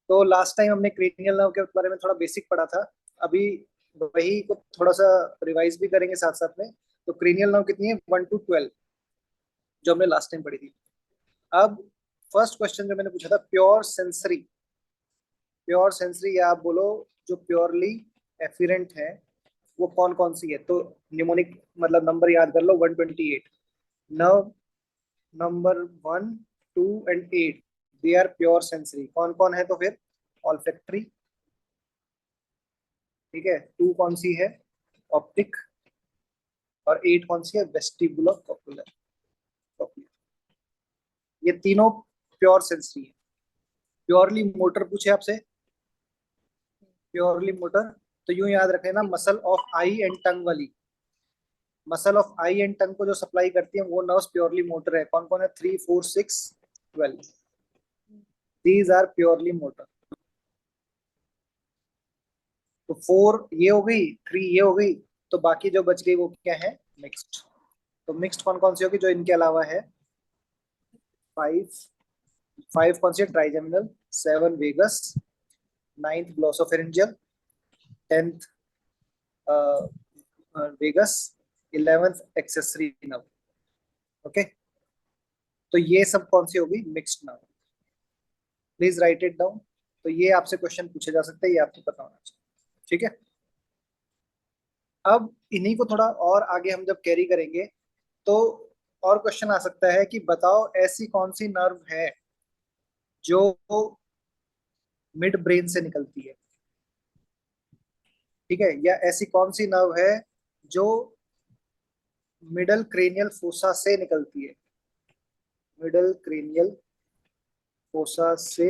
तो last time हमने cranial nerve के बारे में थोड़ा बेसिक पढ़ा था। अभी वही को थोड़ा सा रिवाइज भी करेंगे साथ साथ में। तो क्रेनियल नर्व कितनी है, 1 to 12, जो हमने लास्ट टाइम पढ़ी थी। अब फर्स्ट क्वेश्चन जो मैंने पूछा था, प्योर सेंसरी, प्योर सेंसरी या आप बोलो जो प्योरली एफिरेंट है, वो कौन कौन सी है। तो निमोनिक मतलब नंबर याद कर लो, 128। Nerve number 1, 2 and 8 they are pure sensory. कौन कौन है तो फिर, ऑल्फैक्टरी, ठीक है, 2 कौन सी है, ऑप्टिक, और 8 कौन सी है, वेस्टिबुलर कॉपुलर। ये तीनों प्योर सेंसरी है। प्योरली मोटर पूछे आपसे, प्योरली मोटर, तो यूं याद रखें ना, muscle of eye and tongue वाली, muscle of eye and tongue को जो सप्लाई करती है वो नर्व्स प्योरली मोटर है। कौन कौन है, 3, 4, 6, 12, दीज आर प्योरली मोटर। तो 4 ये हो गई, 3 ये हो गई, तो बाकी जो बच गई वो क्या है, मिक्स्ड। तो मिक्स्ड कौन कौन सी होगी जो इनके अलावा है, 5, 5 कौन सी है, trigeminal, 7 vagus, 9th glossopharyngeal, 10th vagus, 11th accessory nerve. Okay, तो ये सब कौन सी होगी, mixed nerve. Please write it down. तो ये आपसे क्वेश्चन पूछे जा सकते हैं, ये आपको पता होना चाहिए, ठीक है। अब इन्हीं को थोड़ा और आगे हम जब कैरी करेंगे तो और क्वेश्चन आ सकता है कि बताओ ऐसी कौन सी नर्व है जो मिड ब्रेन से निकलती है, ठीक है, या ऐसी कौन सी नर्व है जो मिडल क्रेनियल फोसा से निकलती है, मिडल क्रेनियल फोसा से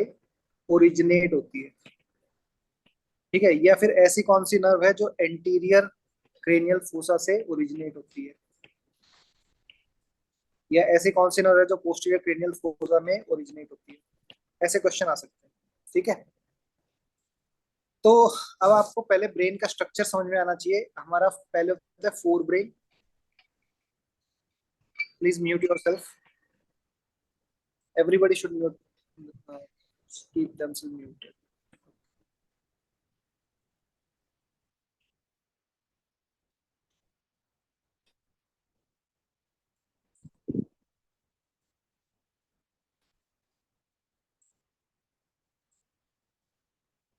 ओरिजिनेट होती है, ठीक है, या फिर ऐसी कौन सी नर्व है जो एंटीरियर क्रेनियल फोसा से ओरिजिनेट होती है, या ऐसी कौन सी नर्व है जो पोस्टीरियर क्रेनियल फोसा में ओरिजिनेट होती है। ऐसे क्वेश्चन आ सकते हैं, ठीक है। तो अब आपको पहले ब्रेन का स्ट्रक्चर समझ में आना चाहिए। हमारा पहले होता है forebrain. Please mute yourself, everybody should mute, keep themselves muted.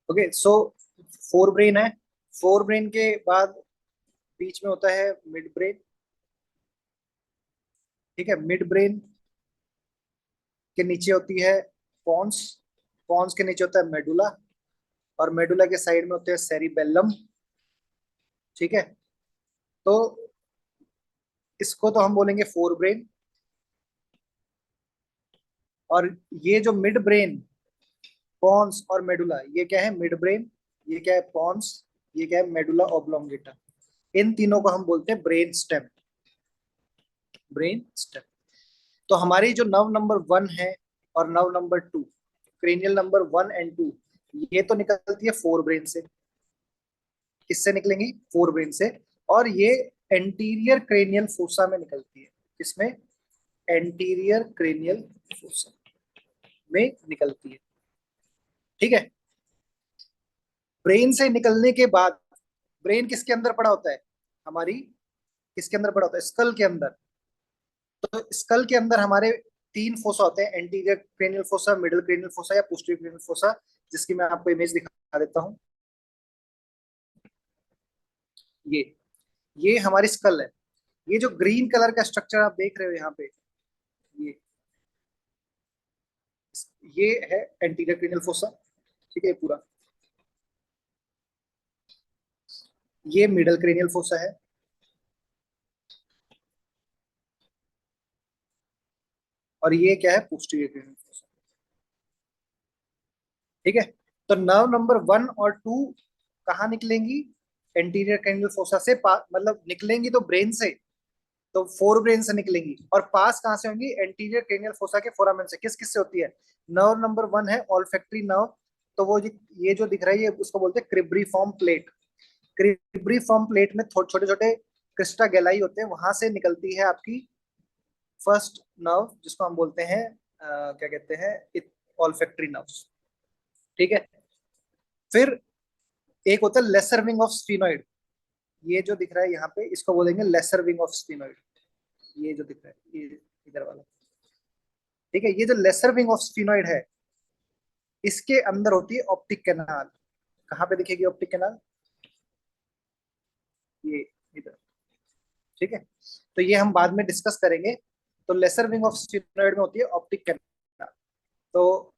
Okay, so forebrain है। फोर ब्रेन के बाद बीच में होता है मिड ब्रेन, ठीक है। मिड ब्रेन के नीचे होती है पॉन्स, पॉन्स के नीचे होता है मेडुला, और मेडुला के साइड में होते हैं सेरिबेलम, ठीक है। तो इसको तो हम बोलेंगे फोर ब्रेन। और ये जो मिड ब्रेन, पॉन्स और मेडुला, ये क्या है, मिड ब्रेन, ये क्या है, पॉन्स, ये क्या है, मेडुला ऑब्लोंगेटा। इन तीनों को हम बोलते हैं ब्रेन स्टेम, ब्रेन स्टेम। तो हमारी जो नर्व नंबर 1 है और nerve number 2, cranial number 1 and 2, ये तो निकलती है फोर ब्रेन से। किससे निकलेंगी, फोर ब्रेन से। और ये एंटीरियर क्रेनियल फोसा में निकलती है। किसमें, एंटीरियर क्रेनियल फोसा में निकलती है, ठीक है। ब्रेन से निकलने के बाद, ब्रेन किसके अंदर पड़ा होता है, हमारी किसके अंदर पड़ा होता है, स्कल के अंदर। तो स्कल के अंदर हमारे 3 फोसा होते हैं, anterior cranial fossa, middle cranial fossa या पोस्टीरियर क्रेनियल फोसा, जिसकी मैं आपको इमेज दिखा देता हूँ। ये ये हमारी स्कल है। ये जो ग्रीन कलर का स्ट्रक्चर आप देख रहे हो यहाँ पे, ये ये है एंटीरियर क्रेनियल फोसा, ठीक है, पूरा। ये मिडल क्रेनियल फोसा है, और ये क्या है, पोस्टीरियर क्रेनियल फोसा, ठीक है। तो नर्व नंबर 1 और 2 कहाँ निकलेंगी, एंटीरियर क्रेनियल फोसा से, मतलब निकलेंगी तो ब्रेन से, तो फोर ब्रेन से निकलेंगी। और पास कहाँ से होंगी, एंटीरियर क्रेनियल फोसा के फोरामेन से। किस किस से होती है, नर्व नंबर 1 है ऑल्फैक्टरी नर्व, तो वो ये जो दिख रहा है, ये उसको बोलते हैं क्रिब्रीफॉर्म प्लेट। क्रिब्रीफॉर्म प्लेट में छोटे छोटे क्रिस्टा गैलाई होते हैं, वहां से निकलती है आपकी फर्स्ट नर्व, जिसको हम बोलते हैं क्या कहते हैं, ऑल्फैक्टरी नर्व्स, ठीक है। फिर एक होता है लेसर विंग ऑफ स्फीनोइड, ये जो दिख रहा है यहाँ पे इसको बोलेंगे लेसर विंग ऑफ स्फीनोइड, ये जो दिख रहा है ये इधर वाला। ठीक है, ये जो लेसर विंग ऑफ स्फीनोइड है इसके अंदर होती है ऑप्टिक कैनाल। कहाँ पे दिखेगी ऑप्टिक कैनाल? ये इधर। ठीक है, तो ये हम बाद में डिस्कस करेंगे। तो लेसर विंग ऑफ स्फीनोइड में होती है ऑप्टिक कैनाल। तो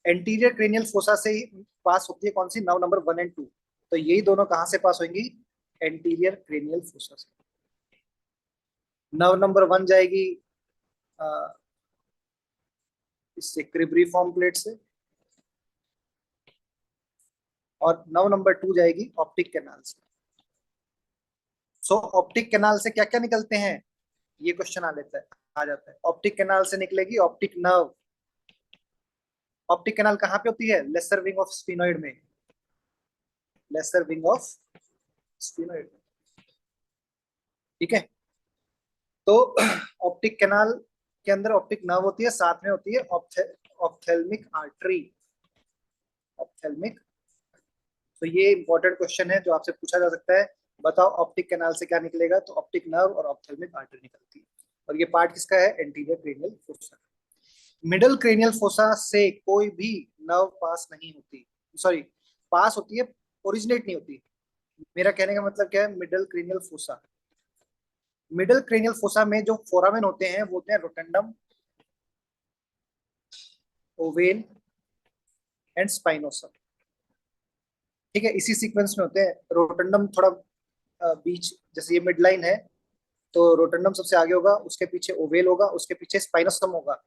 एंटीरियर क्रेनियल फोसा से ही पास होती है कौन सी, नर्व नंबर 1 और 2। तो यही दोनों कहां से पास होंगी? एंटीरियर क्रेनियल फोसा से। नर्व नंबर 1 जाएगी इससे क्रिब्रीफॉर्म प्लेट से, और नर्व नंबर 2 जाएगी ऑप्टिक कैनाल से। सो ऑप्टिक कैनाल से क्या क्या निकलते हैं, ये क्वेश्चन आ जाता है। ऑप्टिक कैनाल से निकलेगी ऑप्टिक नर्व। ऑप्टिक कैनाल कहाँ पे होती है? लेसर विंग ऑफ स्फीनोइड में, लेसर विंग ऑफ स्फीनोइड। ठीक है, तो ऑप्टिक कैनाल के अंदर ऑप्टिक नर्व होती है, साथ में होती है ऑप्थेल्मिक आर्टरी, ऑप्थेल्मिक। तो ये इंपॉर्टेंट क्वेश्चन है जो आपसे पूछा जा सकता है। बताओ ऑप्टिक कैनाल से क्या निकलेगा? तो ऑप्टिक नर्व और ऑप्थेल्मिक आर्टरी निकलती है। और ये पार्ट किसका है? Anterior cranial fossa. Middle cranial fossa से कोई भी नर्व पास नहीं होती, सॉरी पास होती है, ओरिजिनेट नहीं होती। मेरा कहने का मतलब क्या है? Middle cranial fossa, middle cranial fossa में जो फोरामेन होते हैं वो होते हैं रोटेंडम, ओवेल एंड स्पाइनोसम। ठीक है, इसी सीक्वेंस में होते हैं। रोटेंडम थोड़ा बीच, जैसे ये मिड लाइन है तो रोटेंडम सबसे आगे होगा, उसके पीछे ओवेल होगा, उसके पीछे स्पाइनोसम होगा,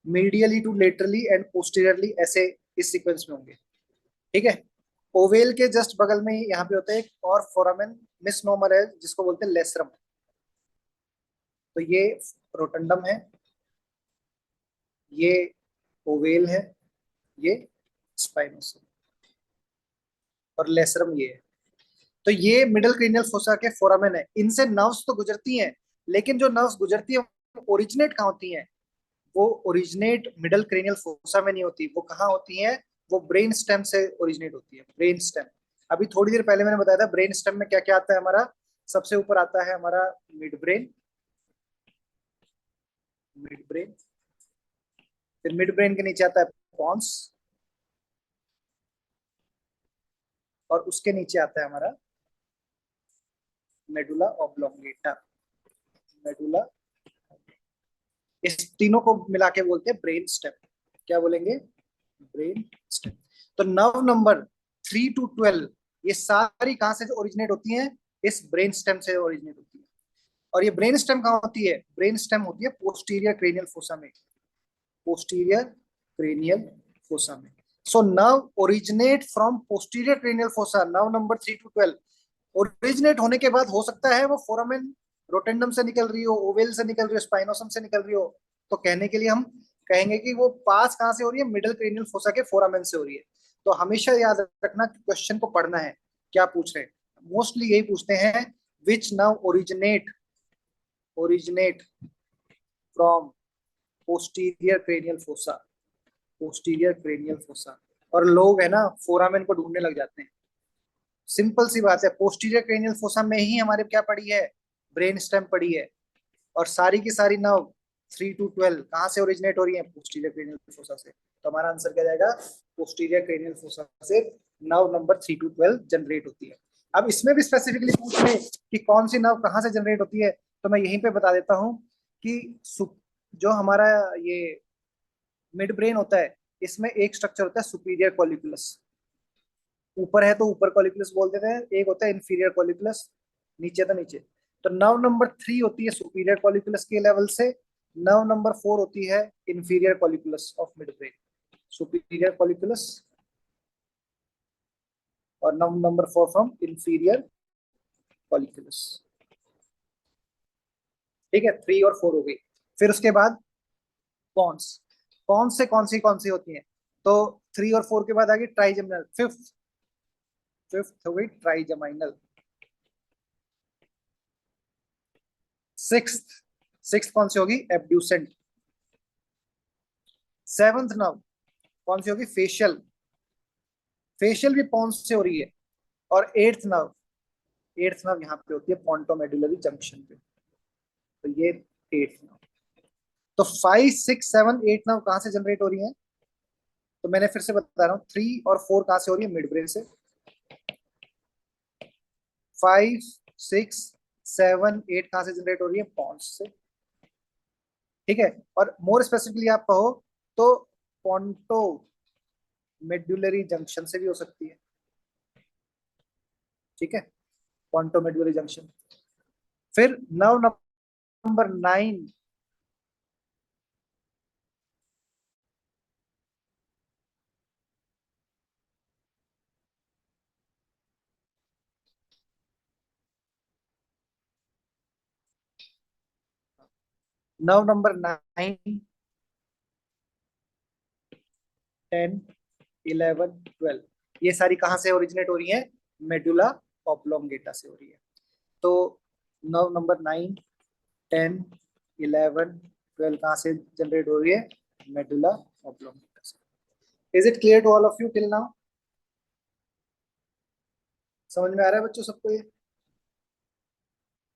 medially to laterally and posteriorly ऐसे इस सीक्वेंस में होंगे। ठीक है, ओवेल के जस्ट बगल में ही यहाँ पे होता है एक और फोरामेन मिसनोमर है जिसको बोलते हैं लेसरम। तो ये रोटेंडम है, ये ओवेल है, ये स्पाइनोसम, और लेसरम ये है। तो ये मिडल क्रेनियल फोसा के फोरामेन है। इनसे नर्व्स तो गुजरती हैं, लेकिन जो नर्व्स गुजरती है ओरिजिनेट कहाँ होती हैं? वो ओरिजिनेट मिडल क्रेनियल फोसा में नहीं होती, वो कहाँ होती है? वो ब्रेन स्टेम से ओरिजिनेट होती है, ब्रेन स्टेम। अभी थोड़ी देर पहले मैंने बताया था ब्रेन स्टेम में क्या क्या आता है हमारा। सबसे ऊपर आता है हमारा मिड ब्रेन, मिड ब्रेन। फिर मिड ब्रेन के नीचे आता है पॉन्स, और उसके नीचे आता है हमारा मेडुला ऑब्लोंगेटा, मेडुला। इस तीनों को मिला के बोलते हैं ब्रेन स्टेम। क्या बोलेंगे? Brain stem. तो नर्व नंबर 3 to 12 ये सारी कहां से ओरिजिनेट होती हैं? इस ब्रेन स्टेम से ओरिजिनेट होती है। और ये ब्रेन स्टेम कहां होती है? ब्रेन स्टेम होती है पोस्टीरियर क्रेनियल फोसा में, पोस्टीरियर क्रेनियल फोसा में। So nerve originate from posterior cranial fossa, nerve number 3 to 12 originate होने के बाद हो सकता है वो फोरामेन रोटेंडम से निकल रही हो, ओवेल से निकल रही हो, स्पाइनोसम से निकल रही हो। तो कहने के लिए हम कहेंगे कि वो पास कहां से हो रही है? मिडल क्रेनियल फोसा के फोरामेन से हो रही है। तो हमेशा याद रखना कि क्वेश्चन को पढ़ना है, क्या पूछ रहे हैं। मोस्टली यही पूछते हैं, which nerve originate, originate from posterior cranial fossa, posterior cranial fossa. और लोग है ना फोरामेन को ढूंढने लग जाते हैं। सिंपल सी बात है, पोस्टीरियर क्रेनियल फोसा में ही हमारे क्या पड़ी है? ब्रेन स्टेम पड़ी है। और सारी की सारी नर्व 3 to 12 कहाँ से ओरिजिनेट हो रही है? पोस्टीरियर क्रेनियल फोसा से। तो हमारा आंसर क्या जाएगा? पोस्टीरियर क्रेनियल फोसा से नर्व नंबर 3 to 12 जनरेट होती है। अब इसमें भी स्पेसिफिकली पूछ रहे कि कौन सी नर्व कहाँ से जनरेट होती है, तो मैं यहीं पे बता देता हूँ कि जो हमारा ये मिड ब्रेन होता है इसमें एक स्ट्रक्चर होता है सुपीरियर कॉलिकुलस। ऊपर है तो ऊपर कॉलिकुलस बोल देते हैं, एक होता है इंफीरियर कॉलिकुलस, नीचे तो नीचे। तो नर्व नंबर 3 होती है सुपीरियर कॉलिकुलस के लेवल से, नर्व नंबर 4 होती है inferior colliculus of midbrain, superior colliculus, और nerve number 4 from inferior colliculus. ठीक है, 3 और 4 हो गई। फिर उसके बाद पॉन्स, पॉन्स से कौन सी होती है? तो 3 और 4 के बाद आ गई ट्राइजेमिनल, फिफ्थ, फिफ्थ हो गई ट्राइजेमाइनल। सिक्स्थ, सिक्स्थ कौन सी होगी? एब्ड्यूसेंट। सेवंथ नर्व कौन सी होगी? फेशियल। फेशियल भी पॉन्स से हो रही है। और एट्थ नर्व यहाँ पे होती है पोंटोमेडुलरी जंक्शन पे। तो ये एट्थ नर्व। तो 5, 6, 7, 8 नर्व कहाँ से जनरेट हो रही है? तो मैंने फिर से बता रहा हूँ, 3 और 4 कहाँ से हो रही है? मिड ब्रेन से। 5, 6, 7, 8 कहाँ से जनरेट हो रही है? पॉन्स से। ठीक है। और मोर स्पेसिफिकली आप कहो तो पोंटो मेडुलरी जंक्शन से भी हो सकती है। ठीक है, पोंटो मेडुलरी जंक्शन। फिर नर्व नंबर 9। नर्व नंबर 9, 10, 11, 12 ये सारी कहाँ से ओरिजिनेट हो रही है? मेडुला ऑब्लोंगेटा से हो रही है। तो नर्व नंबर 9, 10, 11, 12 कहाँ से जनरेट हो रही है? मेडुला ऑब्लोंगेटा से। Is it clear to all of you till now? समझ में आ रहा है बच्चों सबको ये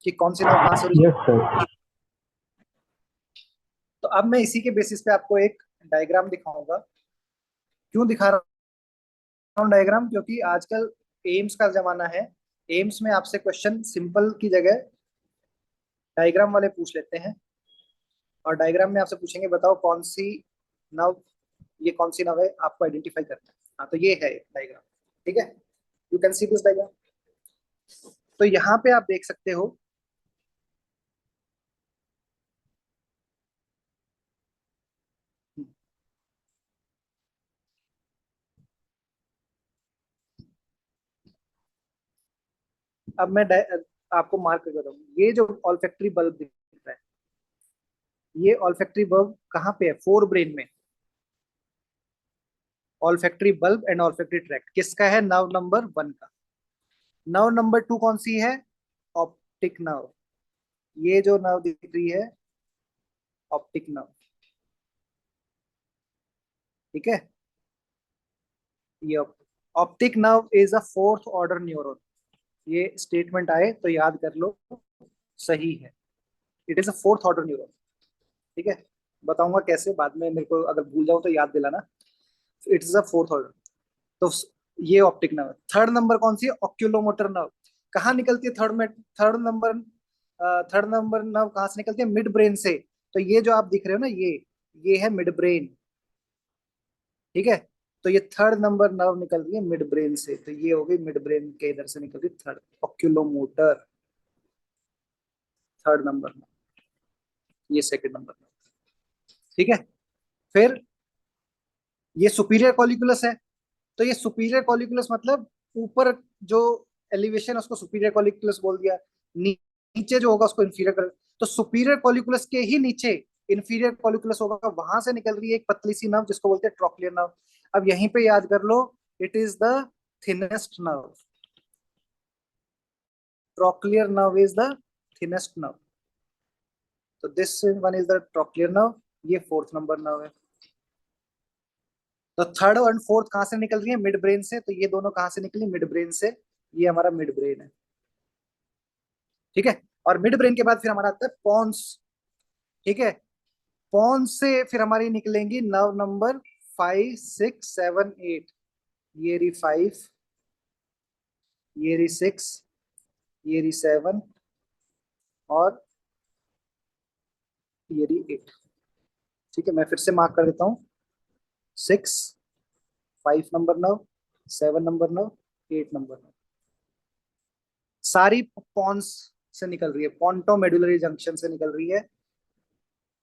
कि कौन सी नर्व कहाँ से यस ओरिजिनेट? सर। तो अब मैं इसी के बेसिस पे आपको एक डायग्राम दिखाऊंगा। क्यों दिखा रहा हूँ डायग्राम? क्योंकि आजकल एम्स का जमाना है। एम्स में आपसे क्वेश्चन सिंपल की जगह डायग्राम वाले पूछ लेते हैं। और डायग्राम में आपसे पूछेंगे बताओ कौन सी नव, ये कौन सी नव है, आपको आइडेंटिफाई करना है। हाँ, तो ये है डायग्राम। ठीक है, you can see this diagram. तो यहाँ पे आप देख सकते हो, अब मैं आपको मार्क कर दूँ, ये जो ऑल्फैक्टरी बल्ब दिख रहा है, ये ऑल्फैक्टरी बल्ब कहाँ पे है? फोर ब्रेन में। Olfactory bulb and olfactory tract किसका है? नर्व नंबर 1 का। नर्व नंबर 2 कौन सी है? Optic nerve. ये जो नर्व दिख रही है, ऑप्टिक नर्व। ठीक है, ये optic nerve is a fourth order neuron. ये स्टेटमेंट आए तो याद कर लो, सही है। It is a fourth order neuron. ठीक है, बताऊंगा कैसे बाद में, मेरे को अगर भूल जाऊं तो याद दिलाना। It is a fourth order. तो ये ऑप्टिक नर्व। थर्ड नंबर कौन सी है? Oculomotor nerve. कहाँ निकलती है थर्ड में? थर्ड नंबर नर्व कहाँ से निकलती है? मिड ब्रेन से। तो ये जो आप दिख रहे हो ना, ये है मिड ब्रेन। ठीक है, तो ये थर्ड नंबर नर्व निकल रही है मिड ब्रेन से। तो ये हो गई मिड ब्रेन के इधर से निकल रही थर्ड ऑक्यूलोमोटर। थर्ड नंबर, ये सेकंड नंबर। ठीक है, फिर ये सुपीरियर कॉलिकुलस है। तो ये सुपीरियर कॉलिकुलस मतलब ऊपर जो एलिवेशन है उसको सुपीरियर कॉलिकुलस बोल दिया। नीचे जो होगा उसको इंफीरियर कर। तो सुपीरियर कॉलिकुलस के ही नीचे इंफीरियर कॉलिकुलस होगा, वहां से निकल रही है एक पतली सी नर्व जिसको बोलते हैं ट्रोक्लियर नर्व। अब यहीं पे याद कर लो, it is the thinnest nerve. Trochlear nerve is the thinnest nerve. तो this one is the trochlear nerve. ये फोर्थ नंबर नर्व है। तो थर्ड और फोर्थ कहां से निकल रही है? मिड ब्रेन से। तो ये दोनों कहां से निकली? मिड ब्रेन से। ये हमारा मिड ब्रेन है। ठीक है, और मिड ब्रेन के बाद फिर हमारा आता है पॉन्स। ठीक है, पॉन्स से फिर हमारी निकलेंगी नर्व नंबर 5, 6, 7, 8। ये रही 5, ये रही 6, ये रही 7, और ये रही 8। ठीक है, मैं फिर से मार्क कर देता हूँ। 6, 5 number nerve, 7 number nerve, 8 number nerve, सारी पॉन्स से निकल रही है, पॉन्टो मेडुलरी जंक्शन से निकल रही है।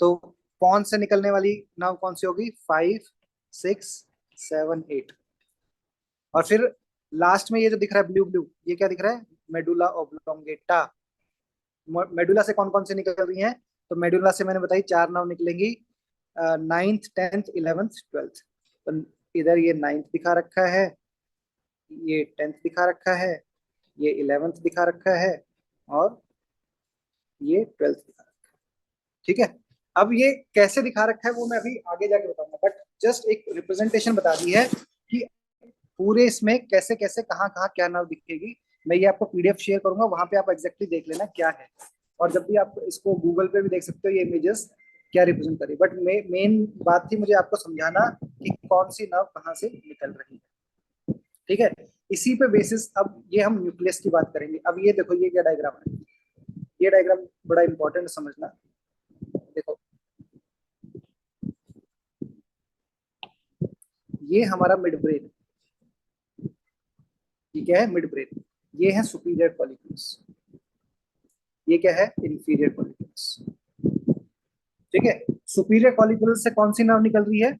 तो पॉन्स से निकलने वाली नर्व कौन सी होगी? 5, 6, 7, 8। और फिर लास्ट में ये जो दिख रहा है ब्लू ब्लू, ये क्या दिख रहा है? Medulla oblongata. मेडुला से कौन कौन से निकल रही हैं? तो मेडुला से मैंने बताई 4 नाव निकलेंगी, 9th, 10th, 11th, 12th। तो इधर ये 9th दिखा रखा है, ये 10th दिखा रखा है, ये 11th दिखा रखा है, और ये 12th दिखा रखा है। ठीक है, अब ये कैसे दिखा रखा है वो मैं अभी आगे जाके बताऊंगा, बट जस्ट एक रिप्रेजेंटेशन बता दी है कि पूरे इसमें कैसे कैसे कहाँ कहाँ क्या नर्व दिखेगी, मैं ये आपको पीडीएफ शेयर करूंगा, वहां पे आप एग्जैक्टली देख लेना क्या है। और जब भी आप इसको गूगल पे भी देख सकते हो ये इमेजेस क्या रिप्रेजेंट करी, बट मेन बात थी मुझे आपको समझाना कि कौन सी नर्व कहाँ से निकल रही है। ठीक है, इसी पे बेसिस अब ये हम न्यूक्लियस की बात करेंगे। अब ये देखो ये क्या डायग्राम है, ये डायग्राम बड़ा इंपॉर्टेंट समझना। देखो ये हमारा मिड ब्रेन, ये क्या है मिड ब्रेन, ये है सुपीरियर कॉलिक्यूल्स, ये क्या है इंफीरियर कॉलिक्यूल्स। ठीक है, सुपीरियर कॉलिक्यूल्स से कौन सी नर्व निकल रही है,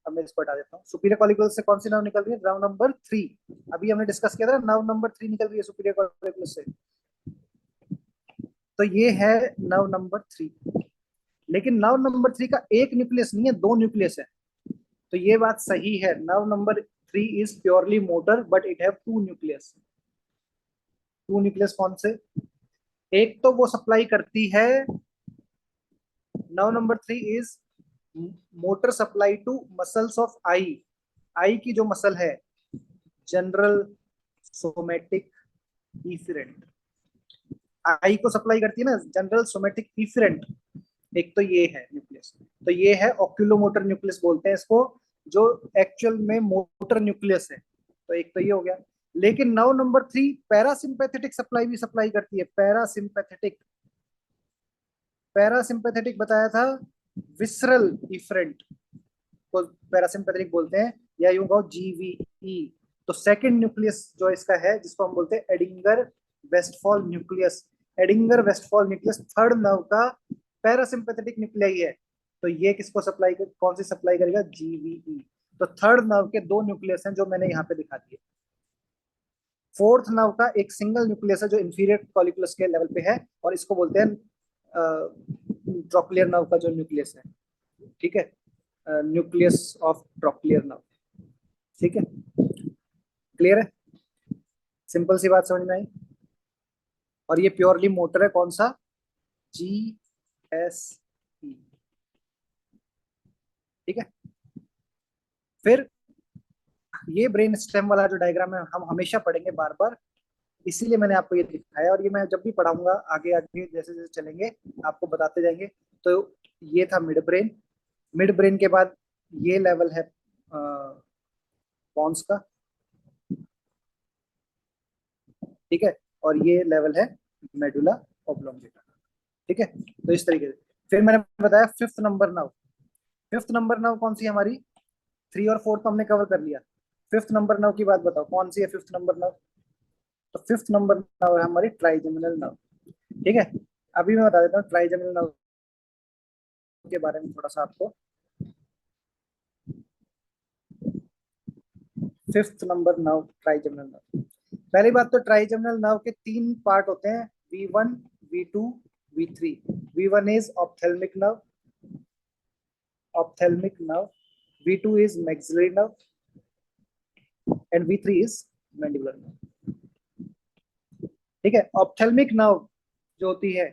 अब मैं इसको हटा देता हूँ। सुपीरियर कॉलिक्यूल्स से कौन सी नर्व निकल रही है, नर्व नंबर 3। अभी हमने डिस्कस किया था, नर्व नंबर 3 निकल रही है सुपीरियर कॉलिक्यूल्स से। तो ये है नर्व नंबर 3, लेकिन नर्व नंबर 3 का एक न्यूक्लियस नहीं है, दो न्यूक्लियस है। तो ये बात सही है, nerve number 3 is purely motor but it have two nucleus. Two nucleus कौन से, एक तो वो सप्लाई करती है, nerve number 3 is motor supply to muscles of eye, eye की जो मसल है, जनरल, सोमेटिक, इफरेंट, आई को सप्लाई करती है ना, जनरल, सोमेटिक, इफरेंट। एक तो ये है न्यूक्लियस, तो ये है ऑक्यूलोमोटर न्यूक्लियस बोलते हैं इसको, जो एक्चुअल में मोटर न्यूक्लियस है। तो एक तो ये हो गया। लेकिन नर्व नंबर 3 पैरासिम्पैथेटिक सप्लाई भी सप्लाई करती है, पैरासिम्पैथेटिक, पैरासिम्पैथेटिक बताया था, विसरल इफरेंट को पैरासिम्पैथेटिक बोलते हैं, या यूं कहो जीवीई। तो सेकंड न्यूक्लियस जो इसका है, जिसको हम बोलते हैं Edinger Westphal nucleus, Edinger Westphal nucleus third nerve का पैरासिम्पैथेटिक न्यूक्लियाई है। तो ये किसको सप्लाई कर, कौन सी सप्लाई करेगा, जीवीई। तो थर्ड नर्व के दो न्यूक्लियस हैं जो मैंने यहाँ पे दिखा दिए। फोर्थ नर्व का एक सिंगल न्यूक्लियस है जो इंफीरियर कॉलिकुलस के लेवल पे है, और इसको बोलते हैं ट्रोक्लियर नर्व का जो न्यूक्लियस है। ठीक है, न्यूक्लियस ऑफ ट्रोक्लियर नर्व। ठीक है, क्लियर है, सिंपल सी बात समझ में आई। और ये प्योरली मोटर है, कौन सा, जी एस ई। ठीक है, फिर ये ब्रेन स्टेम वाला जो डायग्राम है हम हमेशा पढ़ेंगे बार बार, इसीलिए मैंने आपको ये दिखाया, और ये मैं जब भी पढ़ाऊंगा आगे आगे जैसे जैसे चलेंगे आपको बताते जाएंगे। तो ये था मिड ब्रेन, मिड ब्रेन के बाद ये लेवल है पॉन्स का। ठीक है, और ये लेवल है मेडुला ओब्लोंगेटा। ठीक है, तो इस तरीके से फिर मैंने बताया fifth number nerve, fifth number nerve कौन सी है हमारी, 3 और 4 तो हमने कवर कर लिया। फिफ्थ नंबर नर्व की बात बताओ कौन सी है फिफ्थ नंबर नर्व। तो फिफ्थ नंबर नर्व है हमारी ट्राइजेमिनल नर्व। ठीक है, अभी मैं बता देता हूँ ट्राइजेमिनल नर्व के बारे में थोड़ा सा आपको। Fifth number nerve trigeminal nerve, पहली बात तो ट्राइजेमिनल नर्व के 3 पार्ट होते हैं, V1, V2, V3। V1 is ophthalmic nerve, ophthalmic nerve, V2 is maxillary nerve, and V3 is mandibular nerve। ठीक है, ऑप्थेल्मिक नर्व जो होती है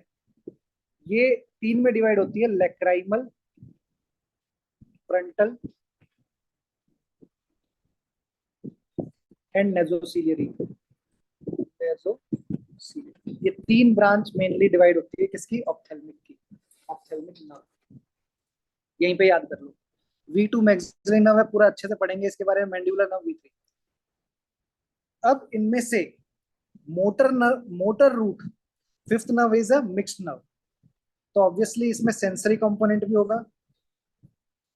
ये 3 में डिवाइड होती है, लैक्राइमल, फ्रंटल एंड नेजोसिलियरी। नेजोसिलियरी, ये 3 ब्रांच मेनली डिवाइड होती है किसकी, ऑप्थेल्मिक की, ऑप्थेल्मिक नर्व, यहीं पे याद कर लो। V2 मैक्सिलरी नर्व है, पूरा अच्छे से पढ़ेंगे इसके बारे में, मैंडिबुलर नर्व V3। अब इनमें से motor nerve, motor root, fifth nerve is a mixed nerve. तो ऑब्वियसली इसमें सेंसरी कंपोनेंट भी होगा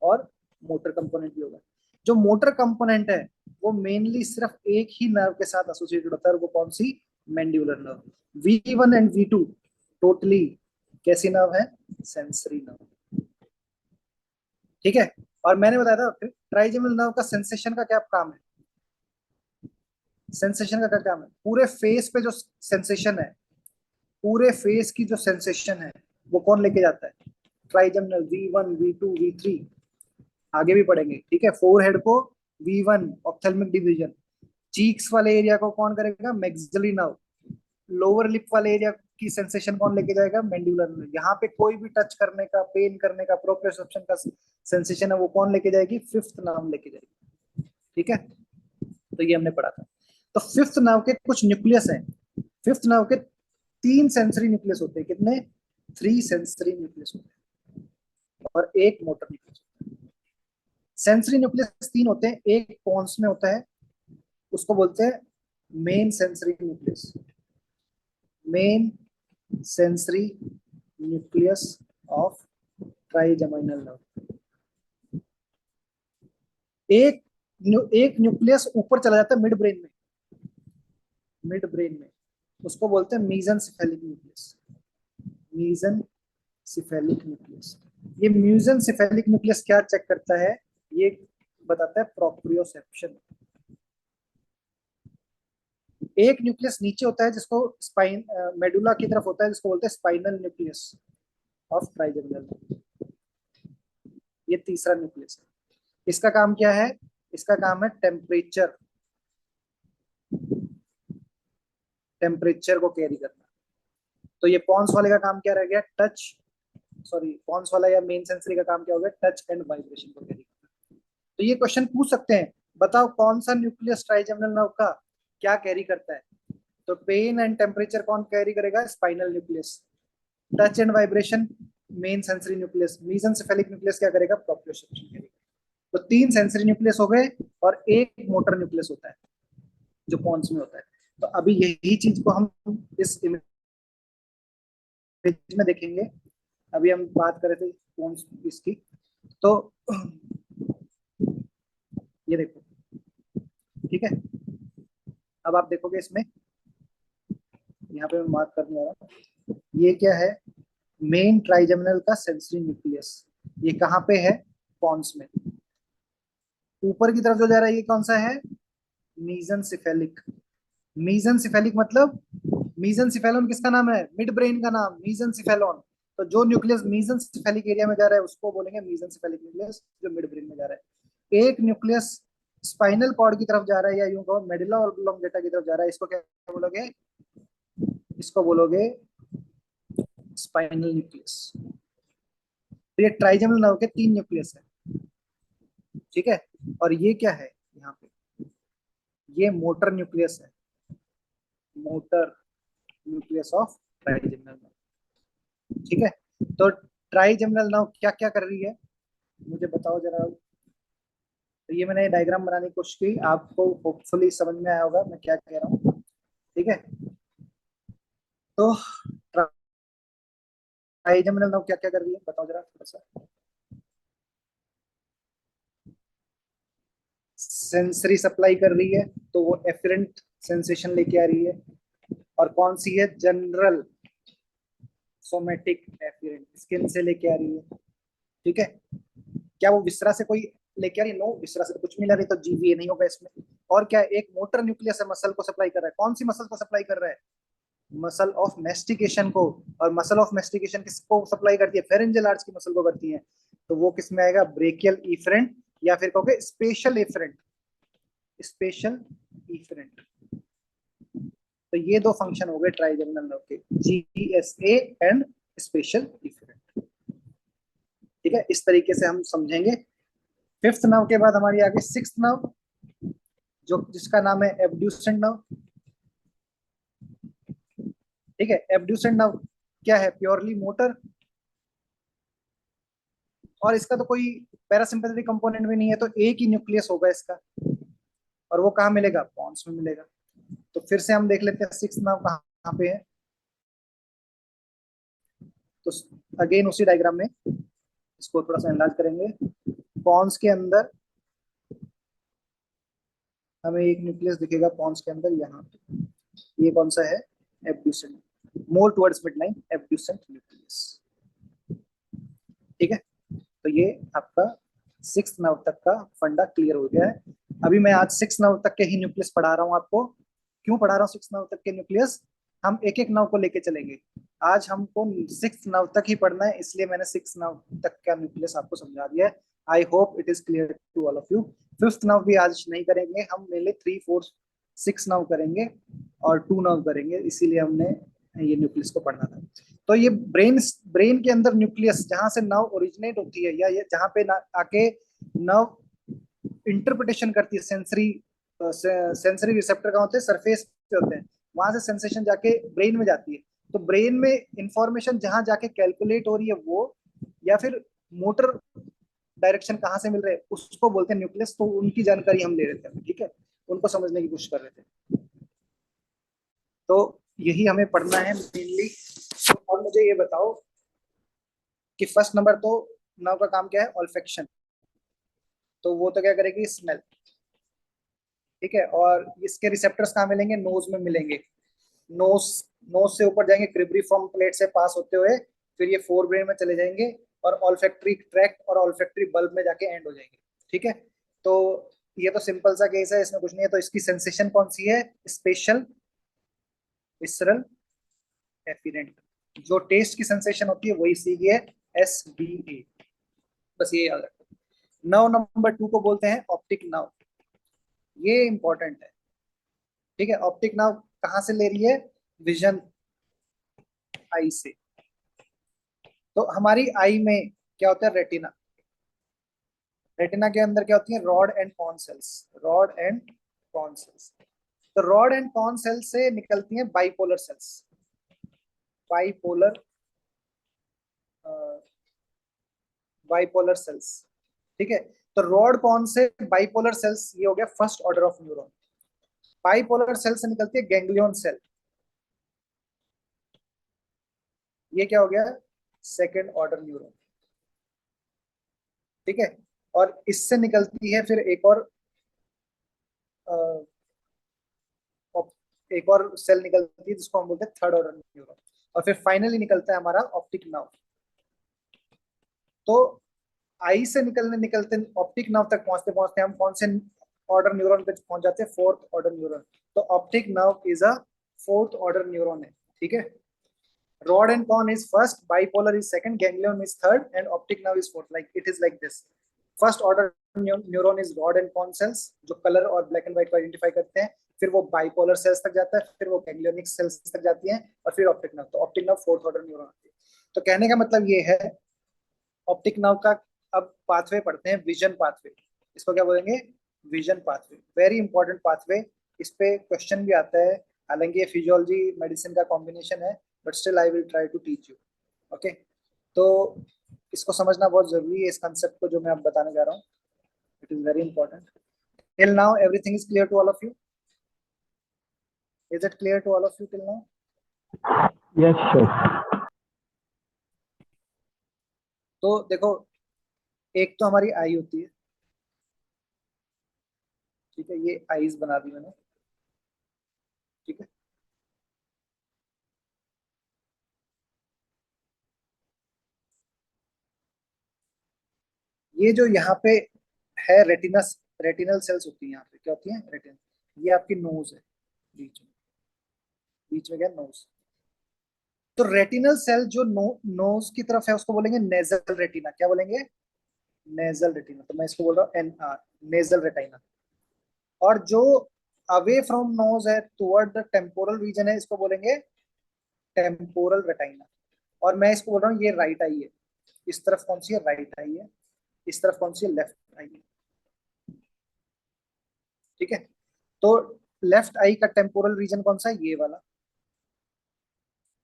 और मोटर कंपोनेंट भी होगा। जो मोटर कंपोनेंट है वो मेनली सिर्फ एक ही नर्व के साथ एसोसिएटेड होता है, वो कौन सी, mandibular nerve. V1 and V2 totally कैसी नर्व है, सेंसरी नर्व। ठीक है, और मैंने बताया था ट्राइजेमिनल नर्व का सेंसेशन का क्या काम है, सेंसेशन का क्या काम है, पूरे फेस पे जो सेंसेशन है, पूरे फेस की जो सेंसेशन है वो कौन लेके जाता है, ट्राइजेमिनल, V1, V2, V3। आगे भी पढ़ेंगे। ठीक है, फोर हेड को V1 ऑप्थेल्मिक डिवीजन, चीक्स वाले एरिया को कौन करेगा, मैक्सिलरी नर्व, लोअर लिप वाले एरिया की सेंसेशन कौन लेके जाएगा, मैंडिबुलर नर्व। यहाँ पे कोई भी टच करने का, पेन करने का, प्रोप्रियोसेप्शन का सेंसेशन है वो कौन लेके जाएगी, फिफ्थ नर्व लेके जाएगी। ठीक है, तो ये हमने पढ़ा था। तो फिफ्थ नर्व के कुछ न्यूक्लियस हैं। फिफ्थ नर्व के 3 सेंसरी न्यूक्लियस होते हैं। कितने? 3 सेंसरी न्यूक्लियस होते हैं और एक मोटर न्यूक्लियस होता है। सेंसरी न्यूक्लियस 3 होते हैं, एक पॉन्स में होता है, उसको बोलते हैं main sensory nucleus. Main sensory nucleus of trigeminal nerve. एक एक न्यूक्लियस ऊपर चला जाता है मिड ब्रेन में, मिड ब्रेन में, उसको बोलते हैं मीजनसेफेलिक न्यूक्लियस। Mesencephalic nucleus. ये मीजनसेफेलिक न्यूक्लियस क्या चेक करता है? ये बताता है प्रोप्रियोसेप्शन। एक न्यूक्लियस नीचे होता है जिसको स्पाइन मेडुला की तरफ होता है, जिसको बोलते हैं स्पाइनल न्यूक्लियस ऑफ ट्राइजेमिनल। ये तीसरा न्यूक्लियस है। इसका काम क्या है? इसका काम है टेम्परेचर, टेम्परेचर को कैरी करना। तो ये पॉन्स वाले का काम क्या रह गया? टच, सॉरी पॉन्स वाला या मेन सेंसरी का काम क्या हो गया? टच एंड वाइब्रेशन को कैरी करना। तो ये क्वेश्चन पूछ सकते हैं, बताओ कौन सा न्यूक्लियस ट्राइजेमिनल नर्व का क्या कैरी करता है? तो पेन एंड टेम्परेचर कौन कैरी करेगा? Spinal nucleus. Touch and vibration main sensory nucleus. Mesencephalic nucleus क्या करेगा? प्रोप्रियोसेप्शन करेगा। तो 3 सेंसरी न्यूक्लियस हो गए और एक मोटर न्यूक्लियस होता है जो पॉन्स में होता है। तो अभी यही चीज को हम इस इमेज में देखेंगे। अभी हम बात कर रहे थे पॉन्स इसकी, तो ये देखो, ठीक है। अब आप देखोगे इसमें, यहाँ पे मैं मार्क करने वाला हूँ, ये क्या है? मेन ट्राइजेमिनल का सेंसरी न्यूक्लियस। ये कहाँ पे है? पॉन्स में। ऊपर की तरफ जो जा रहा है ये कौन सा है? मीजनसेफेलिक। मीजनसेफेलिक मतलब, मीजनसेफेलोन किसका नाम है? मिड ब्रेन का नाम, मीजनसेफेलोन। तो जो न्यूक्लियस मीजनसेफेलिक एरिया में जा रहा है उसको बोलेंगे मीजनसेफेलिक न्यूक्लियस, जो मिड ब्रेन में जा रहा है। एक न्यूक्लियस स्पाइनल कॉर्ड की तरफ जा रहा है, या यूं कहो मेडुला ऑब्लोंगेटा की तरफ जा रहा है, इसको क्या बोलोगे? इसको बोलोगे स्पाइनल न्यूक्लियस। तो ये ट्राइजेमिनल नर्व के 3 न्यूक्लियस है, ठीक है। और ये क्या है यहाँ पे? ये मोटर न्यूक्लियस है, motor nucleus of trigeminal nerve, ठीक है। तो ट्राइजेमिनल नर्व क्या क्या कर रही है, मुझे बताओ जरा। तो ये मैंने डायग्राम बनाने की कोशिश की, आपको होपफुली समझ में आया होगा मैं क्या कह रहा हूँ, ठीक है। तो ट्राइजेमिनल नर्व क्या क्या कर रही है बताओ जरा थोड़ा सा। सेंसरी सप्लाई कर रही है, तो वो एफरेंट सेंसेशन लेके आ रही है। और कौन सी है? जनरल सोमेटिक एफरेंट, स्किन से लेके आ रही है, ठीक है। क्या वो विसरा से कोई लेके आ रही है? नो, विसरा से तो कुछ नहीं ला रही, तो जीवीए नहीं होगा इसमें। और क्या, एक मोटर न्यूक्लियस है, मसल को सप्लाई कर रहा है। कौन सी मसल को सप्लाई कर रहा है? मसल ऑफ मेस्टिकेशन को। और मसल ऑफ मेस्टिकेशन किसको सप्लाई करती है? फेरेंजियल आर्च की मसल को करती है। तो वो किस में आएगा? ब्रेकियल इफरेंट, या फिर कहोगे स्पेशल इफरेंट। Special efferent. तो ये दो फंक्शन हो गए ट्राइजेमिनल नर्व के, जीएसए एंड स्पेशल इफरेंट, ठीक है। इस तरीके से हम समझेंगे। फिफ्थ नर्व के बाद हमारी आगे सिक्स्थ नर्व, जो जिसका नाम है एब्ड्यूसेंट नर्व, ठीक है। एब्ड्यूसेंट नर्व क्या है? प्योरली मोटर, और इसका तो कोई पैरासिम्पैथेटिक कंपोनेंट भी नहीं है, तो एक ही न्यूक्लियस होगा इसका। और वो कहाँ मिलेगा? पॉन्स में मिलेगा। तो फिर से हम देख लेते हैं सिक्स्थ नर्व कहाँ पे है। तो अगेन उसी डायग्राम में इसको थोड़ा सा एनालाइज करेंगे। पॉन्स के अंदर हमें एक न्यूक्लियस दिखेगा, पॉन्स के अंदर यहाँ पे। ये कौन सा है? Abducent, more towards midline abducent nucleus, ठीक है। तो ये आपका सिक्स नर्व तक का फंडा क्लियर हो गया है। अभी मैं आज सिक्स नर्व तक के ही न्यूक्लियस पढ़ा रहा हूँ आपको। क्यों पढ़ा रहा हूँ सिक्स नर्व तक के न्यूक्लियस? हम एक एक नर्व को लेके चलेंगे। आज हमको सिक्स नर्व तक ही पढ़ना है, इसलिए मैंने सिक्स नर्व तक का न्यूक्लियस आपको समझा दिया है। I hope it is clear to all of you. Fifth nerve भी आज नहीं करेंगे हम, मेनली 3 4 6 नर्व करेंगे और 2 नर्व करेंगे, इसीलिए हमने ये न्यूक्लियस को पढ़ना था। तो ये ब्रेन ब्रेन के अंदर न्यूक्लियस, जहां से नर्व ओरिजिनेट होती है, या ये जहां पे आके नर्व इंटरप्रिटेशन करती है, सेंसरी रिसेप्टर का होते हैं, सरफेस पे होते हैं, वहां से सेंसेशन जाके ब्रेन में जाती है। तो ब्रेन में इंफॉर्मेशन जहां जाके कैलकुलेट हो रही है वो, या फिर मोटर डायरेक्शन कहाँ से मिल रहे हैं उसको बोलते हैं न्यूक्लियस। तो उनकी जानकारी हम ले रहे थे, ठीक है, उनको समझने की कोशिश कर रहे थे। तो यही हमें पढ़ना है मेनली। और मुझे ये बताओ कि फर्स्ट नंबर तो नाव का काम क्या है, ऑल्फेक्शन। तो वो तो क्या करेगी, स्मेल, ठीक है। और इसके रिसेप्टर्स कहाँ मिलेंगे, नोज में मिलेंगे। नोज, नोज से ऊपर जाएंगे क्रिब्रिफॉर्म प्लेट से पास होते हुए, फिर ये फोर ब्रेन में चले जाएंगे और ऑल्फैक्टरी ट्रैक्ट और ऑल्फैक्टरी बल्ब में जाके एंड हो जाएंगे, ठीक है। तो ये तो सिंपल सा केस है, इसमें कुछ नहीं है। तो इसकी सेंसेशन कौन सी है, स्पेशल विसरल एफिरेंट। जो टेस्ट की सेंसेशन होती है वही सी की है, SBA। बस ये याद रखो। नव नंबर 2 को बोलते हैं ऑप्टिक नव। ये इंपॉर्टेंट है, ठीक है। ऑप्टिक नव कहाँ से ले रही है, विजन आई से। तो हमारी आई में क्या होता है, रेटिना। रेटिना के अंदर क्या होती है, rod and cone cells. Rod and cone cells. तो रॉड एंड कॉन सेल्स से निकलती हैं bipolar cells. Bipolar, bipolar cells, ठीक है। तो रॉड कॉन से बाइपोलर सेल्स, ये हो गया first order of neuron. Bipolar cell से निकलती है गैंग्लियन सेल, ये क्या हो गया, सेकेंड ऑर्डर न्यूरॉन, ठीक है। और इससे निकलती है फिर एक और सेल निकलती है जिसको हम बोलते हैं थर्ड ऑर्डर न्यूरॉन। और फिर फाइनली निकलता है हमारा ऑप्टिक नर्व। तो आई से निकलने निकलते ऑप्टिक नर्व तक पहुंचते पहुंचते हम कौन से ऑर्डर न्यूरॉन पे पहुंच जाते हैं, फोर्थ ऑर्डर न्यूरॉन। तो optic nerve is a fourth order neuron है, ठीक है। Rod and cone is first, bipolar is second, ganglion is third, and optic nerve is fourth. Like it is like this. First order neuron is rod and cone cells, जो colour और black and white को identify करते हैं। फिर वो bipolar sales तक जाता है, फिर वो गैंग्लियोनिक सेल्स तक जाती हैं, और फिर ऑप्टिक नर्व। तो optic nerve fourth order neuron आती है। तो कहने का मतलब ये है, ऑप्टिक नर्व का अब पाथवे पढ़ते हैं, विजन पाथवे। इसको क्या बोलेंगे, vision pathway. Very important pathway, इस पे क्वेश्चन भी आता है। हालांकि ये फिजियोलॉजी मेडिसिन का कॉम्बिनेशन है, but still I will try to teach you, okay. तो इसको समझना बहुत जरूरी है, इस कंसेप्ट को जो मैं अब बताने जा रहा हूँ। It is very important. Till now everything is clear to all of you? Is it clear to all of you till now? Yes sir. तो देखो, एक तो हमारी आई होती है, ठीक है, ये आईज बना दी मैंने, ठीक है। ये जो यहाँ पे है रेटिनस, रेटिनल सेल्स होती है यहाँ पे, क्या होती है, रेटिन। ये आपकी नोज है, बीच में, बीच में क्या, नोज। तो रेटिनल सेल जो नोज की तरफ है उसको बोलेंगे नेजल रेटिना। क्या बोलेंगे, नेजल रेटिना। तो मैं इसको बोल रहा हूँ NR, नेजल रेटिना। और जो अवे फ्रॉम नोज है टुवर्ड द टेम्पोरल रीजन है, इसको बोलेंगे टेम्पोरल रेटिना। और मैं इसको बोल रहा हूँ ये राइट आई है। इस तरफ कौन सी है, राइट आई है। इस तरफ कौन सी है, लेफ्ट आई है, ठीक है। तो लेफ्ट आई का टेम्पोरल रीजन कौन सा है, ये वाला।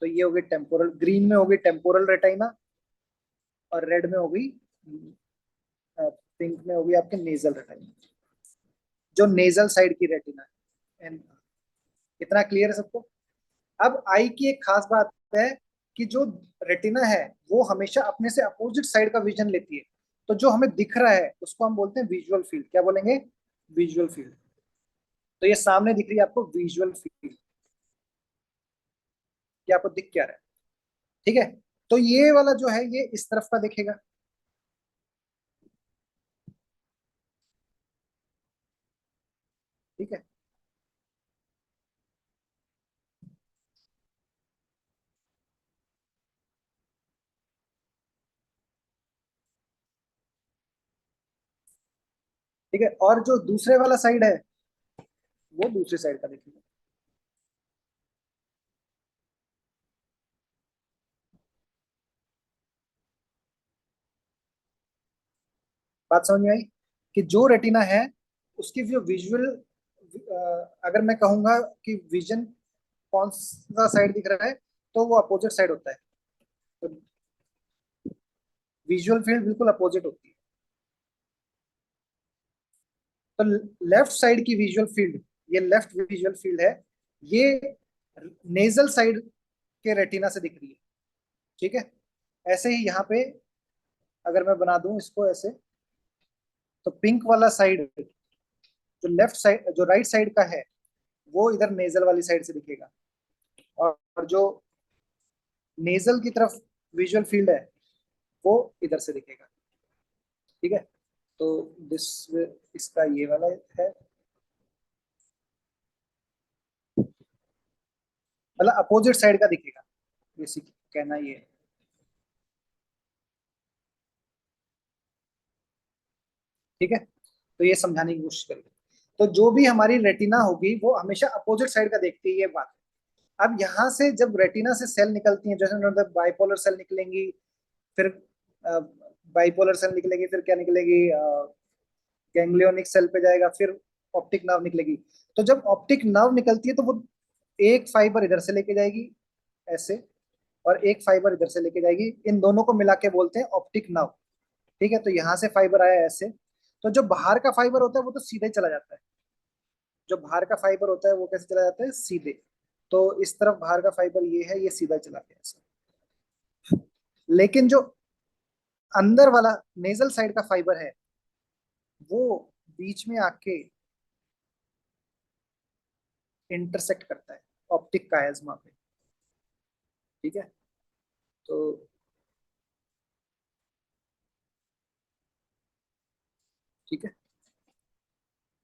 तो ये होगी टेम्पोरल, ग्रीन में होगी टेम्पोरल रेटिना, और रेड में होगी, पिंक में होगी आपके नेजल रेटिना, जो नेजल साइड की रेटिना है। इतना क्लियर है सबको? अब आई की एक खास बात है कि जो रेटिना है वो हमेशा अपने से अपोजिट साइड का विजन लेती है। तो जो हमें दिख रहा है उसको हम बोलते हैं विजुअल फील्ड। क्या बोलेंगे, विजुअल फील्ड। तो ये सामने दिख रही है आपको विजुअल फील्ड, कि आपको दिख क्या रहा है, ठीक है। तो ये वाला जो है ये इस तरफ का दिखेगा, ठीक है। ठीक है, और जो दूसरे वाला साइड है वो दूसरी साइड का दिखेगा। बात समझ में आई? कि जो रेटिना है उसकी जो विजुअल, अगर मैं कहूंगा कि विजन कौन सा साइड दिख रहा है, तो वो अपोजिट साइड होता है। तो विजुअल फील्ड बिल्कुल अपोजिट होती है। तो लेफ्ट साइड की विजुअल फील्ड, ये लेफ्ट विजुअल फील्ड है, ये नेजल साइड के रेटिना से दिख रही है। ठीक है, ऐसे ही यहाँ पे अगर मैं बना दूं इसको ऐसे, तो पिंक वाला साइड जो लेफ्ट साइड, जो राइट साइड का है, वो इधर नेजल वाली साइड से दिखेगा, और जो नेजल की तरफ विजुअल फील्ड है वो इधर से दिखेगा। ठीक है, तो दिस, इसका ये वाला है, मतलब अपोजिट साइड का दिखेगा, बेसिक कहना ये है। ठीक है, तो ये समझाने की कोशिश करेंगे। तो जो भी हमारी रेटिना होगी वो हमेशा अपोजिट साइड का देखती है, ये बात है। अब यहाँ से जब रेटिना से सेल निकलती हैं, जैसे मतलब बाइपोलर सेल निकलेंगी, फिर बाइपोलर सेल निकलेगी, फिर क्या निकलेगी, गैंग्लियोनिक सेल पे जाएगा, फिर ऑप्टिक नर्व निकलेगी। तो जब ऑप्टिक नर्व निकलती है तो वो एक फाइबर इधर से लेके जाएगी ऐसे, और एक फाइबर इधर से लेके जाएगी, इन दोनों को मिला के बोलते हैं ऑप्टिक नर्व। ठीक है, तो यहाँ से फाइबर आया ऐसे, तो जो बाहर का फाइबर होता है वो तो सीधे चला जाता है, जो बाहर का फाइबर होता है वो कैसे चला जाता है, सीधे। तो इस तरफ बाहर का फाइबर ये है, ये सीधा चला गया ऐसे। लेकिन जो अंदर वाला नेजल साइड का फाइबर है, वो बीच में आके इंटरसेक्ट करता है ऑप्टिक कायज्मा पे। ठीक है, तो ठीक है,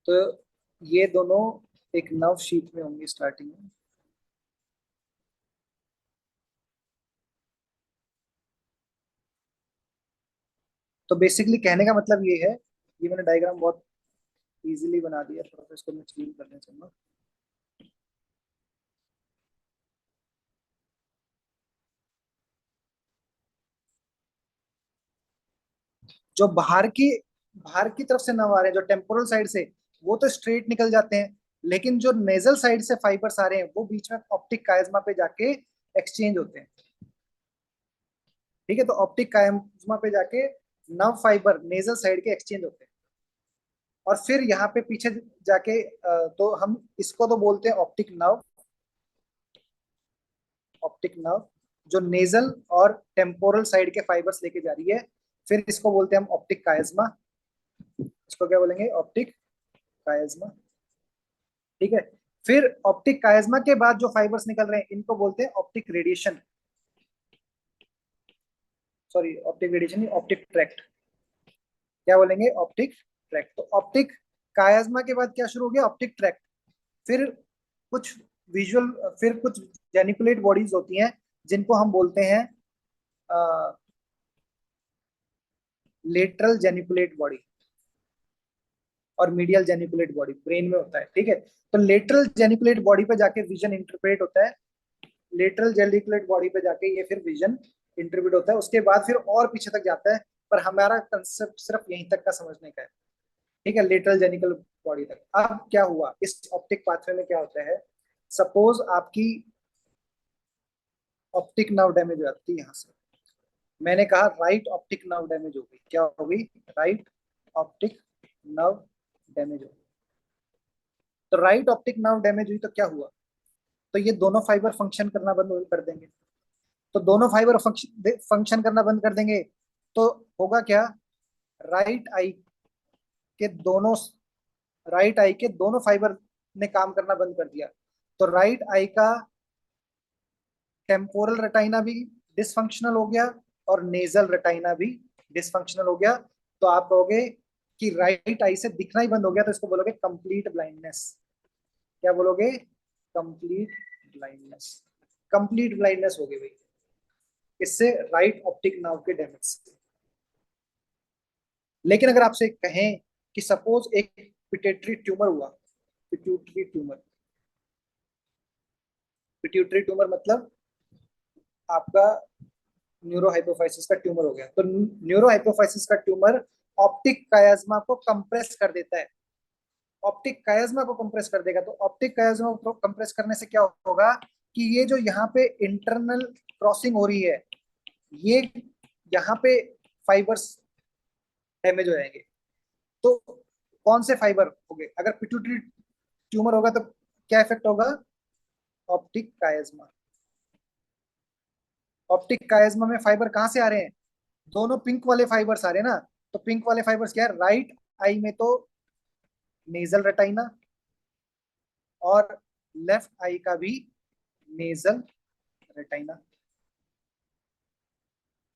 तो ये दोनों एक नर्व शीथ में होंगे स्टार्टिंग में। तो बेसिकली कहने का मतलब ये है, ये मैंने डायग्राम बहुत इजीली बना दिया, थोड़ा सा इसको मैं क्लीन करना चाहूंगा। जो बाहर की तरफ से नर्व आ रहे हैं, जो टेम्पोरल साइड से, वो तो स्ट्रेट निकल जाते हैं, लेकिन जो नेजल साइड से फाइबर्स आ रहे हैं वो बीच में ऑप्टिक कायज्मा पे जाके एक्सचेंज होते हैं। ठीक है, तो ऑप्टिक कायज्मा पे जाके नर्व फाइबर नेजल साइड के एक्सचेंज होते हैं, और फिर यहाँ पे पीछे जाके तो हम इसको तो बोलते हैं ऑप्टिक नर्व, ऑप्टिक नर्व जो नेजल और टेम्पोरल साइड के फाइबर्स लेके जा रही है, फिर इसको बोलते हैं हम ऑप्टिक कायज्मा। इसको क्या बोलेंगे, ऑप्टिक कायज्मा। ठीक है, फिर ऑप्टिक कायज्मा के बाद जो फाइबर्स निकल रहे हैं इनको बोलते हैं optic radiation, sorry optic radiation नहीं, ऑप्टिक ट्रैक्ट। क्या बोलेंगे, ऑप्टिक ट्रैक्ट। तो ऑप्टिक कायज्मा के बाद क्या शुरू हो गया, ऑप्टिक ट्रैक्ट। फिर कुछ विजुअल, फिर कुछ जेनिकुलेट बॉडीज होती हैं जिनको हम बोलते हैं लेटरल जेनिकुलेट बॉडी, और मीडियल जेनिकुलेट बॉडी ब्रेन में होता है। ठीक है, तो लेटरल जेनिकुलेट बॉडी पे जाके विजन इंटरप्रेट होता है, लेटरल जेनिकुलेट बॉडी पे जाके ये फिर विजन इंटरप्रेट होता है, उसके बाद फिर और पीछे तक जाता है, पर हमारा कंसेप्ट सिर्फ यहीं तक का समझने का है। ठीक है, लेटरल जेनिकल बॉडी तक। अब क्या हुआ इस ऑप्टिक पाथवे में, क्या होता है, सपोज आपकी ऑप्टिक नर्व डैमेज हो जाती है यहाँ से, मैंने कहा राइट ऑप्टिक नर्व डैमेज हो गई, क्या हो गई, राइट ऑप्टिक नर्व डैमेज हो गई। तो राइट ऑप्टिक नर्व डैमेज हुई तो क्या हुआ, तो ये दोनों फाइबर फंक्शन करना बंद कर देंगे। तो दोनों फाइबर फंक्शन करना बंद कर देंगे, तो होगा क्या, राइट आई के दोनों राइट आई के दोनों फाइबर ने काम करना बंद कर दिया। तो राइट आई का टेम्पोरल रेटाइना भी डिसफंक्शनल हो गया, और नेजल रेटाइना भी डिसफंक्शनल हो गया। तो आप कहोगे कि राइट आई से दिखना ही बंद हो गया, तो इसको बोलोगे कंप्लीट ब्लाइंडनेस। क्या बोलोगे, कंप्लीट ब्लाइंडनेस। कंप्लीट ब्लाइंडनेस हो गई भाई इससे, राइट ऑप्टिक नर्व के डैमेज से। लेकिन अगर आपसे कहें कि सपोज एक पिट्यूटरी ट्यूमर हुआ, पिट्यूटरी ट्यूमर, पिट्यूटरी ट्यूमर मतलब आपका न्यूरोहाइपोफाइसिस का ट्यूमर हो गया, तो न्यूरोहाइपोफाइसिस का ट्यूमर ऑप्टिक कायज्मा को कंप्रेस कर देता है। ऑप्टिक कायज्मा को कंप्रेस कर देगा। तो ऑप्टिक कायज्मा को कंप्रेस करने से क्या होगा कि ये जो यहाँ पे इंटरनल क्रॉसिंग हो रही है, ये यहाँ पे फाइबर्स डैमेज हो जाएंगे। तो कौन से फाइबर हो गए? अगर पिट्यूटरी ट्यूमर होगा तो क्या इफेक्ट होगा? ऑप्टिक कायज्मा। ऑप्टिक कायज्मा में फाइबर कहां से आ रहे हैं? दोनों पिंक वाले फाइबर्स आ रहे हैं ना। तो पिंक वाले फाइबर्स क्या है? राइट आई में तो नेजल रेटाइना, और लेफ्ट आई का भी नेजल रेटाइना,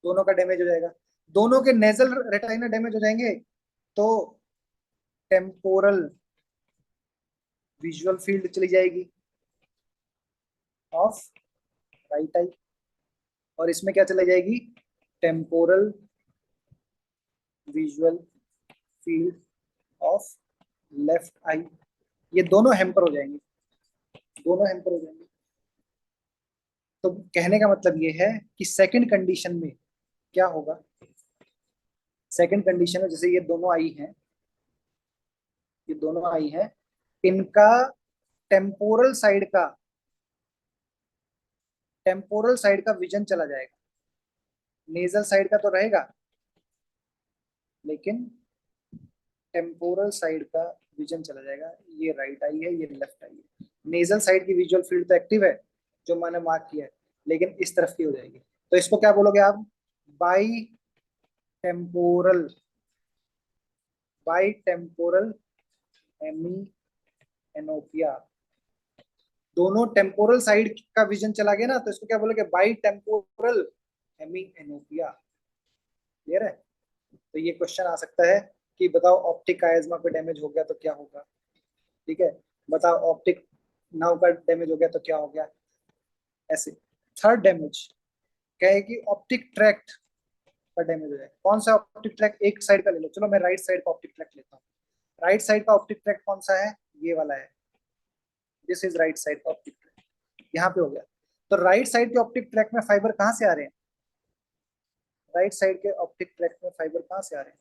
दोनों का डैमेज हो जाएगा। दोनों के नेजल रेटाइना डैमेज हो जाएंगे तो टेम्पोरल विजुअल फील्ड चली जाएगी ऑफ राइट आई, और इसमें क्या चली जाएगी? Temporal visual field of left eye. ये दोनों हैम्पर हो जाएंगे, दोनों हैम्पर हो जाएंगे। तो कहने का मतलब ये है कि सेकंड कंडीशन में क्या होगा? सेकंड कंडीशन में जैसे ये दोनों आई हैं, ये दोनों आई हैं, इनका टेम्पोरल साइड का, टेम्पोरल साइड का विजन चला जाएगा। नेजल साइड का तो रहेगा, लेकिन टेम्पोरल साइड का विजन चला जाएगा। ये राइट आई है, ये लेफ्ट आई है। नेजल साइड की विजुअल फील्ड तो एक्टिव है जो मैंने मार्क किया है, लेकिन इस तरफ की हो जाएगी। तो इसको क्या बोलोगे आप? Bitemporal, bitemporal hemianopia. दोनों टेम्पोरल साइड का विजन चला गया ना, तो इसको क्या बोलोगे? Bitemporal hemianopia. Clear है? तो ये क्वेश्चन आ सकता है कि बताओ ऑप्टिक कायज्मा पे डैमेज हो गया तो क्या होगा। ठीक है, बताओ ऑप्टिक नर्व का डैमेज हो गया तो क्या हो गया, ऐसे। थर्ड डैमेज क्या है कि ऑप्टिक ट्रैक्ट का डैमेज हो जाए। कौन सा ऑप्टिक ट्रैक्ट? एक साइड का ले लो, चलो मैं राइट साइड का ऑप्टिक ट्रैक्ट लेता हूँ। राइट साइड का ऑप्टिक ट्रैक्ट कौन सा है? ये वाला है। दिस इज राइट साइड का ऑप्टिक ट्रैक्ट, यहाँ पे हो गया। तो राइट साइड के ऑप्टिक ट्रैक्ट में फाइबर कहाँ से आ रहे हैं? राइट साइड के ऑप्टिक ट्रैक्ट में फाइबर कहाँ से आ रहे हैं?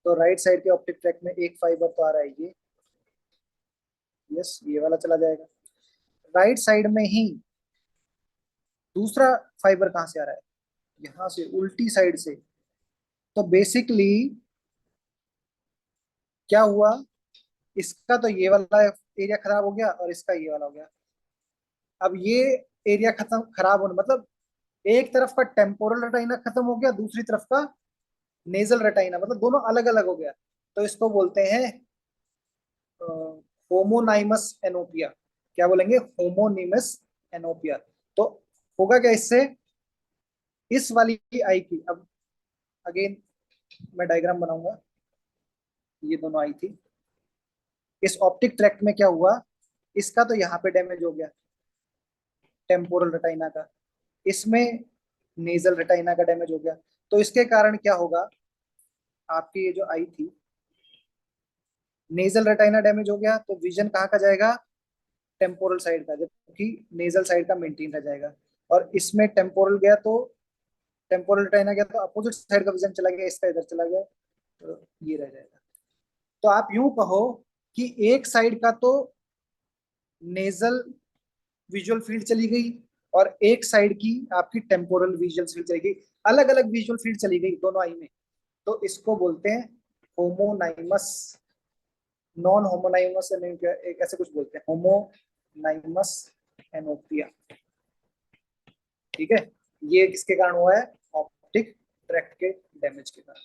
तो राइट साइड के ऑप्टिक ट्रैक्ट में एक फाइबर तो आ रहा है ये, यस, ये वाला चला जाएगा। राइट साइड में ही दूसरा फाइबर कहाँ से आ रहा है? यहाँ से, उल्टी साइड से। तो बेसिकली क्या हुआ? इसका तो ये वाला एरिया खराब हो गया और इसका ये वाला हो गया। अब ये एरिया खत्म, खराब होने मतलब एक तरफ का टेम्पोरल रेटाइना खत्म हो गया, दूसरी तरफ का नेजल रेटाइना, मतलब दोनों अलग अलग हो गया। तो इसको बोलते हैं होमोनाइमस एनोपिया। क्या बोलेंगे? Homonymous anopia. तो होगा क्या इससे? इस वाली आई की, अब अगेन मैं डायग्राम बनाऊंगा। ये दोनों आई थी, इस ऑप्टिक ट्रैक्ट में क्या हुआ? इसका तो यहाँ पे डैमेज हो गया, टेम्पोरल रेटाइना का। इसमें नेजल रेटाइना का डैमेज हो गया। तो इसके कारण क्या होगा? आपकी ये जो आई थी, नेजल रेटाइना डैमेज हो गया तो विजन कहाँ का जाएगा? टेम्पोरल साइड का, जबकि नेजल साइड का मेंटेन रह जाएगा। और इसमें टेम्पोरल गया तो, टेम्पोरल रेटाइना गया तो अपोजिट साइड का विजन चला गया, इसका इधर चला गया, तो ये रह जाएगा। तो आप यूं कहो कि एक साइड का तो नेजल विजुअल फील्ड चली गई और एक साइड की आपकी टेम्पोरल विजुअल फील्ड चली गई, अलग अलग विजुअल फील्ड चली गई दोनों आई में। तो इसको बोलते हैं होमोनाइमस, नॉन होमोनाइमस एनोपिया, एक ऐसे कुछ बोलते हैं, होमोनाइमस एनोपिया। ठीक है, ये किसके कारण हुआ है? ऑप्टिक ट्रैक्ट के डैमेज के कारण।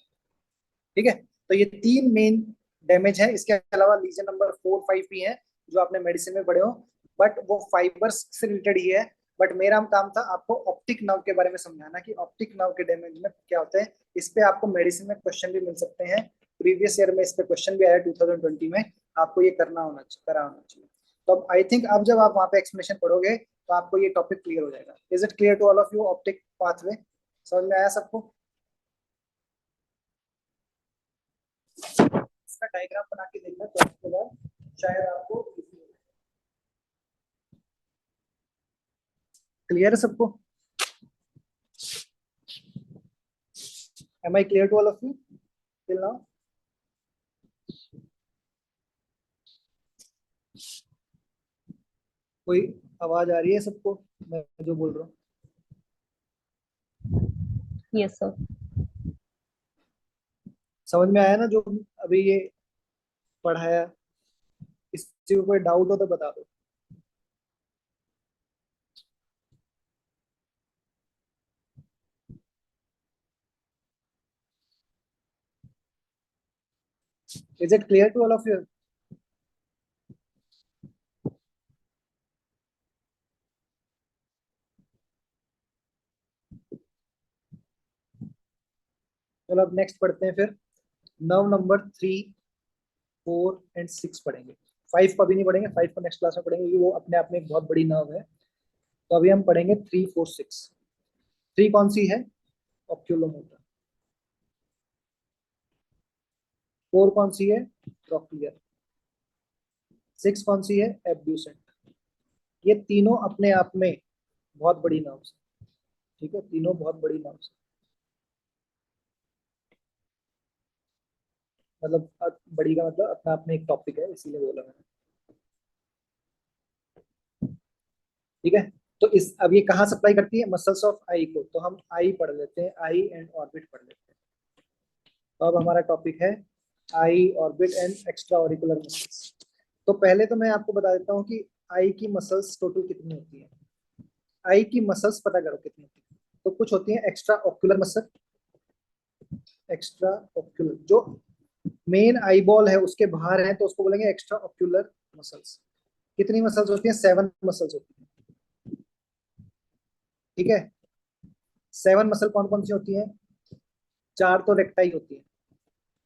ठीक है, तो ये तीन मेन डैमेज है। इसके अलावा लीजन नंबर 4, 5 भी है जो आपने मेडिसिन में पढ़े हो, बट वो फाइबर्स से रिलेटेड ही है। बट मेरा काम था आपको ऑप्टिक नर्व के बारे में समझाना कि ऑप्टिक नर्व के डैमेज में क्या होता है। इस पे आपको मेडिसिन में क्वेश्चन भी मिल सकते हैं। प्रीवियस ईयर में इस पे क्वेश्चन भी आया 2020 में। आपको ये करा होना चाहिए। तो अब आई थिंक अब जब आप वहाँ पे एक्सप्लेनेशन पढ़ोगे तो आपको ये टॉपिक क्लियर हो जाएगा। Is it clear to all of you? Optic pathway समझ में आया सबको? इसका डायग्राम बना के देखना, तो उसके बाद शायद आपको क्लियर है सबको। Am I clear to all of you? till now? कोई आवाज आ रही है सबको मैं जो बोल रहा हूँ? Yes sir. समझ में आया ना जो अभी ये पढ़ाया? किसी को कोई डाउट हो तो बता दो। Is it clear to all of you? चलो अब नेक्स्ट पढ़ते हैं फिर। नव नंबर 3, 4 एंड 6 पढ़ेंगे। 5 को अभी नहीं पढ़ेंगे, 5 को नेक्स्ट क्लास में पढ़ेंगे क्योंकि वो अपने आप में एक बहुत बड़ी नर्व है। तो अभी हम पढ़ेंगे 3, 4, 6। 3 कौन सी है? ऑक्यूलोमोटर। 4 कौन सी है? ट्रोक्लियर। 6 कौन सी है? एब्ड्यूसेंट। ये तीनों अपने आप में बहुत बड़ी नर्व्स है। ठीक है, तीनों बहुत बड़ी नर्व्स है। मतलब बड़ी का मतलब अपना आप में एक टॉपिक है, इसीलिए बोला मैंने। ठीक है, तो इस अब ये कहाँ सप्लाई करती है? मसल्स ऑफ आई को। तो हम आई पढ़ लेते हैं, आई एंड ऑर्बिट पढ़ लेते हैं। तो अब हमारा टॉपिक है eye, orbit and extra ocular muscles. तो पहले तो मैं आपको बता देता हूँ कि आई की मसल्स टोटल कितनी होती है। आई की मसल्स पता करो कितनी होती है। तो कुछ होती है extra ocular muscle. Extra ocular जो मेन आई बॉल है उसके बाहर है तो उसको बोलेंगे एक्स्ट्रा ऑक्यूलर मसल्स। कितनी मसल्स होती हैं? 7 मसल्स होती हैं। ठीक है, 7 मसल कौन कौन सी होती हैं? 4 तो रेक्टाई होती है,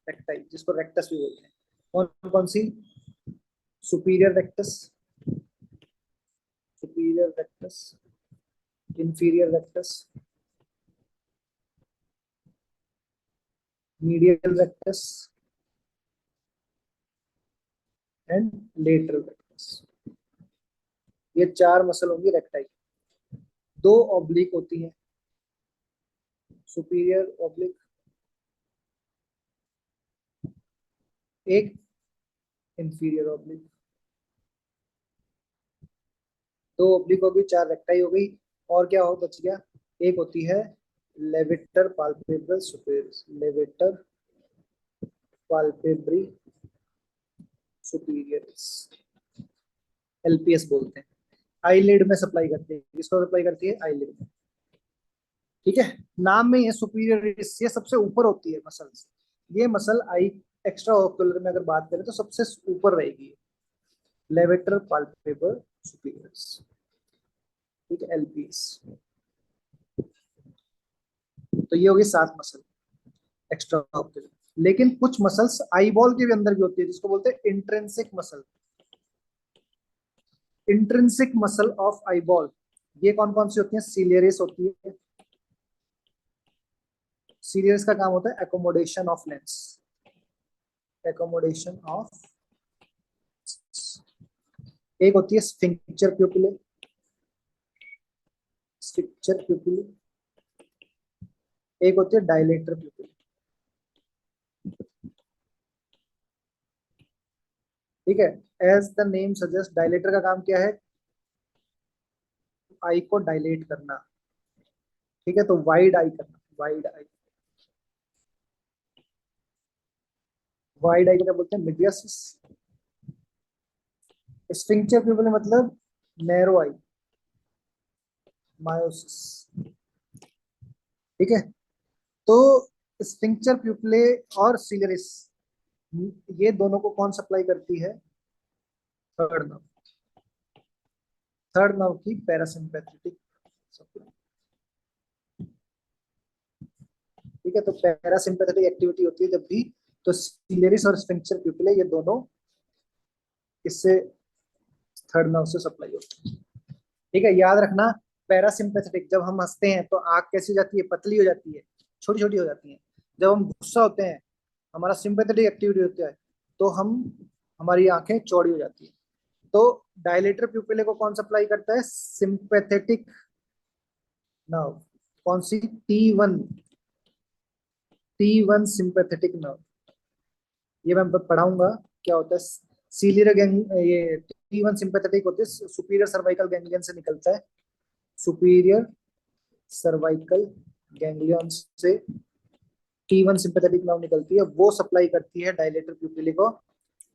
रेक्टाई जिसको रेक्टस भी बोलते हैं। कौन कौन सी? Superior rectus, superior rectus, inferior rectus, medial rectus and lateral rectus. ये 4 मसल होंगी रेक्टाई। 2 ऑब्लिक होती हैं, सुपीरियर ऑब्लिक, एक इंफीरियर ऑब्लिक। 2 ऑब्लिक होगी, 4 रेक्टाई हो गई। और क्या हो बच गया? एक होती है लेविटर पाल्पेब्रल सुपीरियरिस, लेविटर पाल्पेब्री सुपीरियरिस, एलपीएस बोलते हैं। आईलिड में सप्लाई करती है। किसको सप्लाई करती है? आईलिड में। ठीक है, नाम में ये सुपीरियरिस, ये सबसे ऊपर होती है मसल्स। ये मसल आई एक्स्ट्रा ओकुलर में अगर बात करें तो सबसे ऊपर रहेगी, लेवेटर पाल्पेबल सुपीरियरिस। ठीक है, एलपीएस। तो ये होगी 7 मसल एक्स्ट्रा ओकुलर। लेकिन कुछ मसल्स आई बॉल के भी अंदर भी होती है जिसको बोलते हैं intrinsic muscle. Intrinsic muscle of eye ball ये कौन कौन सी होती है? सीलियरिस होती है। सीलियरिस का काम होता है accommodation of lens, accommodation of. एक होती है स्फिंक्चर प्यूपिले, स्फिंक्चर प्यूपिले। एक होती है डायलेटर प्यूपिले। ठीक है, as the name suggest, dilator का काम क्या है? आई को डायलेट करना। ठीक है, तो वाइड आई करना, वाइड आई। वाइड आई को क्या बोलते हैं? मिडियसिस। स्फिंक्चर प्यूपिल मतलब नैरो आई, मायोसिस। ठीक है, तो स्फिंक्चर प्यूपिले और सीलियरिस ये दोनों को कौन सप्लाई करती है? Third nerve. थर्ड नर्व की पैरासिम्पैथेटिक सप्लाई। ठीक है, तो पैरासिम्पैथेटिक एक्टिविटी होती है जब भी, तो सीलियरिस और स्फिंक्चर प्यूपिले ये दोनों इससे थर्ड नर्व से सप्लाई होती है। ठीक है, याद रखना पैरासिम्पैथेटिक, जब हम हंसते हैं तो आंख कैसी हो जाती है? पतली हो जाती है, छोटी छोटी हो जाती है। जब हम गुस्सा होते हैं, हमारा सिंपैथेटिक एक्टिविटी होता है तो हम हमारी आंखें चौड़ी हो जाती है। तो डायलेटर प्यूपिले को कौन सप्लाई करता है? Sympathetic nerve. कौन सी? T1, T1 sympathetic nerve. ये मैं पढ़ाऊंगा क्या होता है। सीलियर गैंग, ये T1 सिंपैथेटिक होते हैं, सुपीरियर सर्वाइकल गैंग्लियन से निकलता है। सुपीरियर सर्वाइकल गैंग्लियन से T1 सिंपैथेटिक नर्व निकलती है, वो सप्लाई करती है डायलेटर प्यूपिले को,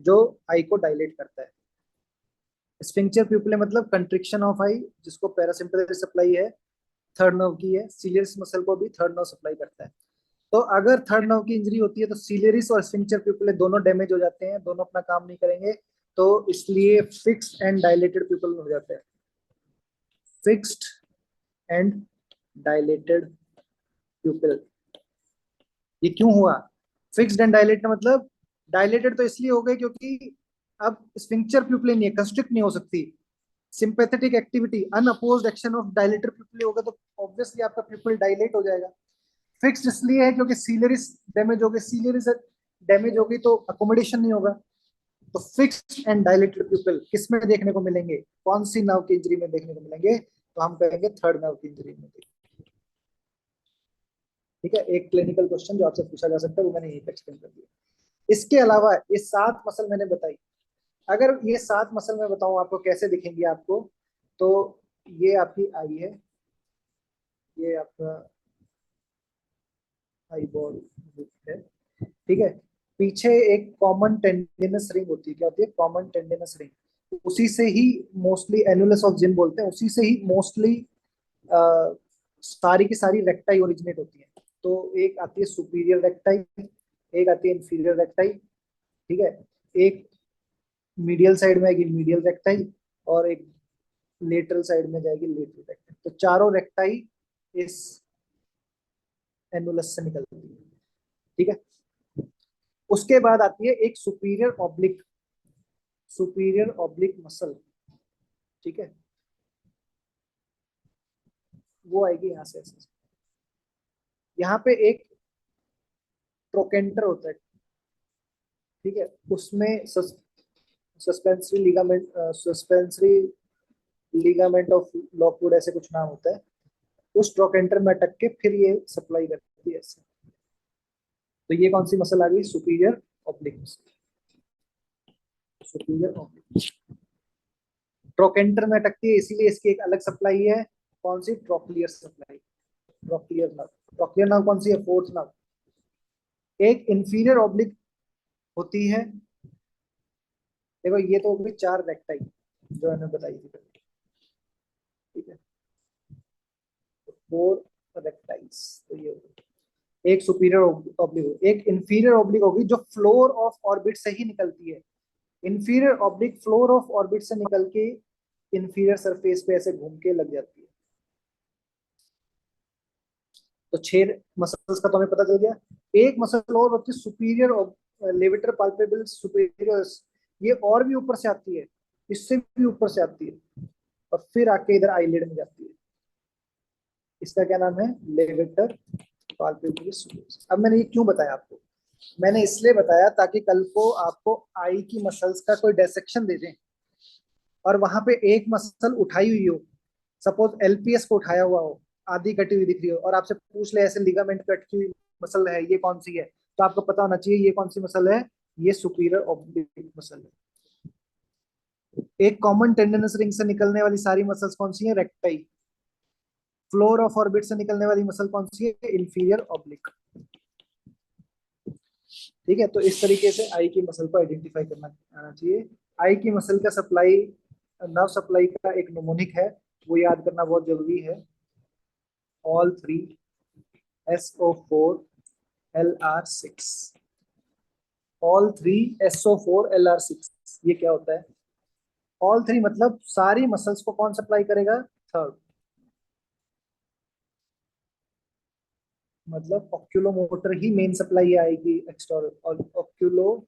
जो आई को डायलेट करता है। स्फिंक्टर प्यूपिले मतलब कंट्रिक्शन ऑफ आई, जिसको पैरासिम्पैथेटिक सप्लाई है, थर्ड नर्व की है। सीलियरिस मसल को भी थर्ड नर्व सप्लाई करता है। तो अगर थर्ड नर्व की इंजरी होती है तो सीलियरिस और स्फिंक्टर प्यूपिले दोनों डैमेज हो जाते हैं, दोनों अपना काम नहीं करेंगे, तो इसलिए फिक्स्ड एंड डायलेटेड प्यूपिल हो जाते हैं। फिक्स्ड एंड डायलेटेड प्यूपिल, ये क्यों हुआ? फिक्स्ड एंड डायलेटेड मतलब डायलेटेड तो इसलिए हो गए क्योंकि अब स्फिंक्टर प्यूपिल नहीं है, कंस्ट्रिक्ट नहीं हो सकती। Sympathetic activity, unopposed action of dilated प्यूपिल होगा तो ऑब्वियसली आपका प्यूपिल डायलेट हो जाएगा। फिक्स्ड इसलिए है क्योंकि सीलियरिस डैमेज हो गई, सीलियरिस डैमेज होगी तो अकोमोडेशन नहीं होगा। तो फिक्स्ड एंड डायलेटेड प्यूपिल किस में देखने को मिलेंगे, कौन सी नर्व की इंजरी में देखने को मिलेंगे? तो हम कहेंगे थर्ड नर्व की इंजरी में। ठीक है, एक क्लिनिकल क्वेश्चन जो आपसे पूछा जा सकता है वो मैंने यही एक्सप्लेन कर दिया। इसके अलावा ये 7 मसल मैंने बताई, अगर ये 7 मसल मैं बताऊं आपको कैसे दिखेंगी आपको, तो ये आपकी आई है, ये आपका आई बॉल है, ठीक है। पीछे एक कॉमन टेंडिनस रिंग होती है, क्या होती है? Common tendinous ring. उसी से ही मोस्टली एनुलस ऑफ जिम बोलते हैं, उसी से ही मोस्टली सारी की सारी रेक्टाई ओरिजिनेट होती है। तो एक आती है सुपीरियर रेक्टाई, एक आती है इंफीरियर रेक्टाई, ठीक है। एक मीडियल साइड में आएगी मीडियल रेक्टाई, और एक लेटरल साइड में जाएगी लेटरल रेक्टाई। तो चारों रेक्टाई इस एनुलस से निकलती है, ठीक है। उसके बाद आती है एक superior oblique, superior oblique muscle, ठीक है। वो आएगी यहाँ से ऐसे। यहाँ पे एक ट्रोकेंटर होता है, ठीक है। उसमें suspensory ligament, suspensory ligament of Lockwood ऐसे कुछ नाम होता है। उस ट्रोकेंटर में अटक के फिर ये सप्लाई करती है ऐसे। तो ये कौन सी मसल आ गई? Superior oblique muscle, superior oblique. Trochanter में अटकती है इसीलिए इसकी एक अलग सप्लाई है, कौन सी? Trochlear supply, trochlear nerve. Trochlear nerve कौन सी है? Fourth nerve. एक इंफीरियर ऑब्लिक होती है, देखो ये तो होगी 4 रेक्टाई जो मैंने बताई थी, ठीक है। 4 रेक्टाइल्स, तो ये होगी। एक सुपीरियर ऑब्लिक होगी, एक इंफीरियर ऑब्लिक होगी जो फ्लोर ऑफ ऑर्बिट से ही निकलती है। Inferior oblique floor of orbit से निकल के इंफीरियर सरफेस पे ऐसे घूम के लग जाती है। तो 6 मसल्स का तो हमें पता चल गया। एक मसल और होती है सुपीरियर लेविटर पाल्पेबल सुपीरियर्स, ये और भी ऊपर से आती है, इससे भी ऊपर से आती है, और फिर आके इधर आईलिड में जाती है। इसका क्या नाम है? लेविटर पाल्पेबल सुपीरियर्स। अब मैंने ये क्यों बताया आपको? मैंने इसलिए बताया ताकि कल को आपको आई की मसल्स का कोई डायसेक्शन दे दें और वहां पे एक मसल उठाई हुई हो, सपोज एलपीएस को उठाया हुआ हो, आधी कटी हुई दिख रही हो, और आपसे पूछ ले ऐसे लिगामेंट कटी हुई मसल है, ये कौन सी है? तो आपको पता होना चाहिए ये कौन सी मसल है, ये सुपीरियर ऑब्लिक मसल है। एक कॉमन टेंडनस रिंग से निकलने वाली सारी मसल्स कौन सी है? रेक्टाई। फ्लोर ऑफ ऑर्बिट से निकलने वाली मसल कौन सी है? इंफीरियर ऑब्लिक, ठीक है। तो इस तरीके से आई की मसल को आइडेंटिफाई करना आना चाहिए। आई की मसल का सप्लाई, नर्व सप्लाई का एक नमोनिक है, वो याद करना बहुत जरूरी है। All 3 SO4 LR6, all 3 SO4 LR6, ये क्या होता है? ऑल 3 मतलब सारी मसल्स को कौन सप्लाई करेगा? थर्ड, मतलब ऑक्यूलोमोटर ही मेन सप्लाई आएगी एक्सटर्नल, और ऑक्यूलोमोटर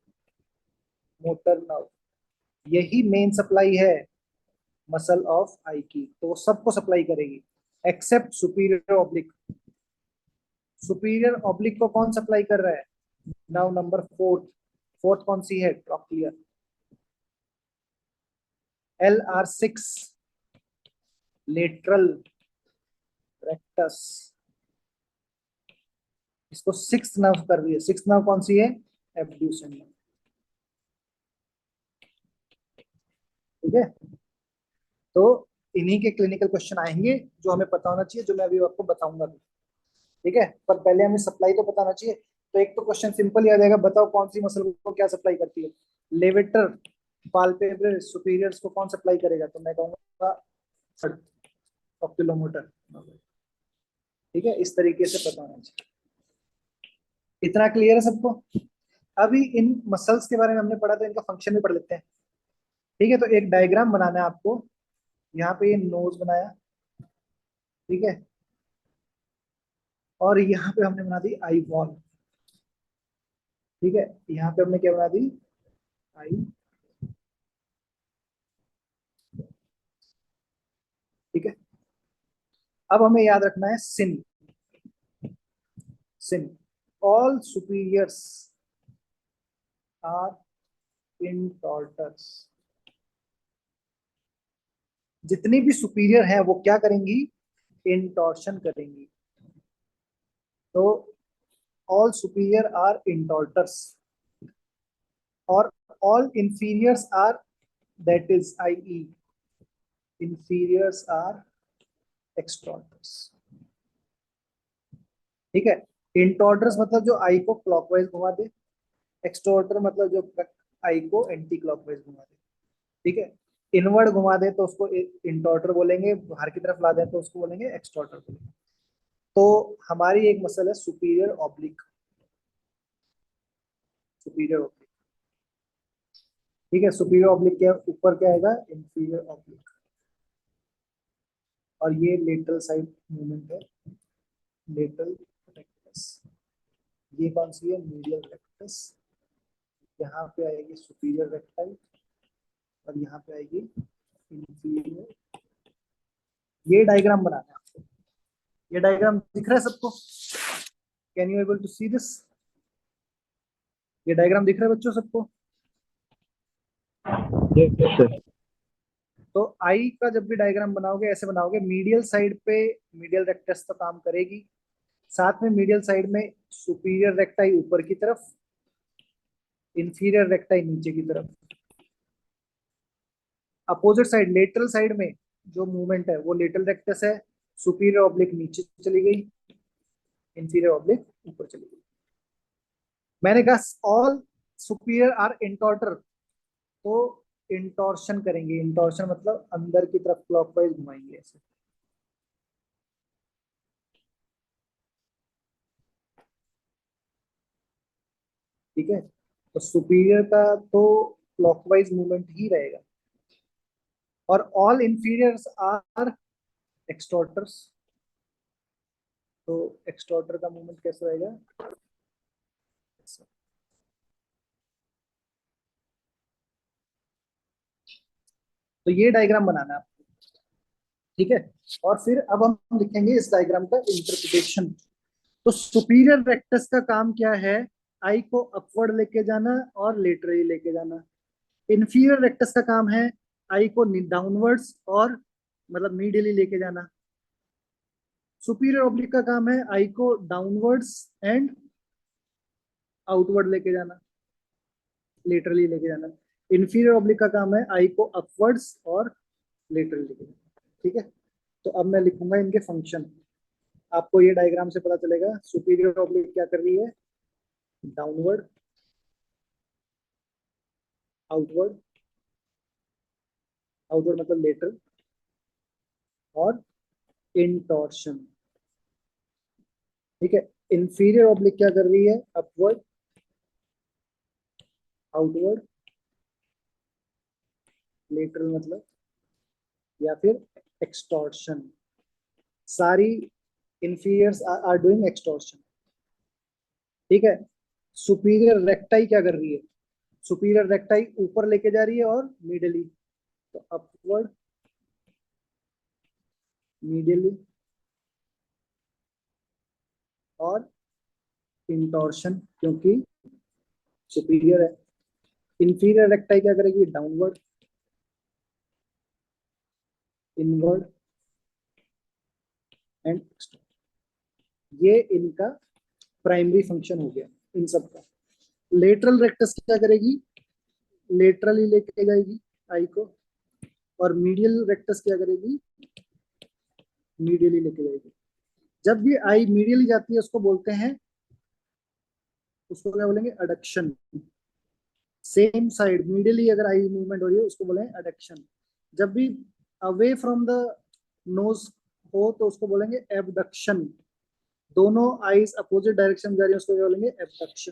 नर्व यही मेन सप्लाई है मसल ऑफ आई की, तो वो सबको सप्लाई करेगी except superior oblique. Superior oblique को कौन सप्लाई कर रहा है? नाउ नंबर फोर्थ, फोर्थ कौन सी है? ट्रॉक्लियर। LR6 लेटरल रेक्टस, इसको सिक्स नर्व कर रही है। सिक्स नर्व कौन सी है? एब्ड्यूसन नर्व। ठीक है, तो इन्हीं के क्लिनिकल क्वेश्चन आएंगे जो हमें पता होना चाहिए, जो मैं अभी आपको बताऊंगा भी। ठीक है, पर पहले हमें सप्लाई तो पता होना चाहिए। तो एक तो क्वेश्चन सिंपल ही आ जाएगा, बताओ कौन सी मसल को क्या सप्लाई करती है। लेवेटर पाल्पेब्रल सुपीरियर्स को कौन सप्लाई करेगा, तो मैं कहूंगा ऑक्यूलोमोटर। ठीक है, इस तरीके से पता होना चाहिए। इतना क्लियर है सबको। अभी इन मसल्स के बारे में हमने पढ़ा, तो इनका फंक्शन भी पढ़ लेते हैं। ठीक है, तो एक डायग्राम बनाना है आपको। यहाँ पे ये नोज बनाया, ठीक है, और यहाँ पे हमने बना दी आई वॉल। ठीक है, यहाँ पे हमने क्या बना दी, आई। ठीक है, अब हमें याद रखना है सिन। सिन, ऑल सुपीरियर्स आर इन टॉर्टर्स। जितनी भी सुपीरियर है वो क्या करेंगी, इंटॉर्शन करेंगी। तो ऑल सुपीरियर आर इंटॉर्टर्स, और all inferiors are, that is I E, inferiors are extortors. ठीक है, इंटॉर्टर्स मतलब जो आई को क्लॉकवाइज घुमा दे, एक्सटॉर्टर मतलब जो आई को एंटी क्लॉकवाइज घुमा दे। ठीक है, इनवर्ड घुमा दे तो उसको इंटॉर्टर बोलेंगे, बाहर की तरफ ला दे तो उसको बोलेंगे एक्सटॉर्टर बोलेंगे। तो हमारी एक मसल है सुपीरियर ऑब्लिक, सुपीरियर ऑब्लिक। ठीक है, सुपीरियर ऑब्लिक के ऊपर क्या आएगा, इंफीरियर ऑब्लिक। और ये लेटरल साइड मूवमेंट है, लेटरल रेक्टस। ये कौन सी है, मीडियल रेक्टस। यहाँ पे आएगी सुपीरियर रेक्टाइल, और यहाँ पे आएगी इंफीरियर। ये डायग्राम बनाना है आपको। ये डायग्राम दिख रहा है सबको, can you able to see this. ये डायग्राम दिख रहा है बच्चों सबको। Yes sir. तो आई का जब भी डायग्राम बनाओगे ऐसे बनाओगे, मीडियल साइड पे मीडियल रेक्टस तो काम करेगी, साथ में मीडियल साइड में सुपीरियर रेक्टाई ऊपर की तरफ, इंफीरियर रेक्टाई नीचे की तरफ। अपोजिट साइड लेटरल साइड में जो मूवमेंट है वो लेटरल रेक्टस है, सुपीरियर ऑब्लिक नीचे चली गई, इंफीरियर ऑब्लिक ऊपर चली गई। मैंने कहा ऑल सुपीरियर आर इंटॉर्टर, तो इंटॉर्शन करेंगे। इंटॉर्शन मतलब अंदर की तरफ क्लॉकवाइज घुमाएंगे ऐसे। ठीक है, तो सुपीरियर का तो क्लॉकवाइज मूवमेंट ही रहेगा, और ऑल इंफीरियर्स आर एक्सटॉर्टर्स। तो एक्सटॉर्टर का मूवमेंट कैसे रहेगा, तो ये डायग्राम बनाना है आपको। ठीक है, और फिर अब हम लिखेंगे इस डायग्राम का इंटरप्रिटेशन। तो सुपीरियर रेक्टस का काम क्या है, आई को अपवर्ड लेके जाना और लेटरली लेके जाना। इंफीरियर रेक्टस का काम है आई को डाउनवर्ड्स और मतलब मीडियली लेके जाना। सुपीरियर ऑब्लिक का काम है आई को डाउनवर्ड्स एंड आउटवर्ड लेके जाना, लेटरली लेके जाना। इंफीरियर ऑब्लिक का काम है आई को अपवर्ड्स और लेटरली लेके जाना। ठीक है, तो अब मैं लिखूंगा इनके फंक्शन। आपको ये डायग्राम से पता चलेगा सुपीरियर ऑब्लिक क्या कर रही है, डाउनवर्ड, आउटवर्ड, आउटवर्ड मतलब लेटरल, और इंटॉर्शन। ठीक है, इंफीरियर ऑब्लिक क्या कर रही है, अपवर्ड, आउटवर्ड, लेटरल मतलब, या फिर एक्सटॉर्शन। सारी इंफीरियर्स आर डूइंग एक्सटॉर्शन। ठीक है, सुपीरियर रेक्टाई क्या कर रही है, सुपीरियर रेक्टाई ऊपर लेके जा रही है और मिडली, तो अपवर्ड, मीडियली, और इंटॉर्शन क्योंकि सुपीरियर है। इंफीरियर रेक्टाई क्या करेगी, डाउनवर्ड, इनवर्ड एंड, ये इनका प्राइमरी फंक्शन हो गया इन सब का। लेटरल रेक्टस क्या करेगी, लेटरली लेके जाएगी आई को, और मीडियल रेक्टस क्या करेगी, मीडियली लेके जाएगी। जब भी आई मीडियली जाती है उसको बोलते हैं, उसको क्या बोलेंगे, एडक्शन। सेम साइड मीडियली अगर आई मूवमेंट हो रही है उसको बोलेंगे एडक्शन। जब भी अवे फ्रॉम द नोज हो तो उसको बोलेंगे एबडक्शन। दोनों आईज अपोजिट डायरेक्शन जा रही है उसको क्या बोलेंगे, एबडक्शन।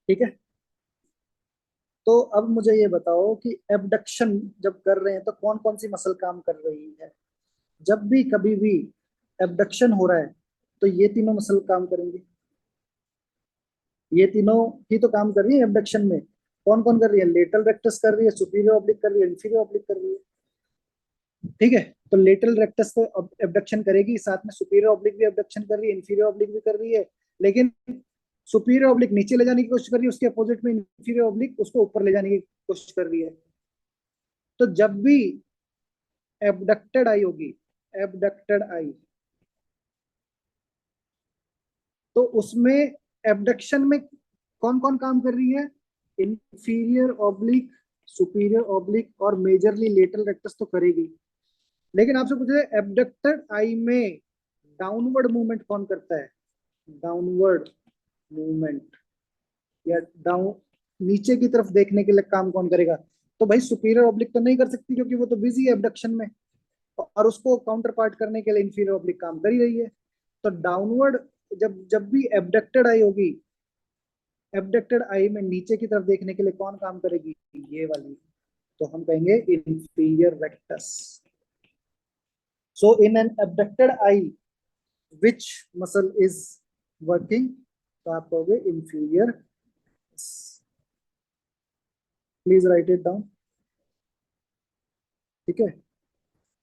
ठीक है, तो अब मुझे ये बताओ कि एबडक्शन जब कर रहे हैं तो कौन कौन सी मसल काम कर रही है। जब भी कभी भी एबडक्शन हो रहा है तो ये तीनों मसल काम करेंगे। ये तीनों ही तो काम कर रही है एबडक्शन में। कौन कौन कर रही है, लेटरल रेक्टस कर रही है, सुपीरियर ऑब्लिक कर रही है, इंफीरियर ऑब्लिक कर रही है। ठीक है, तो लेटरल रेक्टस तो एबडक्शन करेगी, साथ में सुपीरियर ऑब्लिक भी एबडक्शन कर रही है, इंफीरियर ऑब्लिक भी कर रही है। लेकिन सुपीरियर ऑब्लिक नीचे ले जाने की कोशिश कर रही है, उसके अपोजिट में इंफीरियर ऑब्लिक उसको ऊपर ले जाने की कोशिश कर रही है। तो जब भी एबडक्टेड आई होगी, एबडक्टेड आई, तो उसमें एबडक्शन में कौन कौन काम कर रही है, इंफीरियर ऑब्लिक, सुपीरियर ऑब्लिक और मेजरली लेटरल रेक्टस तो करेगी। लेकिन आपसे पूछ रहे एबडक्टेड आई में डाउनवर्ड मूवमेंट कौन करता है, डाउनवर्ड मूवमेंट या डाउन, नीचे की तरफ देखने के लिए काम कौन करेगा। तो भाई सुपीरियर ऑब्लिक तो नहीं कर सकती क्योंकि वो तो बिजी है एबडक्शन में, और उसको काउंटर पार्ट करने के लिए इंफीरियर ऑब्लिक काम कर ही रही है। तो डाउनवर्ड, जब जब भी एबडक्टेड आई होगी, एबडक्टेड आई में नीचे की तरफ देखने के लिए कौन काम करेगी, ये वाली, तो हम कहेंगे inferior rectus. So in an abducted I which muscle is working, तो आप कहोगे inferior. Please write it down. ठीक है,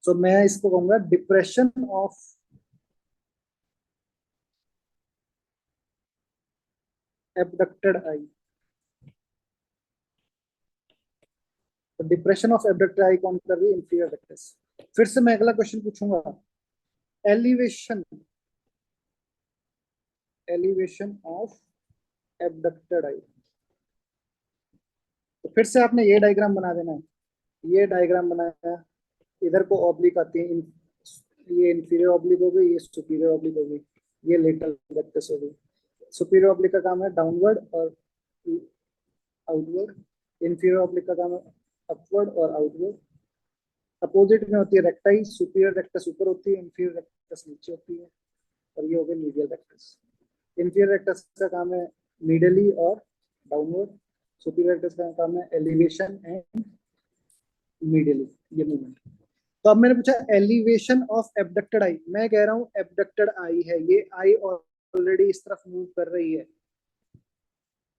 सो मैं इसको कहूंगा डिप्रेशन ऑफ एबडक्टेड आई। तो डिप्रेशन ऑफ एबडक्टेड आई कौन कर रही है, इंफीरियर रेक्टस। फिर से मैं अगला क्वेश्चन पूछूंगा, एलिवेशन, एलिवेशन ऑफ एबडक्टेड आई। तो फिर से आपने ये डायग्राम बना देना है, ये डायग्राम बनाया, इधर को ऑब्लिक आती है, ये इंफीरियर ऑब्लिक हो गई, ये सुपीरियर ऑब्लिक हो गई, ये लेटरल रेक्टस हो गई। सुपीरियर ऑब्लिक का काम है डाउनवर्ड और आउटवर्ड, इंफीरियर ऑब्लिक का काम है अपवर्ड और आउटवर्ड। अपोजिट में होती है रेक्टाई, सुपीरियर रेक्टस ऊपर होती है, इंफीरियर रेक्टस नीचे होती है, और ये हो गया मीडियल रेक्टस। इंफीरियर रेक्टस का काम है मीडियली और डाउनवर्ड, सुपीरियर रेक्टस का काम है एलिवेशन एंड मीडियली, ये मूवमेंट। तो अब मैंने पूछा एलिवेशन ऑफ एबडक्टेड आई, मैं कह रहा हूं एबडक्टेड आई है, ये आई ऑलरेडी इस तरफ मूव कर रही है,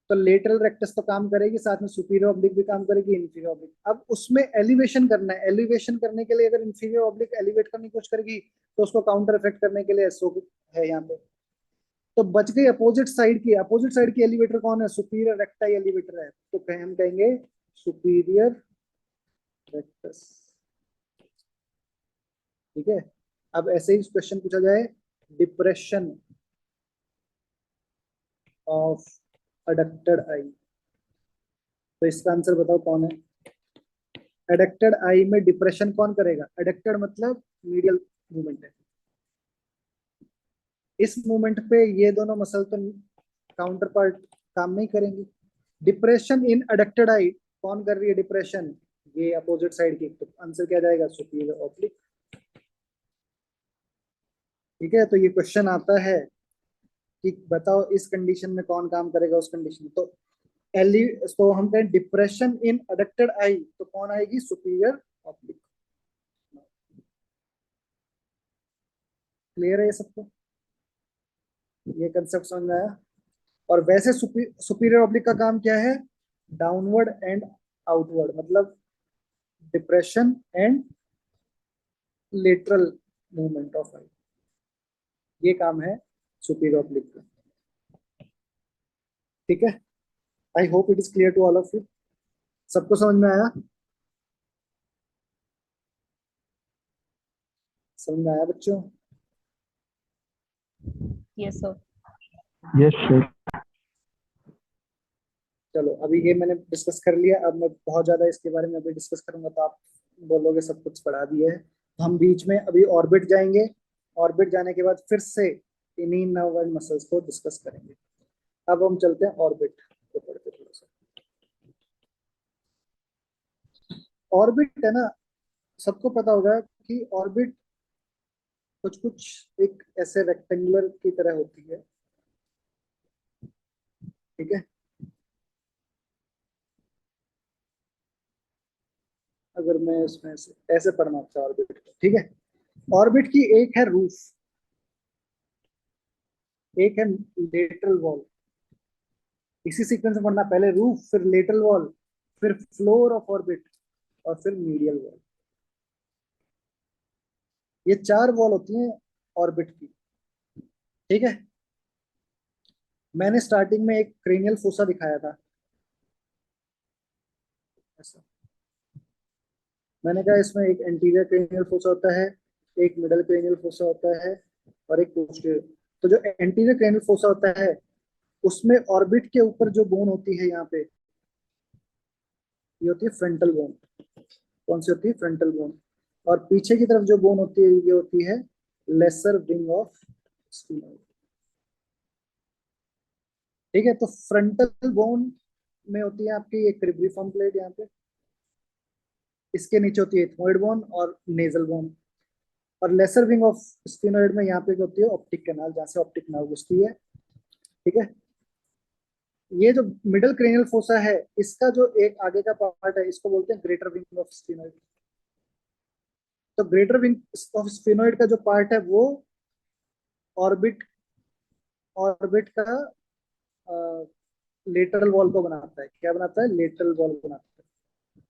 तो लेटरल रेक्टस तो काम करेगी, साथ में सुपीरियर ऑब्लिक भी काम करेगी, इंफीरियर ऑब्लिक। अब उसमें एलिवेशन करना है, एलिवेशन करने के लिए अगर इंफीरियर ऑब्लिक एलिवेट करने की कोशिश करेगी तो उसको काउंटर इफेक्ट करने के लिए एसओ है यहाँ पे। तो बच गई अपोजिट साइड की, अपोजिट साइड की एलिवेटर कौन है, सुपीरियर रेक्टाई एलिवेटर है, तो हम कहेंगे सुपीरियर रेक्टस। ठीक है, अब ऐसे ही क्वेश्चन पूछा जाए, डिप्रेशन ऑफ एडक्टेड आई, तो इसका आंसर बताओ कौन है। एडक्टेड आई में डिप्रेशन कौन करेगा, एडक्टेड मतलब मीडियल मूवमेंट है, इस मूवमेंट पे ये दोनों मसल तो काउंटर पार्ट काम नहीं करेंगी। डिप्रेशन इन एडक्टेड आई कौन कर रही है डिप्रेशन, ये अपोजिट साइड की, तो आंसर क्या जाएगा, सुपीरियर ऑब्लिक। ठीक है, तो ये क्वेश्चन आता है कि बताओ इस कंडीशन में कौन काम करेगा उस कंडीशन में, तो एली, तो हम कहें डिप्रेशन इन एडक्टेड आई तो कौन आएगी, सुपीरियर ऑब्लिक। क्लियर है ये सबको, ये कंसेप्ट समझ में आया। और वैसे सुपीरियर ऑब्लिक का काम क्या है, डाउनवर्ड एंड आउटवर्ड, मतलब depression and lateral movement of eye, ये काम है सुपीरियर ऑब्लिक का। ठीक है, I hope it is clear to all of you, सबको समझ में आया, समझ में आया बच्चों। Yes sir. Yes sir. चलो अभी ये मैंने डिस्कस कर लिया, अब मैं बहुत ज्यादा इसके बारे में अभी डिस्कस करूंगा तो आप बोलोगे सब कुछ पढ़ा दिया है। तो हम बीच में अभी ऑर्बिट जाएंगे, ऑर्बिट जाने के बाद फिर से इन्हीं नर्व एंड मसल्स को डिस्कस करेंगे। अब हम चलते हैं ऑर्बिट को पढ़ते थोड़ा सा। ऑर्बिट है ना, सबको पता होगा कि ऑर्बिट कुछ कुछ एक ऐसे रेक्टेंगुलर की तरह होती है, ठीक है। अगर मैं इसमें से ऐसे पढ़ना था ऑर्बिट को, ठीक है। ऑर्बिट की एक है रूफ, एक है लेटरल वॉल। इसी सीक्वेंस में पढ़ना, पहले रूफ, फिर लेटरल वॉल, फिर फ्लोर ऑफ ऑर्बिट, और फिर मीडियल वॉल। ये चार वॉल होती हैं ऑर्बिट की, ठीक है। मैंने स्टार्टिंग में एक क्रेनियल फोसा दिखाया था ऐसा। मैंने कहा इसमें एक एंटीरियर क्रेनियल फोसा होता है, एक मिडल क्रेनियल फोसा होता है, और एक पोस्टीरियर। तो जो एंटीरियर क्रेनियल फोसा होता है उसमें ऑर्बिट के ऊपर जो बोन होती है यहाँ पे, ये होती है फ्रंटल बोन। कौन सी होती है? Frontal bone. और पीछे की तरफ जो बोन होती है ये होती है लेसर विंग ऑफ स्फीनोइड, ठीक है। तो फ्रंटल बोन में होती है आपकी एक क्रिब्रिफॉर्म प्लेट यहाँ पे, इसके नीचे होती है इथमोइड बोन और नेजल बोन। और लेसर विंग ऑफ स्फीनोइड में यहाँ पे होती है ऑप्टिक कैनाल, जहाँ से ऑप्टिक नर्व घुसती है, ठीक है। ये जो मिडल क्रेनियल फोसा है, इसका जो एक आगे का पार्ट है इसको बोलते हैं ग्रेटर विंग ऑफ स्फीनोइड। तो ग्रेटर विंग ऑफ स्फीनोइड का जो पार्ट है वो ऑर्बिट ऑर्बिट का लेटरल वॉल को बनाता है। क्या बनाता है? लेटरल वॉल बनाता है,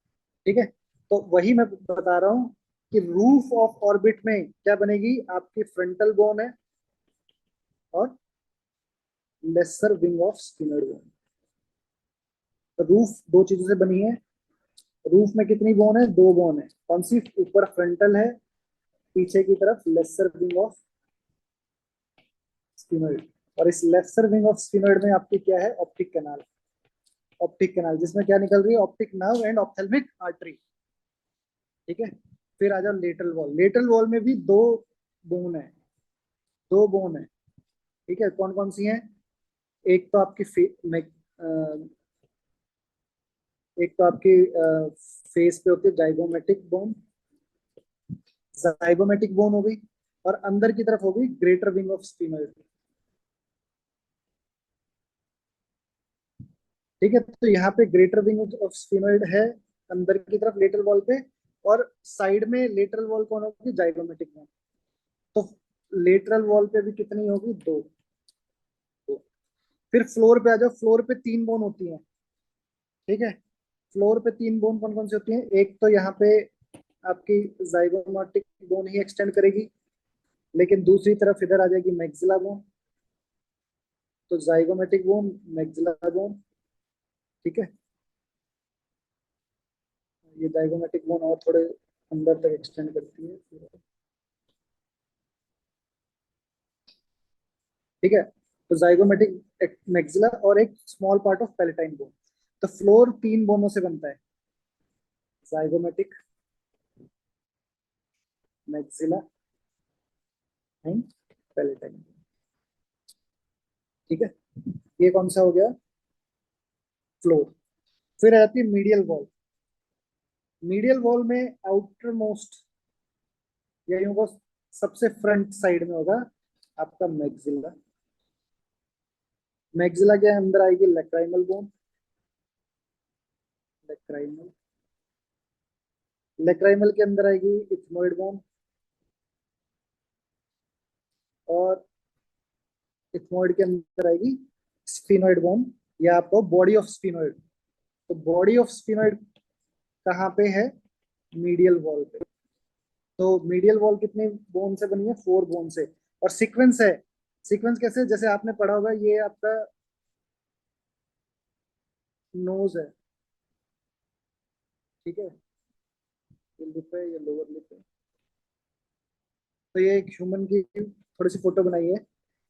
ठीक है। तो वही मैं बता रहा हूँ कि रूफ ऑफ ऑर्बिट में क्या बनेगी, आपकी फ्रंटल बोन है और lesser wing of sphenoid bone. तो रूफ दो चीजों से बनी है। रूफ में कितनी बोन है? दो बोन है। कौन सी? ऊपर फ्रंटल है, पीछे की तरफ लेसर विंग ऑफ स्फीनोइड। और इस लेसर विंग ऑफ स्फीनोइड में आपकी क्या है? Optic canal. ऑप्टिक कैनाल जिसमें क्या निकल रही है? Optic nerve and ophthalmic artery, ठीक है। फिर आ जाओ लेटरल वॉल। लेटरल वॉल में भी दो बोन है, दो बोन है, ठीक है। कौन कौन सी हैं? एक तो आपकी एक तो आपकी फेस पे होती है जाइगोमेटिक बोन, जाइगोमेटिक बोन हो गई। और अंदर की तरफ होगी ग्रेटर विंग ऑफ स्फीनोइड, ठीक है। तो यहाँ पे ग्रेटर विंग ऑफ स्फीनोइड है अंदर की तरफ लेटरल वॉल पे, और साइड में लेटरल वॉल कौन होगी? Zygomatic bone. तो लेटरल वॉल पे भी कितनी होगी? दो, दो। फिर फ्लोर पे आ जाओ। फ्लोर पे तीन बोन होती हैं, ठीक है। फ्लोर पे तीन बोन कौन कौन सी होती हैं? एक तो यहाँ पे आपकी जाइगोमेटिक बोन ही एक्सटेंड करेगी, लेकिन दूसरी तरफ इधर आ जाएगी मैक्सिला बोन। तो जाइगोमेटिक बोन, मैक्सिला बोन, ठीक है। ये जाइगोमेटिक बोन और थोड़े अंदर तक एक्सटेंड करती है, ठीक है। तो जाइगोमेटिक मैक्सिला और एक small part of palatine bone. तो फ्लोर तीन बोनों से बनता है, जाइगोमेटिक, मैक्सिला एंड पैलेटाइन, ठीक है। ये कौन सा हो गया? फ्लोर। फिर आती है मीडियल वॉल। मीडियल वॉल में आउटर मोस्ट, या यूं बस सबसे फ्रंट साइड में होगा आपका मैक्सिला। मैक्सिला के अंदर आएगी लेक्राइमल बोन, लेक्राइमल। लेक्राइमल के अंदर आएगी इथमोइड बोन, और इथमोइड के अंदर आएगी स्फीनोइड बोन, या आपको बॉडी ऑफ स्फीनोइड। तो बॉडी ऑफ स्फीनोइड कहाँ पे है? मीडियल वॉल पे। तो मीडियल वॉल कितने बोन से बनी है? फोर बोन से। और सीक्वेंस है, सीक्वेंस कैसे? जैसे आपने पढ़ा होगा, ये आपका नोज है, ठीक है। ये लिप है, ये लोअर लिप है। तो ये एक ह्यूमन की थोड़ी सी फोटो बनाई है,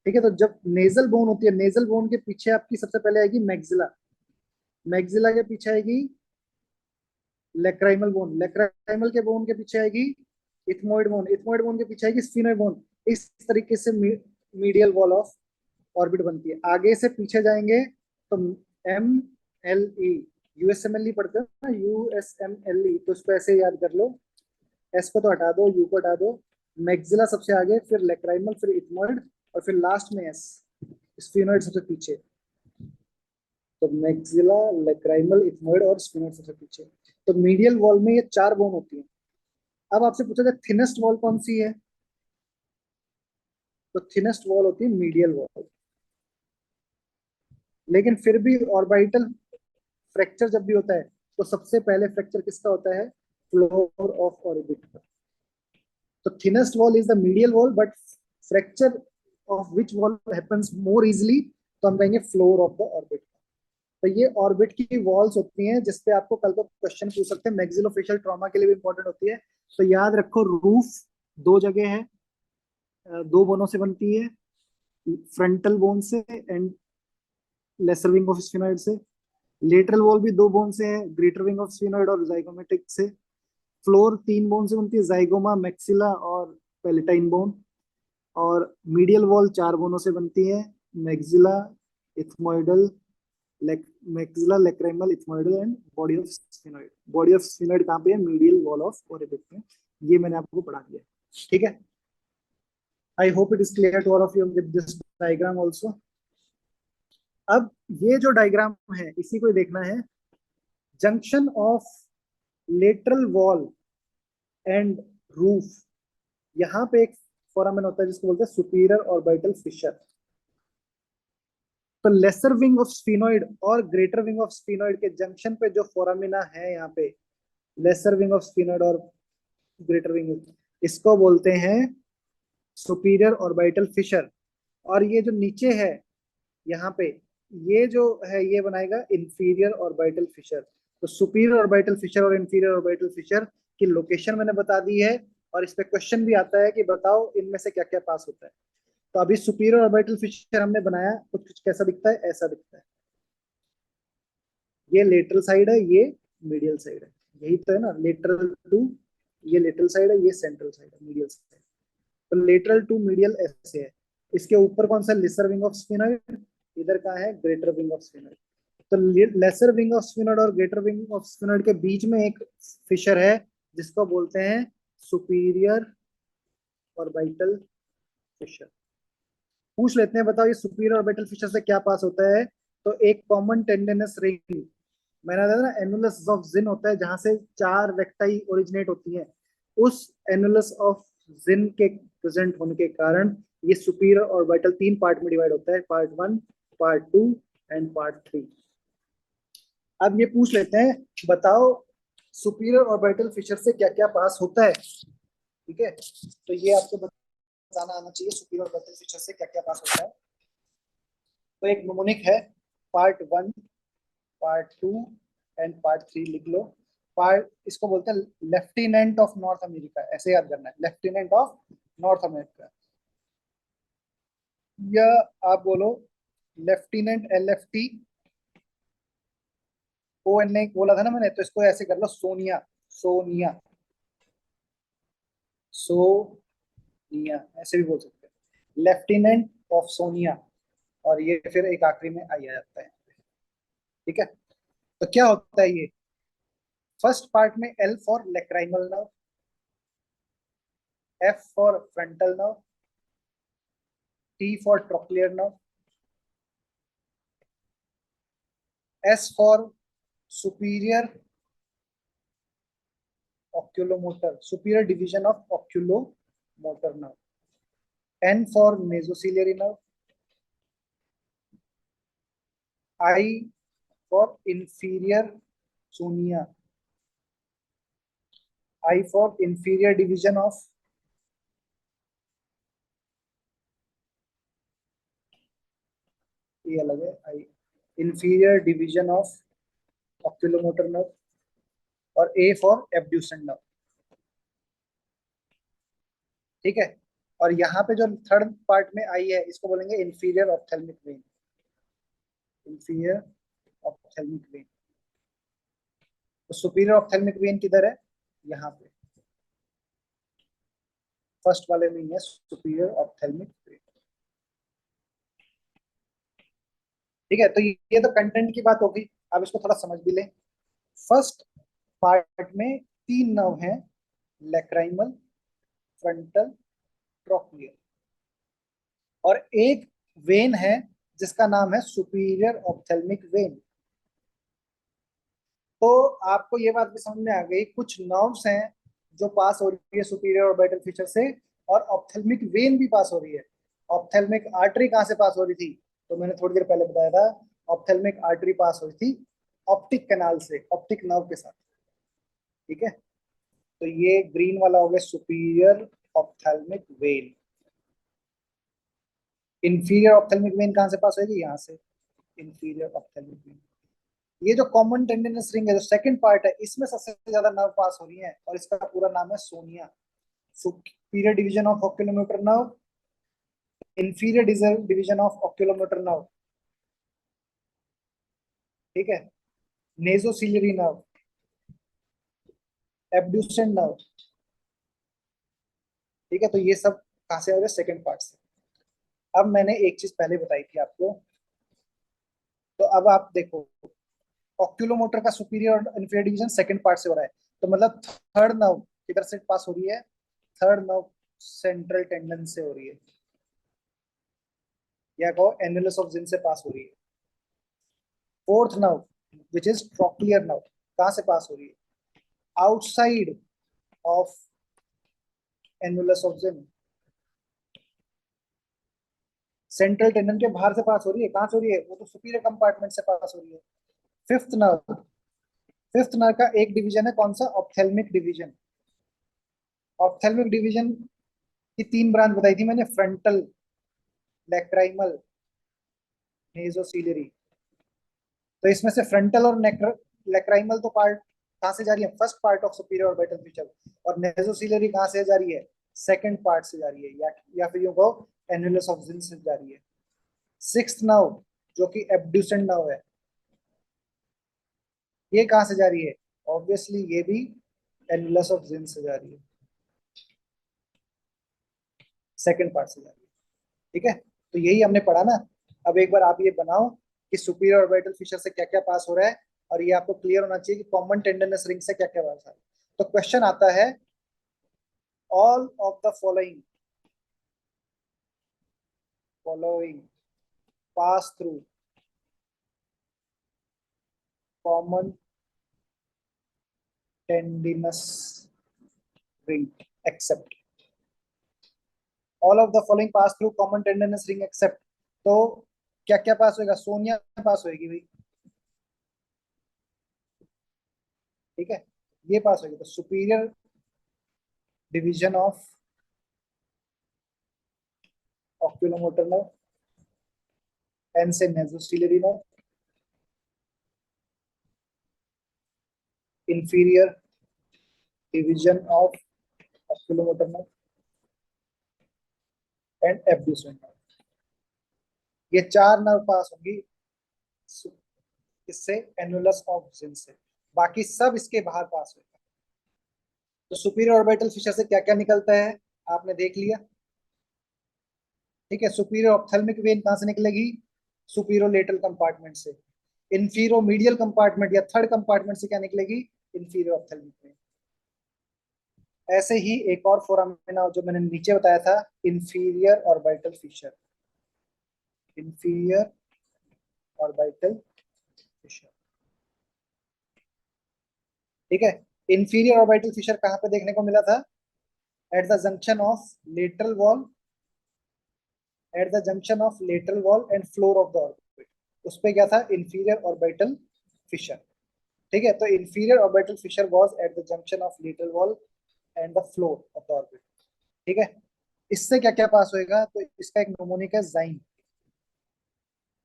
ठीक है। तो जब नेजल बोन होती है, नेजल बोन के पीछे आपकी सबसे पहले आएगी मैक्सिला, मैक्सिला के पीछे आएगी लेक्राइमल बोन, लेक्राइमल के बोन के पीछे आएगी इथमोइड बोन, इथमोइड बोन के पीछे आएगी स्फीनोइड बोन। इस तरीके से मीडियल वॉल ऑफ ऑर्बिट बनती है। आगे से पीछे जाएंगे तो एम एल ई, यूएसएमएल ई पढ़ते हो ना, यूएसएमएल ई, तो इसको ऐसे याद कर लो। एस को तो हटा दो, यू को हटा दो, मैक्सिला सबसे आगे, फिर लेक्राइमल, फिर इथमोइड, और फिर लास्ट में एस, स्फीनोइड सबसे पीछे। तो मैक्सिला, लेक्राइमल, इथमोइड और स्फीनोइड सबसे पीछे। तो मीडियल वॉल में ये 4 बोन होती है। अब आपसे पूछा जाए थिनेस्ट वॉल कौन सी है, तो थिनेस्ट वॉल होती है मीडियल वॉल। लेकिन फिर भी ऑर्बिटल फ्रैक्चर जब भी होता है तो सबसे पहले फ्रैक्चर किसका होता है, फ्लोर ऑफ ऑर्बिट का। तो thinnest wall is the medial wall, but fracture of which wall happens more easily, तो हम कहेंगे फ्लोर ऑफ द ऑर्बिट। तो ये ऑर्बिट की वॉल्स होती हैं जिसपे आपको कल को क्वेश्चन पूछ सकते हैं, मैक्सिलोफेशियल ट्रॉमा के लिए भी इंपॉर्टेंट होती है। तो याद रखो, रूफ 2 जगह है, 2 बोनों से बनती है, फ्रंटल बोन से and lesser wing of sphenoid से। लेटरल वॉल भी 2 बोन से है, ग्रेटर विंग ऑफ स्फिनोइड और जाइगोमेटिक से। फ्लोर 3 बोन से बनती है, जाइगोमा, मैक्सिला और पेलेटाइन बोन। और मीडियल वॉल 4 बोनों से बनती है, maxilla, ethmoidal, maxilla, lacrimal, ethmoidal and body of sphenoid. Body of sphenoid कहाँ पे है, मीडियल वॉल ऑफ ऑर्बिट में। ये मैंने आपको पढ़ा दिया, ठीक है। I hope it is clear to all of you with this diagram also. अब ये जो डायग्राम है इसी को देखना है, junction of lateral wall and roof. यहाँ पे एक फोरामेन होता है जिसको बोलते हैं सुपीरियर ऑर्बिटल फिशर। तो लेसर विंग ऑफ स्फिनोइड और ग्रेटर विंग ऑफ स्फिनोइड के जंक्शन पे जो फोरामिना है, यहाँ पे लेसर विंग ऑफ स्फिनोइड और ग्रेटर विंग, इसको बोलते हैं सुपीरियर ऑर्बिटल फिशर। और ये जो नीचे है यहाँ पे, ये जो है ये बनाएगा इंफीरियर ऑर्बिटल फिशर। तो सुपीरियर ऑर्बिटल फिशर और इंफीरियर ऑर्बिटल फिशर की लोकेशन मैंने बता दी है। और इस पे क्वेश्चन भी आता है कि बताओ इनमें से क्या क्या पास होता है। तो अभी सुपीरियर ऑर्बिटल फिशर हमने बनाया, कुछ कुछ कैसा दिखता है, ऐसा दिखता है। ये लेटरल साइड है, ये मीडियल साइड है, यही तो है ना, लेटरल टू, ये लेटरल साइड है, ये सेंट्रल साइड है, मीडियल साइड। तो लेटरल टू मीडियल ऐसे है। इसके ऊपर कौन सा, लेसर विंग ऑफ स्फिनोइड, इधर कहाँ है, ग्रेटर विंग ऑफ स्फिनोइड। तो लेसर विंग ऑफ स्फिनोइड और ग्रेटर विंग ऑफ स्फिनोइड के बीच में एक फिशर है जिसको बोलते हैं सुपीरियर ऑर्बिटल फिशर। पूछ लेते हैं, बताओ ये सुपीरियर ऑर्बिटल फिशर से क्या पास होता है। तो एक कॉमन टेंडेनस रिंग, मैंने बताया ना, एनुलस ऑफ जिन होता है जहां से 4 रेक्टाई ओरिजिनेट होती हैं। उस एनुलस ऑफ जिन के प्रेजेंट होने के कारण ये सुपीरियर ऑर्बिटल 3 पार्ट में डिवाइड होता है, पार्ट 1, पार्ट 2 एंड पार्ट 3। अब ये पूछ लेते हैं, बताओ सुपीरियर ऑर्बिटल फिशर से क्या क्या पास होता है, ठीक है। तो ये आपको बताना आना चाहिए सुपीरियर ऑर्बिटल फिशर से क्या क्या पास होता है। तो एक निमोनिक है, पार्ट 1, पार्ट 2 एंड पार्ट 3 लिख लो। पार्ट, इसको बोलते हैं लेफ्टिनेंट ऑफ नॉर्थ अमेरिका, ऐसे याद करना है, लेफ्टिनेंट ऑफ नॉर्थ अमेरिका। या आप बोलो lieutenant, LFT, O N A बोला था ना मैंने, तो इसको ऐसे कर लो, सोनिया, सोनिया, सोनिया, ऐसे भी बोल सकते हैं, लेफ्टिनेंट ऑफ सोनिया। और ये फिर एक आखिरी में आई आ जाता है, ठीक है। तो क्या होता है ये, फर्स्ट पार्ट में L for lacrimal nerve, F for frontal nerve, T for trochlear nerve, S for superior oculomotor, superior division of oculomotor nerve, N for nasociliary nerve, I for inferior sonia, I for inferior division of, ये अलग है, I inferior division of oculomotor nerve, और A for abducent nerve, ठीक है। और यहाँ पे जो थर्ड पार्ट में आई है इसको बोलेंगे inferior ophthalmic when, inferior ophthalmic when. तो सुपीरियर ऑप्थेल्मिक वेन किधर है? यहाँ पे फर्स्ट वाले में ही है सुपीरियर ऑप्थेल्मिक वेन। ठीक है, तो ये तो कंटेंट की बात होगी। अब इसको थोड़ा समझ भी लें। फर्स्ट पार्ट में तीन नर्व हैं, लैक्राइमल, फ्रंटल, ट्रोक्लियर, और एक वेन है जिसका नाम है सुपीरियर ऑप्थेल्मिक वेन। तो आपको ये बात भी समझ में आ गई, कुछ नर्व्स हैं जो पास हो रही है सुपीरियर ऑर्बिटल फीचर से, और ऑप्थेल्मिक वेन भी पास हो रही है। ऑप्थेल्मिक आर्टरी कहाँ से पास हो रही थी? तो मैंने थोड़ी देर पहले बताया था, ऑप्थेल्मिक आर्टरी पास हो रही थी ऑप्टिक कैनाल से, ऑप्टिक नर्व के साथ। ठीक है, तो ये ग्रीन वाला हो गया superior ophthalmic when. Inferior ophthalmic when कहाँ से पास होगी? यहाँ से, इंफीरियर ऑप्थेल्मिक वेन। ये जो कॉमन टेंडिनस रिंग है, जो सेकंड पार्ट है, इसमें सबसे ज्यादा नर्व पास हो रही है, और इसका पूरा नाम है Sonia. Superior division of oculomotor nerve, inferior division of oculomotor nerve. ठीक है, नेजोसिलियरी नर्व, एब्ड्यूसेंट नर्व। ठीक है, तो ये सब कहाँ से आ रहे हैं? सेकंड पार्ट से। अब मैंने एक चीज पहले बताई थी आपको, तो अब आप देखो, ऑक्यूलोमोटर का सुपीरियर और इंफीरियर डिवीजन सेकंड पार्ट से हो रहा है, तो मतलब थर्ड नर्व किधर से पास हो रही है? थर्ड नर्व सेंट्रल टेंडन से हो रही है, या कहो एनुलस ऑफ जिन से पास हो रही है। Fourth nerve which is trochlear nerve, कहां से पास हो रही है? Outside of annulus of Zinn, central tendon के बाहर से पास हो रही है। कहां से हो रही है? वो तो सुपीरियर कंपार्टमेंट से पास हो रही है। फिफ्थ नर्व, फिफ्थ नर्व का एक डिवीजन है, कौन सा? Ophthalmic division. ऑप्थेल्मिक डिवीजन की तीन ब्रांच बताई थी मैंने, फ्रंटल, लैक्राइमल, नेजोसिलियरी। तो इसमें से फ्रंटल और लैक्राइमल तो पार्ट कहां से जा रही है? First part of superior orbital feature. और नेजोसिलियरी कहां से जा रही है? सेकंड पार्ट से जा रही है, या फिर यूं कहो एनुलस ऑफ जिन से जा रही है। सिक्स्थ नर्व जो कि एब्ड्यूसेंट नर्व है, ये कहां से जा रही है? ऑब्वियसली ये भी एनुलस ऑफ जिन से जा रही है, सेकंड पार्ट से जा रही है। ठीक है, तो यही हमने पढ़ा ना। अब एक बार आप ये बनाओ कि सुपीरियर ऑर्बिटल फीचर से क्या क्या पास हो रहा है, और ये आपको क्लियर होना चाहिए कि कॉमन टेंडनस रिंग से क्या क्या पास हो रहा है। तो क्वेश्चन आता है, all of the following pass through common tendinous ring except, all of the following pass through common tendinous ring except. तो क्या क्या पास होएगा? सोनिया पास होएगी भाई। ठीक है, ये पास होगी। तो superior division of oculomotor nerve, एन से nasociliary nerve, inferior division of oculomotor nerve and abducent nerve. ये चार नर्व पास होंगी इससे, एनुलस ऑफ जिन से। बाकी सब इसके बाहर पास होगा। तो सुपीरियर ऑर्बिटल फिशर से क्या क्या निकलता है आपने देख लिया। ठीक है, सुपीरियर ऑप्थेल्मिक वेन कहां से निकलेगी? सुपीरियर लेटरल कंपार्टमेंट से। इंफीरियर मीडियल कंपार्टमेंट या थर्ड कंपार्टमेंट से क्या निकलेगी? Inferior ophthalmic when. ऐसे ही एक और फोरामिना जो मैंने नीचे बताया था, inferior orbital Fisher, inferior orbital Fisher. ठीक है, इंफीरियर ऑर्बिटल फिशर कहां पे देखने को मिला था? At the junction of lateral wall, at the junction of lateral wall and floor of the orbit. उस पे क्या था? Inferior orbital Fisher. ठीक है, तो inferior orbital Fisher was at the junction of lateral wall and the floor of the orbit. ठीक है, इससे क्या क्या पास होएगा? तो इसका एक नोमोनिक है जाइन।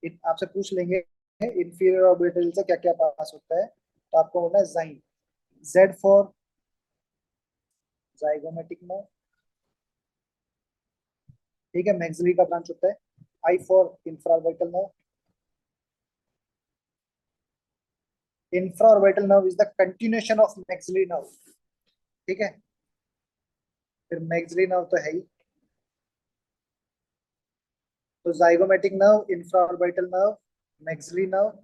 आपसे पूछ लेंगे इंफीरियर ऑर्बिटल से क्या क्या पास होता है, तो आपको बोलना है जाइन। Z for zygomatic nerve. ठीक है, मैक्सिलरी का ब्रांच होता है। I for infraorbital nerve. Infraorbital nerve is the continuation of maxillary nerve, ठीक है। फिर मैक्सिलरी नर्व तो है ही, तो zygomatic nerve, infraorbital nerve, maxillary nerve.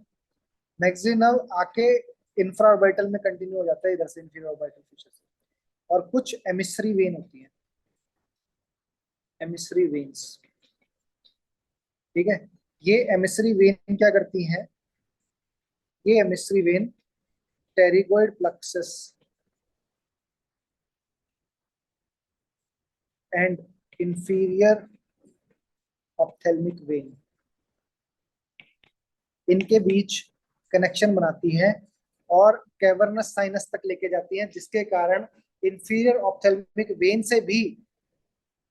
Maxillary nerve आके इंफ्राऑर्बिटल में कंटिन्यू हो जाता है इधर से, इंफीरियर ऑर्बिटल फिशर से। और कुछ एमिसरी वेन होती है, एमिसरी वेन्स, ठीक है। ये एमिसरी वेन क्या करती हैं, ये emissary vein pterygoid plexus and inferior ophthalmic vein, इनके बीच कनेक्शन बनाती है और कैवर्नस साइनस तक लेके जाती है, जिसके कारण इंफीरियर ऑप्थेल्मिक वेन से भी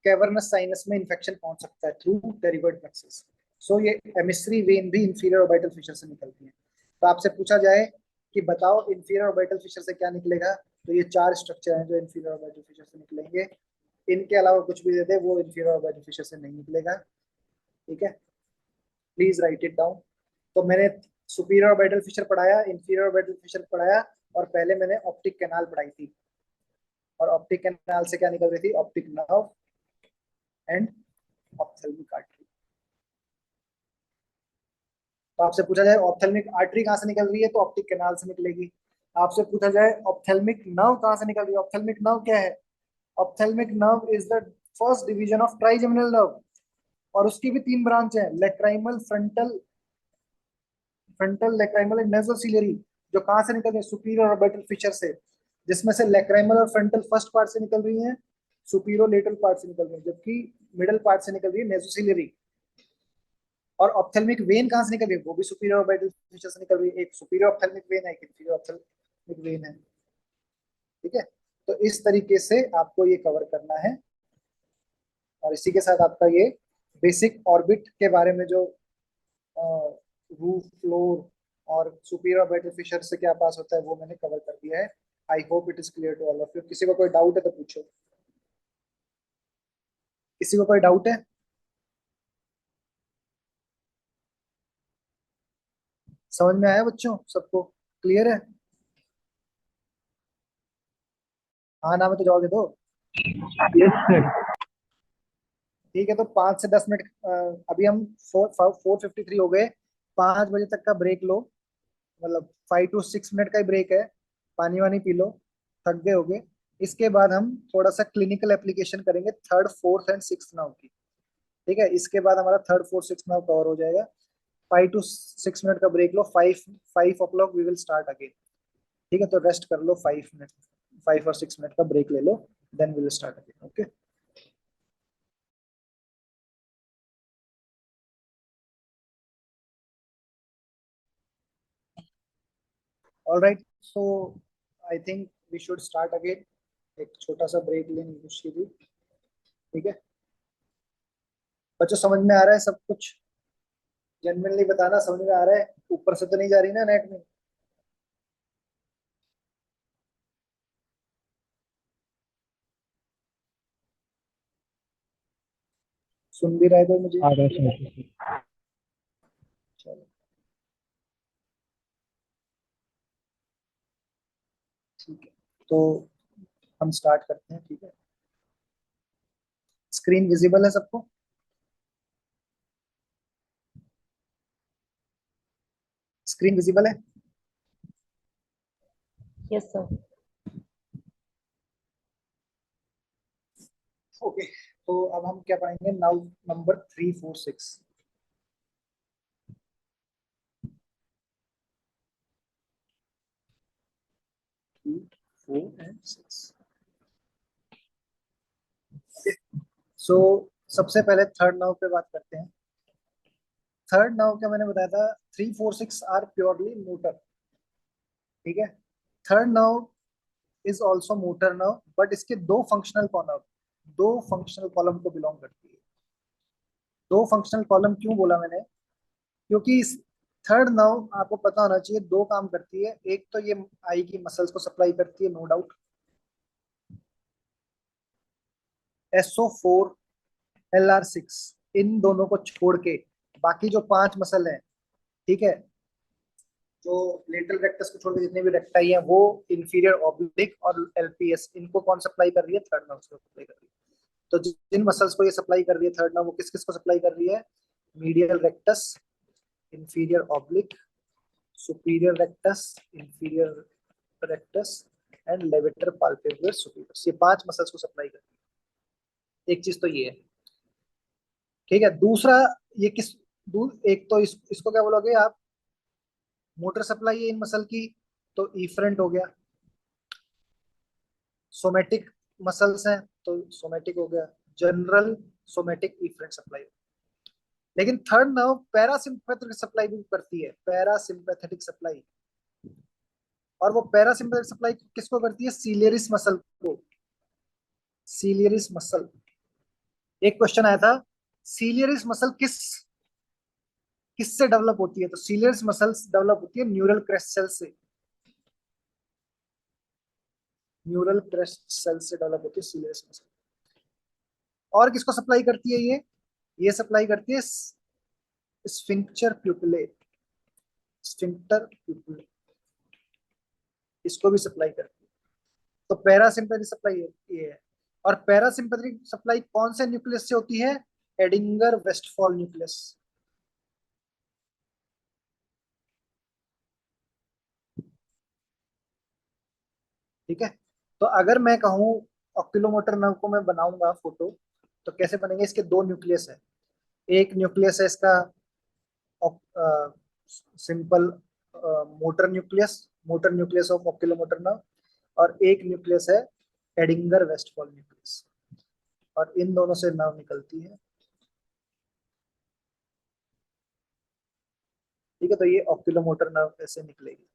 कैवर्नस साइनस में इंफेक्शन पहुंच सकता है थ्रू टेरिगोइड प्लक्सस। सो ये एमिसरी वेन भी इंफीरियर ऑर्बिटल फिशर से निकलती है। तो आपसे पूछा जाए कि बताओ इंफीरियर ऑर्बिटल फिशर से क्या निकलेगा, तो ये चार स्ट्रक्चर हैं जो इंफीरियर ऑर्बिटल फिशर से निकलेंगे। इनके अलावा कुछ भी दे दे वो इंफीरियर ऑर्बिटल फिशर से नहीं निकलेगा, ठीक है। Please write it down. तो मैंने सुपीरियर ऑर्बिटल फिशर पढ़ाया, इंफीरियर ऑर्बिटल फिशर पढ़ाया, और पहले मैंने ऑप्टिक कैनाल पढ़ाई थी। और ऑप्टिक कैनाल से क्या निकल रही थी, optic nerve and ophthalmic artery. तो आपसे पूछा जाए ऑप्थेल्मिक आर्टरी कहाँ से निकल रही है, तो ऑप्टिक कैनाल से निकलेगी। आपसे पूछा जाए ऑप्थेल्मिक नर्व कहाँ से निकल रही है, ऑप्थेल्मिक नर्व क्या है, ophthalmic nerve is the first division of trigeminal nerve, और उसकी भी तीन ब्रांच है, lacrimal, frontal, frontal lacrimal and nasociliary, जो कहाँ से निकल रही है, सुपीरियर ऑर्बिटल फिशर से, जिसमें से लेक्राइमल और फ्रंटल फर्स्ट पार्ट से निकल रही है, सुपीरियर लेटरल पार्ट से निकल रही है, जबकि मिडल पार्ट से निकल रही है नेजोसिलियरी। और ऑप्थेल्मिक वेन कहाँ से निकल रही है, वो भी सुपीरियर ऑर्बिटल फिशर से निकल रही है, एक सुपीरियर ऑप्थेल्मिक वेन है, एक इंफीरियर ऑप्थेल्मिक वेन है, ठीक है। तो इस तरीके से आपको ये कवर करना है, और इसी के साथ आपका ये बेसिक ऑर्बिट के बारे में जो रूफ, फ्लोर और सुपीरियर ऑर्बिटल फिशर से क्या पास होता है वो मैंने कवर कर दिया है। I hope it is clear to all of you. किसी को कोई डाउट है तो पूछो, किसी को कोई डाउट है। समझ में आया बच्चों, सबको क्लियर है? हाँ ना में तो जवाब दे दो। Yes sir. ठीक है, तो 5 से 10 मिनट, अभी हम 4:53 हो गए, 5 बजे तक का ब्रेक लो, मतलब 5 to 6 मिनट का ही ब्रेक है, पानी वानी पी लो, थक गए होगे। इसके बाद हम थोड़ा सा क्लिनिकल एप्लीकेशन करेंगे third, fourth and six nerve की, ठीक है। इसके बाद हमारा third, fourth, six nerve cover हो जाएगा। 5 to 6 मिनट का ब्रेक लो, 5 o'clock we will start again, ठीक है। तो रेस्ट कर लो 5 मिनट, 5 और 6 मिनट का ब्रेक ले लो, then we will start again, okay. All right, so I think we should start again. एक छोटा सा ब्रेक लेंगे उसके लिए, ठीक है। बच्चों समझ में आ रहा है सब कुछ? जेन्युइनली बताना, समझ में आ रहा है? ऊपर से तो नहीं जा रही ना नेट में? सुन भी रहे थे मुझे? आ रहा है सर। चलो ठीक है, तो हम स्टार्ट करते हैं, ठीक है। स्क्रीन विजिबल है सबको? स्क्रीन विजिबल है? Yes sir. ओके, तो अब हम क्या पढ़ेंगे, नाउ नंबर 3, 4, 6। 3, 4 and 6। सो सबसे पहले थर्ड नाउ पे बात करते हैं। थर्ड नाउ क्या मैंने बताया था, 3, 4, 6 आर प्योरली मोटर, ठीक है। Third now is also motor now, but इसके दो फंक्शनल कॉलम, दो फंक्शनल कॉलम को बिलोंग करती है। दो फंक्शनल कॉलम क्यों बोला मैंने, क्योंकि इस थर्ड नाउ आपको पता होना चाहिए दो काम करती है। एक तो ये आई की मसल्स को सप्लाई करती है, नो डाउट, SO4, LR6, इन दोनों को छोड़ के बाकी जो 5 मसल हैं, ठीक है, जो लेटरल रेक्टस को छोड़ के जितने भी रेक्टाई हैं वो इंफीरियर ऑब्लिक और एलपीएस, इनको कौन सप्लाई कर रही है? थर्ड नर्व सप्लाई कर रही है। तो जिन मसल्स को ये सप्लाई कर रही है थर्ड नर्व, वो किस किस को सप्लाई कर रही है? Medial rectus, inferior oblique, superior rectus, inferior rectus and levator palpebrae superioris. ये 5 मसल्स को सप्लाई कर रही है। एक चीज तो ये है, ठीक है। दूसरा, ये एक तो इसको क्या बोलोगे आप? मोटर सप्लाई है इन मसल की, तो इफरेंट हो गया। सोमेटिक मसल्स हैं तो सोमेटिक हो गया, जनरल सोमेटिक इफरेंट सप्लाई। लेकिन थर्ड नर्व पैरासिम्पैथेटिक सप्लाई भी करती है, पैरासिम्पैथेटिक सप्लाई। और वो पैरासिम्पैथेटिक सप्लाई किसको करती है? सीलियरिस मसल को। सीलियरिस मसल, एक क्वेश्चन आया था, सीलियरिस मसल किससे डेवलप होती है? तो सीलियरिस मसल्स डेवलप होती है न्यूरल क्रेस्ट सेल से। न्यूरल क्रेस्ट सेल से डेवलप होती है सीलियरिस मसल। और किसको सप्लाई करती है ये सप्लाई करती है स्फिंक्टर प्यूपिले। स्फिंक्टर प्यूपिले इसको भी सप्लाई करती है। तो पैरासिम्पैथेटिक सप्लाई ये है। और पैरासिम्पैथेटिक सप्लाई कौन से न्यूक्लियस से होती है? एडिंगर वेस्टफॉल न्यूक्लियस। ठीक है। तो अगर मैं कहूँ ऑक्यूलोमोटर नर्व को मैं बनाऊंगा फोटो, तो कैसे बनेंगे? इसके 2 न्यूक्लियस है। एक न्यूक्लियस है इसका simple motor nucleus of oculomotor nerve, और एक न्यूक्लियस है एडिंगर वेस्टफॉल न्यूक्लियस, और इन दोनों से नर्व निकलती है। ठीक है, तो ये ऑक्यूलोमोटर नर्व ऐसे निकलेगी।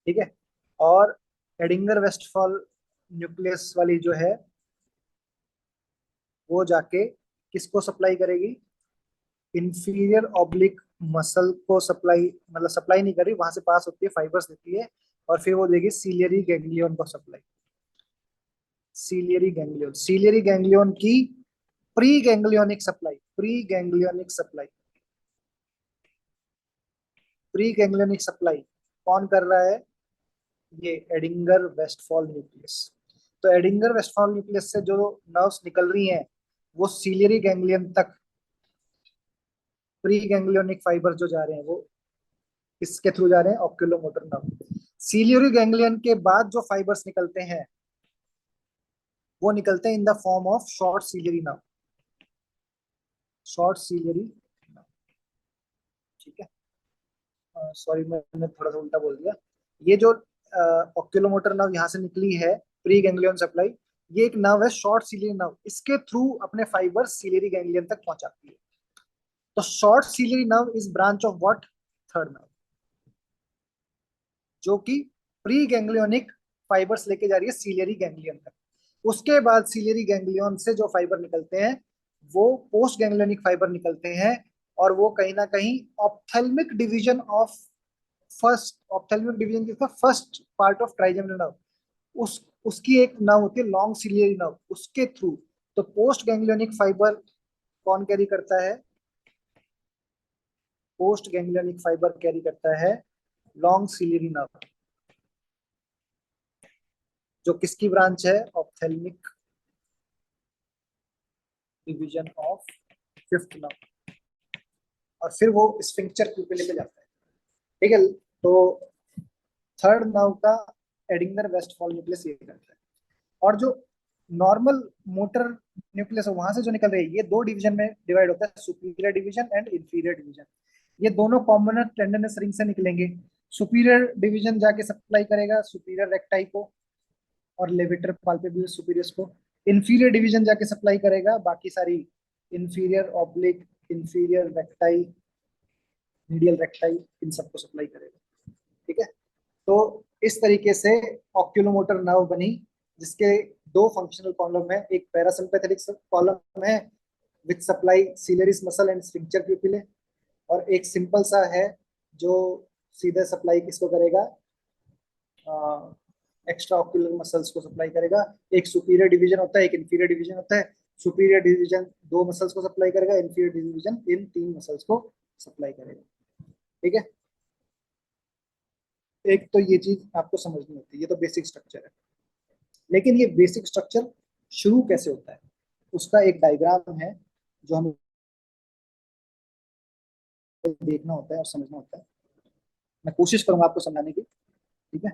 ठीक है। और एडिंगर वेस्टफॉल न्यूक्लियस वाली जो है वो जाके किसको सप्लाई करेगी? इंफीरियर ऑब्लिक मसल को सप्लाई, मतलब सप्लाई नहीं कर रही, वहां से पास होती है, फाइबर्स देती है, और फिर वो देगी सीलियरी गैंग्लियन को सप्लाई। सीलियरी गैंग्लियन की pre ganglionic supply. Pre ganglionic supply कौन कर रहा है? ये एडिंगर वेस्टफॉल न्यूक्लियस। तो एडिंगर वेस्टफॉल न्यूक्लियस से जो नर्व्स निकल रही हैं वो सीलियरी गैंग्लियन तक, प्री गैंग्लियोनिक फाइबर जो जा रहे हैं वो किसके थ्रू जा रहे हैं? Oculomotor nerve. सीलियरी गैंग्लियन के बाद जो फाइबर्स निकलते हैं वो निकलते हैं in the form of short ciliary nerve. Short ciliary nerve, ठीक है। सॉरी, मैंने थोड़ा सा उल्टा बोल दिया। ये जो ऑक्यूलोमोटर नर्व यहाँ से निकली है, प्री गैंग्लियन सप्लाई, ये एक नर्व है शॉर्ट सीलियरी नर्व, इसके थ्रू अपने फाइबर सीलियरी गैंग्लियन तक पहुंचाती है। तो short ciliary nerve is branch of what? Third nerve, जो कि प्री गैंग्लियोनिक फाइबर्स लेके जा रही है सीलियरी गैंग्लियन तक। उसके बाद सीलियरी गैंग्लियन से जो फाइबर निकलते हैं वो पोस्ट गैंग्लियोनिक फाइबर निकलते हैं, और वो कहीं ना कहीं ophthalmic division of ophthalmic division किसका? First part of trigeminal nerve, उसकी एक नर्व होती है लॉन्ग सीलियरी नर्व, उसके थ्रू। तो पोस्ट गैंग्लियोनिक फाइबर कौन कैरी करता है? पोस्ट गैंग्लियोनिक फाइबर कैरी करता है लॉन्ग सीलियरी नर्व, जो किसकी ब्रांच है? Ophthalmic division of fifth nerve. और फिर वो स्फिंक्टर प्यूपिले पे जाता है। ठीक है। तो थर्ड नर्व का एडिंगर वेस्टफॉल न्यूक्लियस ये करता है। और जो नॉर्मल मोटर न्यूक्लियस है वहां से जो निकल रही है, ये 2 डिवीजन में डिवाइड होता है, superior division and inferior division. ये दोनों कॉमन टेंडनस रिंग से निकलेंगे। सुपीरियर डिवीजन जाके सप्लाई करेगा सुपीरियर रेक्टाई को और लेविटर पाल्पेब्रस सुपीरियस को। इंफीरियर डिवीजन जाके सप्लाई करेगा बाकी सारी inferior oblique, inferior recti, medial recti, इन सबको सप्लाई करेगा। ठीक है। तो इस तरीके से ऑक्यूलोमोटर नर्व बनी, जिसके 2 फंक्शनल कॉलम है, एक पैरासिम्पैथेटिक कॉलम है which supply ciliaris muscle and sphincter pupillae, और एक सिंपल सा है जो सीधे सप्लाई किसको करेगा? एक्स्ट्रा ऑक्यूलर मसल्स को सप्लाई करेगा। एक सुपीरियर डिवीजन होता है, एक इंफीरियर डिवीजन होता है। सुपीरियर डिवीजन 2 मसल्स को सप्लाई करेगा, इंफीरियर डिवीजन इन 3 मसल्स को सप्लाई करेगा। ठीक है। एक तो ये चीज आपको समझनी होती है, ये तो बेसिक स्ट्रक्चर है। लेकिन ये बेसिक स्ट्रक्चर शुरू कैसे होता है, उसका एक डायग्राम है जो हमें देखना होता है और समझना होता है। मैं कोशिश करूंगा आपको समझाने की, ठीक है।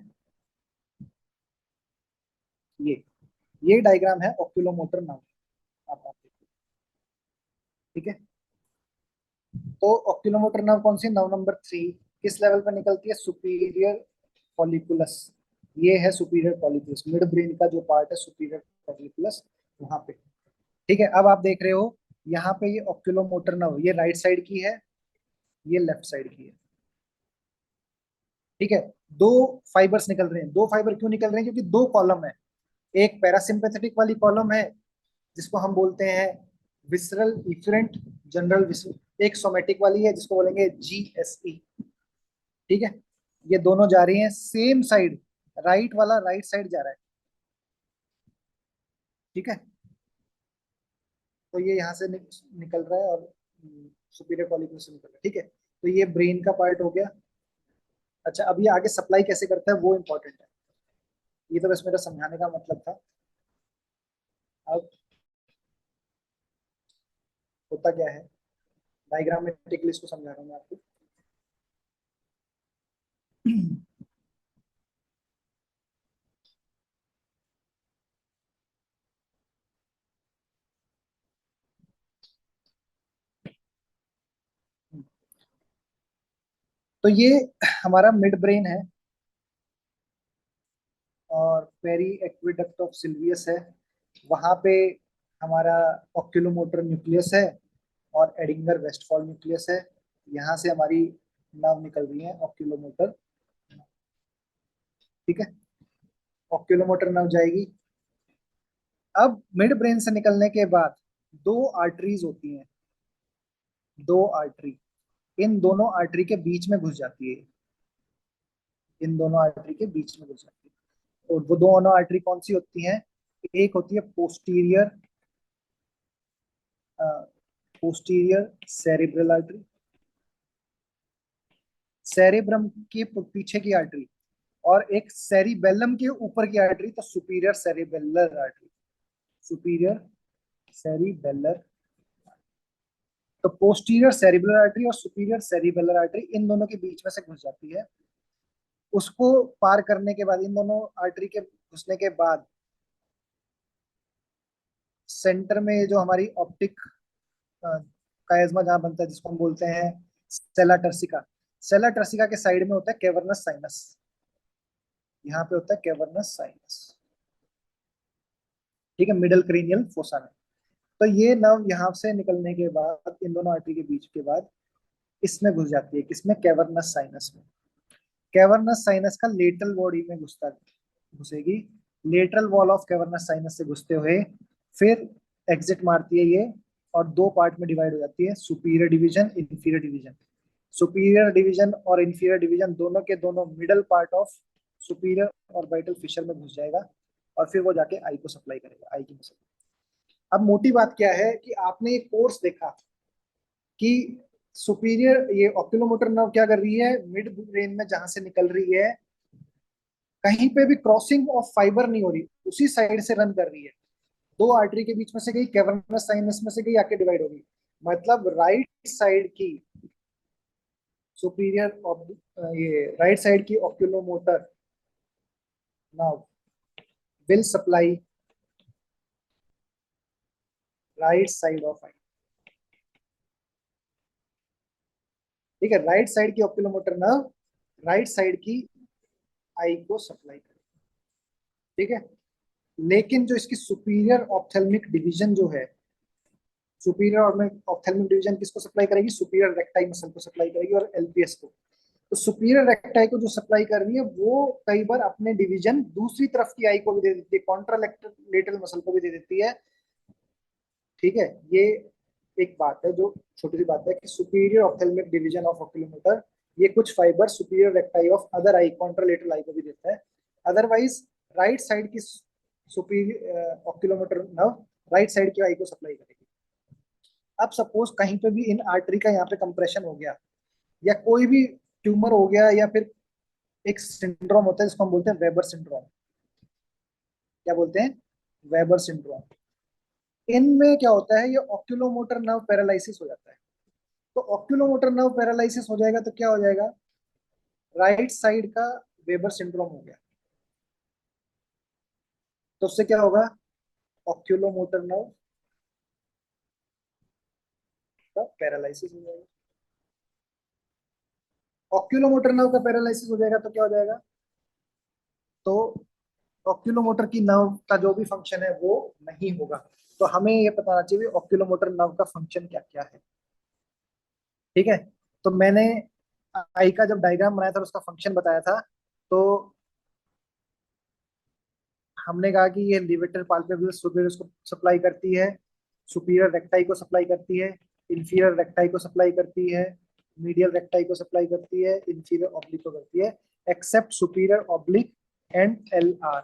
ये ये डायग्राम है ऑक्यूलोमोटर नर्व, आप देखिए, ठीक है। तो ऑक्यूलोमोटर नर्व कौन सी, नर्व नंबर 3, किस लेवल पर निकलती है, सुपीरियर फॉलिकुलस। ये है सुपीरियर फॉलिकुलस, मिड ब्रेन का जो पार्ट है सुपीरियर फॉलिकुलस, वहां पे, ठीक है। अब आप देख रहे हो यहाँ पे ये ऑक्यूलोमोटर नर्व, ये राइट साइड की है, ये लेफ्ट साइड की है, ठीक है। दो फाइबर्स निकल रहे हैं। दो फाइबर क्यों निकल रहे हैं, क्योंकि दो कॉलम है। एक पैरासिम्पेथेटिक वाली कॉलम है जिसको हम बोलते हैं विसरल इफरेंट जनरल विसरल, एक सोमेटिक वाली है जिसको बोलेंगे जीएसई, ठीक है। ये दोनों जा रही हैं सेम साइड, राइट वाला राइट साइड जा रहा है, ठीक है। तो ये यहाँ से निकल रहा है और सुपीरियर कॉलिक्यूल से निकल रहा है, ठीक है। तो ये ब्रेन का पार्ट हो गया। अच्छा, अब ये आगे सप्लाई कैसे करता है वो इंपॉर्टेंट है। ये तो बस मेरा समझाने का मतलब था। अब होता क्या है, डायग्रामेटिकली इसको समझा रहा हूँ मैं आपको। तो ये हमारा मिड ब्रेन है और पेरी एक्विडक्ट ऑफ सिल्वियस है, वहां पे हमारा ऑक्यूलोमोटर न्यूक्लियस है और एडिंगर वेस्टफॉल न्यूक्लियस है। यहाँ से हमारी नर्व निकल रही है ऑक्यूलोमोटर, ठीक है। ऑक्यूलोमोटर नर्व जाएगी। अब मिड ब्रेन से निकलने के बाद दो आर्टरीज होती हैं, दो आर्टरी, इन दोनों आर्टरी के बीच में घुस जाती है, इन दोनों आर्टरी के बीच में घुस जाती है। और वो दोनों आर्टरी कौन सी होती हैं, एक होती है posterior, posterior cerebral artery, cerebrum के पीछे की आर्टरी, और एक सेरिबेलम के ऊपर की आर्टरी, तो superior cerebellar artery, superior cerebellar. तो पोस्टीरियर सेरिबेलर आर्टरी और सुपीरियर सेरिबेलर आर्टरी इन दोनों के बीच में से घुस जाती है। उसको पार करने के बाद, इन दोनों आर्टरी के घुसने के बाद, सेंटर में जो हमारी ऑप्टिक कायजमा जहां बनता है जिसको हम बोलते हैं सेला टर्सिका, सेला टर्सिका के साइड में होता है कैवर्नस साइनस, यहाँ पे होता है कैवर्नस साइनस, ठीक है, मिडल क्रेनियल फोसा में। तो ये नर्व यहाँ से निकलने के बाद, इन दोनों आर्टरी के बीच के बाद, इसमें घुस जाती है, किसमें, कैवर्नस साइनस में। कैवर्नस साइनस का लेटरल बॉडी में घुसेगी, lateral wall of cavernous sinus से घुसते हुए फिर एग्जिट मारती है ये, और दो पार्ट में डिवाइड हो जाती है, superior division inferior division. Superior division और इंफीरियर डिवीजन दोनों के दोनों मिडल पार्ट ऑफ सुपीरियर और वाइटल फिशर में घुस जाएगा, और फिर वो जाके आई को सप्लाई करेगा, आई की मसल। अब मोटी बात क्या है कि आपने एक कोर्स देखा कि सुपीरियर ये ऑक्यूलोमोटर नर्व क्या कर रही है, मिड ब्रेन में जहां से निकल रही है, कहीं पे भी क्रॉसिंग ऑफ फाइबर नहीं हो रही, उसी साइड से रन कर रही है, दो आर्टरी के बीच में से गई, कैवर्नस साइनस में से गई, आके डिवाइड हो गई। मतलब राइट साइड की सुपीरियर, ये राइट साइड की oculomotor nerve will supply right side of eye, ठीक है। राइट साइड की ऑक्यूलोमोटर नर्व राइट साइड की आई को सप्लाई करेगी, ठीक है। लेकिन जो इसकी सुपीरियर ऑप्थेल्मिक डिवीजन जो है, सुपीरियर ऑप्थेल्मिक डिवीजन किसको सप्लाई करेगी, सुपीरियर रेक्टाई मसल को सप्लाई करेगी और एलपीएस को। तो सुपीरियर रेक्टाई को जो सप्लाई कर रही है वो कई बार अपने डिवीजन दूसरी तरफ की आई को भी दे देती है, कॉन्ट्रालेटरल मसल को भी दे देती है, ठीक है। ये एक बात है जो छोटी सी बात है कि superior ophthalmic division of oculomotor, ये कुछ fibre superior recti of other eye, contralateral eye को भी देता है। अदरवाइज राइट साइड की superior oculomotor nerve right side की आई को सप्लाई करेगी। अब सपोज कहीं पे भी इन आर्टरी का यहाँ पे कंप्रेशन हो गया, या कोई भी ट्यूमर हो गया, या फिर एक सिंड्रोम होता है जिसको हम बोलते हैं वेबर सिंड्रोम। क्या बोलते हैं? Weber syndrome. इनमें क्या होता है, ये ऑक्यूलोमोटर नर्व पैरालिसिस हो जाता है। तो ऑक्यूलोमोटर नर्व पैरालिसिस हो जाएगा तो क्या हो जाएगा? राइट साइड का वेबर सिंड्रोम हो गया। तो उससे क्या होगा? ऑक्यूलोमोटर नर्व का पैरालिसिस हो जाएगा। ऑक्यूलोमोटर नर्व का पैरालिसिस हो जाएगा तो क्या हो जाएगा? तो ऑक्यूलोमोटर की नर्व का जो भी फंक्शन है वो नहीं होगा। तो हमें ये पता होना चाहिए ऑक्यूलोमोटर नर्व का फंक्शन क्या क्या है। ठीक है। तो मैंने आई का जब डायग्राम बनाया था उसका फंक्शन बताया था। तो हमने कहा कि ये लिवेटर पाल्पेब्रस सुपीरियस को सप्लाई करती है, सुपीरियर रेक्टाई को सप्लाई करती है, इंफीरियर रेक्टाई को सप्लाई करती है, मीडियल रेक्टाई को सप्लाई करती है, इंफीरियर ऑब्लिक को करती है, except superior oblique and L R.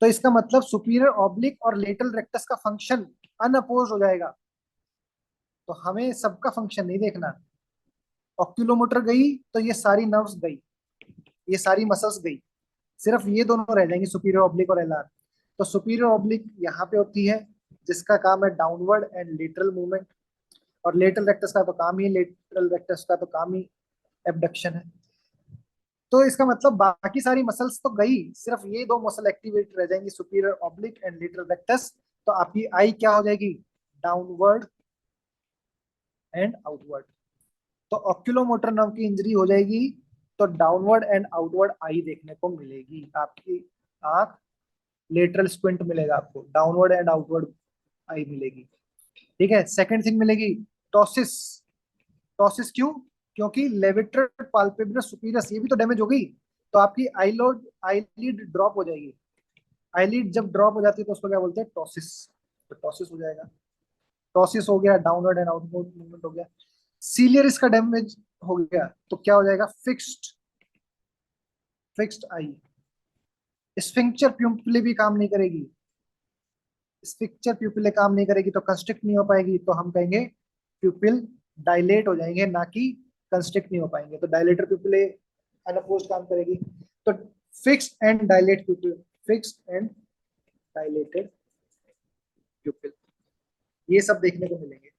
तो इसका मतलब सुपीरियर ऑब्लिक और लेटरल रेक्टस का फंक्शन अनअपोज हो जाएगा। तो हमें सबका फंक्शन नहीं देखना। ऑक्यूलोमोटर गई तो ये सारी नर्व्स गई, ये सारी मसल्स गई, सिर्फ ये दोनों रह जाएंगे, सुपीरियर ऑब्लिक और एलआर। तो सुपीरियर ऑब्लिक यहाँ पे होती है जिसका काम है डाउनवर्ड एंड लेटरल मूवमेंट, और लेटरल रेक्टस का तो काम ही, लेटरल रेक्टस का तो काम ही एबडक्शन है। तो इसका मतलब बाकी सारी मसल्स तो गई, सिर्फ ये दो मसल एक्टिवेट रह जाएंगी, superior oblique and lateral rectus. तो आपकी आई क्या हो जाएगी? Downward and outward. तो ऑक्यूलोमोटर नर्व की इंजरी हो जाएगी तो डाउनवर्ड एंड आउटवर्ड आई देखने को मिलेगी। आपकी आंख लेटरल स्क्विंट मिलेगा आपको, डाउनवर्ड एंड आउटवर्ड आई मिलेगी। ठीक है। सेकंड थिंग मिलेगी टॉसिस। टॉसिस क्यों? क्योंकि लेविटर पाल्पेब्रस सुपीरियस ये भी तो डैमेज हो गई। तो आपकी आईलोड आईलिड ड्रॉप हो जाएगी। आईलिड जब ड्रॉप हो जाती है तो उसको क्या बोलते हैं? टॉसिस। तो टॉसिस हो जाएगा। टॉसिस हो गया, डाउनवर्ड एंड आउटवर्ड मूवमेंट हो गया। सीलियर इसका डैमेज हो गया तो क्या हो जाएगा? फिक्स्ड, फिक्स्ड आई। स्फिंक्चर प्यूपिले भी काम नहीं करेगी। स्फिंक्चर प्यूपिले काम नहीं करेगी तो कंस्ट्रिक्ट नहीं हो पाएगी, तो हम कहेंगे प्यूपिल डायलेट हो जाएंगे, ना कि कंस्ट्रिक्ट नहीं हो पाएंगे। तो डायलेटर प्यूपिले अनअपोज्ड काम करेगी। तो fixed and dilate प्यूपिल, fixed and dilated प्यूपिल, ये सब देखने को मिलेंगे।